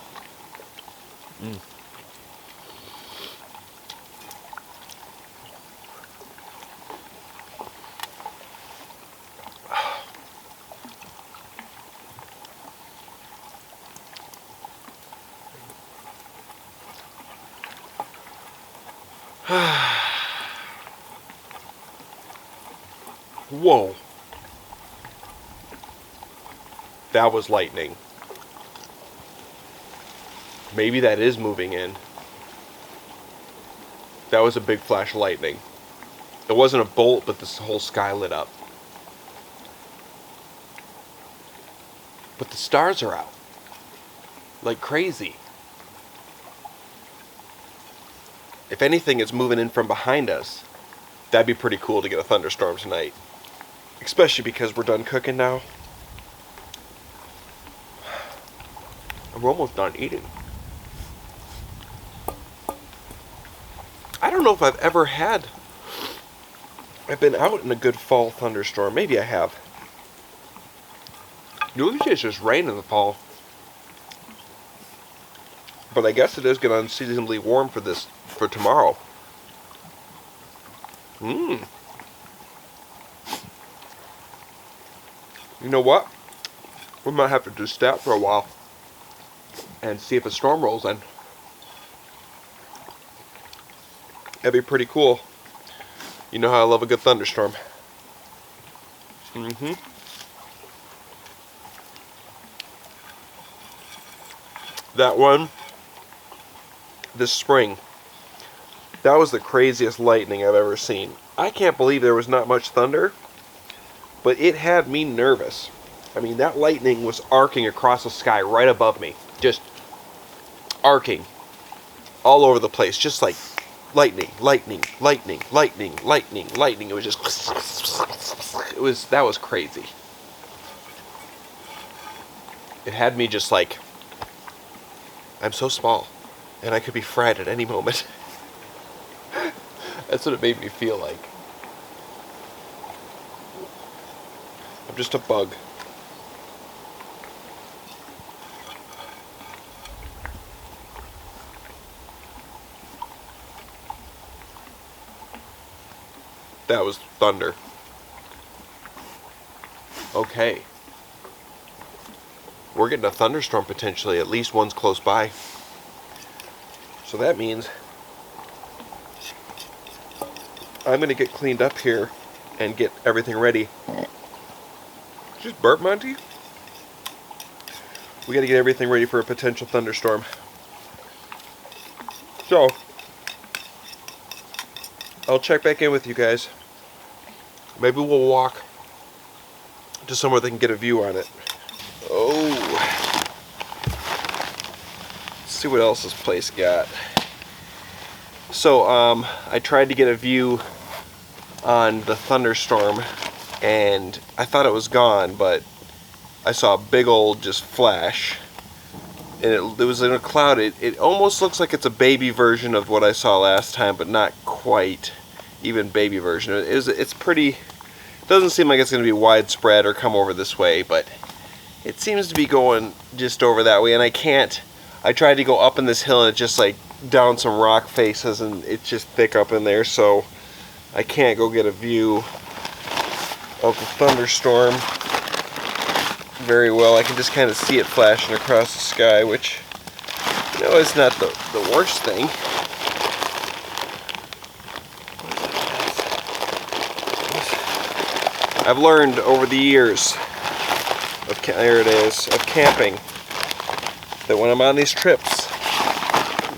Whoa. That was lightning. Maybe that is moving in. That was a big flash of lightning. It wasn't a bolt, but this whole sky lit up. But the stars are out. Like crazy. if anything is moving in from behind us, that'd be pretty cool to get a thunderstorm tonight. Especially because we're done cooking now. And we're almost done eating. I don't know if I've been out in a good fall thunderstorm. Maybe I have. Usually it's just rain in the fall. But I guess it is getting unseasonably warm for tomorrow. You know what? We might have to just stop for a while and see if a storm rolls in. That'd be pretty cool. You know how I love a good thunderstorm. That one, this spring, that was the craziest lightning I've ever seen. I can't believe there was not much thunder, but it had me nervous. I mean, that lightning was arcing across the sky right above me. Just arcing all over the place, just like lightning, lightning, lightning, lightning, lightning, lightning. It was just, that was crazy. It had me just like, I'm so small, and I could be fried at any moment. That's what it made me feel like. I'm just a bug. That was thunder. Okay. We're getting a thunderstorm potentially. At least one's close by. So that means I'm going to get cleaned up here and get everything ready. Just burp, Monty? We got to get everything ready for a potential thunderstorm. So, I'll check back in with you guys. Maybe we'll walk to somewhere they can get a view on it. Oh. Let's see what else this place got. So, I tried to get a view on the thunderstorm, and I thought it was gone, but I saw a big old just flash. And it was in a cloud. It almost looks like it's a baby version of what I saw last time, but not quite even baby version. It's pretty, it doesn't seem like it's going to be widespread or come over this way, but it seems to be going just over that way. And I tried to go up in this hill and it just like down some rock faces, and it's just thick up in there, so I can't go get a view of the thunderstorm very well. I can just kind of see it flashing across the sky, which, you know, is not the worst thing. I've learned over the years of camping that when I'm on these trips,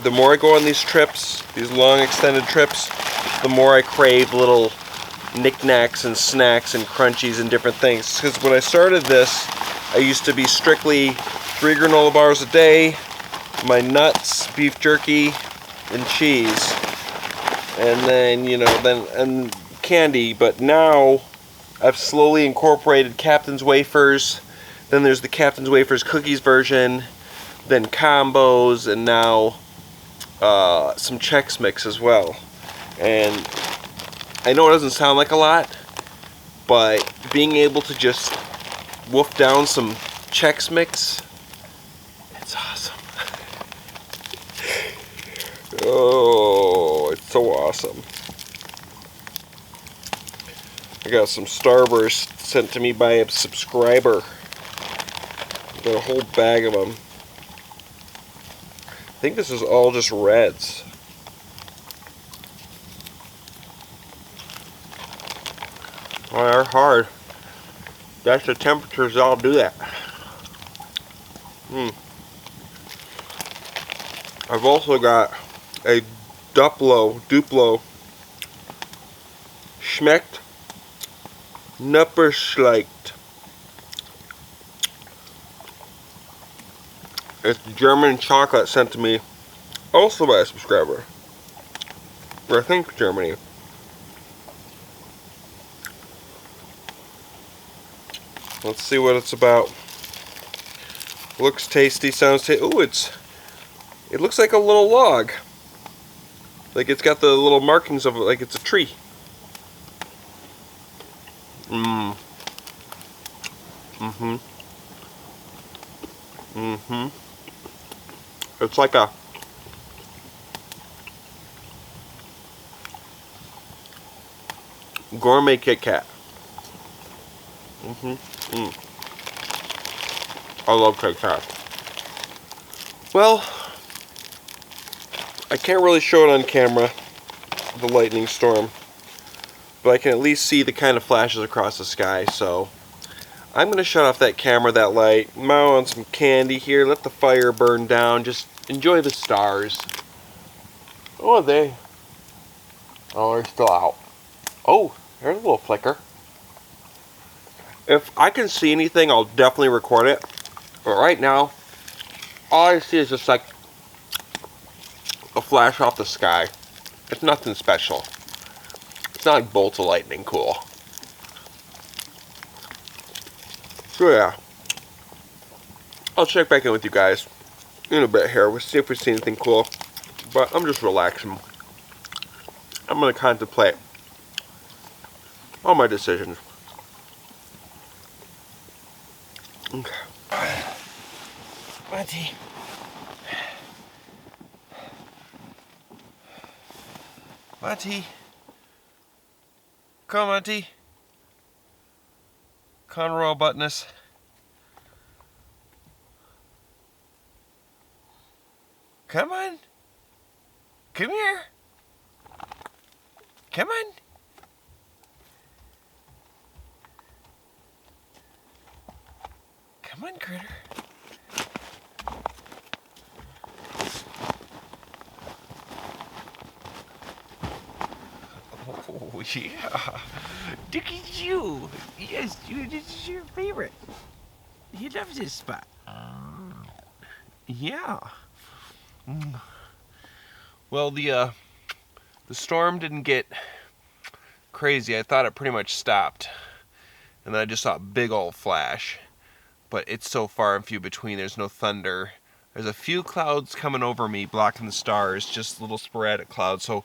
the more I go on these trips, these long extended trips, the more I crave little knickknacks and snacks and crunchies and different things. Because when I started this, I used to be strictly 3 granola bars a day, my nuts, beef jerky, and cheese, and then, you know, and candy. But now I've slowly incorporated Captain's Wafers. Then there's the Captain's Wafers cookies version, then combos, and now some Chex Mix as well. And I know it doesn't sound like a lot, but being able to just wolf down some Chex Mix, it's awesome. Oh, it's so awesome. I got some Starburst sent to me by a subscriber. Got a whole bag of them. I think this is all just reds. Oh, they're hard. That's the temperatures that'll do that. I've also got a Duplo Schmeckt Nupperschleicht. It's German chocolate sent to me also by a subscriber. Or I think Germany. Let's see what it's about. Looks tasty, sounds tasty. Ooh, it looks like a little log. Like it's got the little markings of it, like it's a tree. Mmm. Mm-hmm. Mm-hmm. It's like a gourmet Kit Kat. Mm-hmm. Mm. I love Kit Kat. Well, I can't really show it on camera, the lightning storm, but I can at least see the kind of flashes across the sky, so I'm going to shut off that camera, that light, mow on some candy here, let the fire burn down, just enjoy the stars. Oh, they're still out. Oh, there's a little flicker. If I can see anything, I'll definitely record it, but right now, all I see is just like a flash off the sky. It's nothing special. It's not like bolts of lightning cool. So yeah, I'll check back in with you guys in a bit here. We'll see if we see anything cool. But I'm just relaxing. I'm gonna contemplate all my decisions. Okay. Monty. Monty. Come on, Monty. Conroy Buttness. Come on. Come here. Come on. Come on, critter. Oh, yeah. Look at you. Yes, this is your favorite. He loves this spot. Yeah. Well, the storm didn't get crazy. I thought it pretty much stopped. And then I just saw a big old flash. But it's so far and few between. There's no thunder. There's a few clouds coming over me, blocking the stars. Just little sporadic clouds. So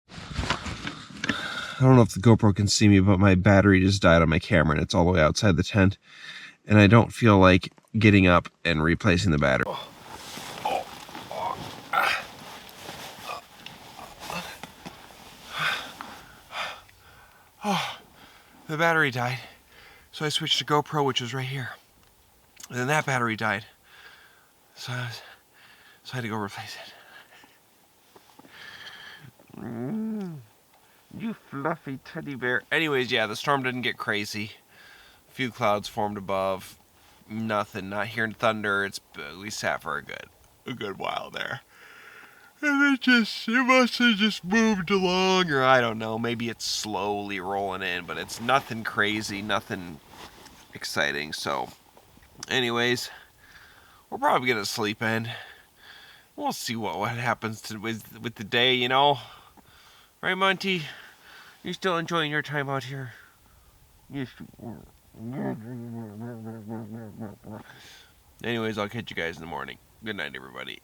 I don't know if the GoPro can see me, but my battery just died on my camera, and it's all the way outside the tent. And I don't feel like getting up and replacing the battery. Oh, the battery died. So I switched to GoPro, which was right here. And then that battery died. So I had to go replace it. You fluffy teddy bear. Anyways, yeah, the storm didn't get crazy. A few clouds formed above. Nothing, not hearing thunder. We sat for a good while there. And it must have just moved along, or I don't know, maybe it's slowly rolling in, but it's nothing crazy, nothing exciting. So anyways, we're probably gonna sleep in. We'll see what happens with the day, you know. Right, Monty? You still enjoying your time out here? Yes, you are. Anyways, I'll catch you guys in the morning. Good night, everybody.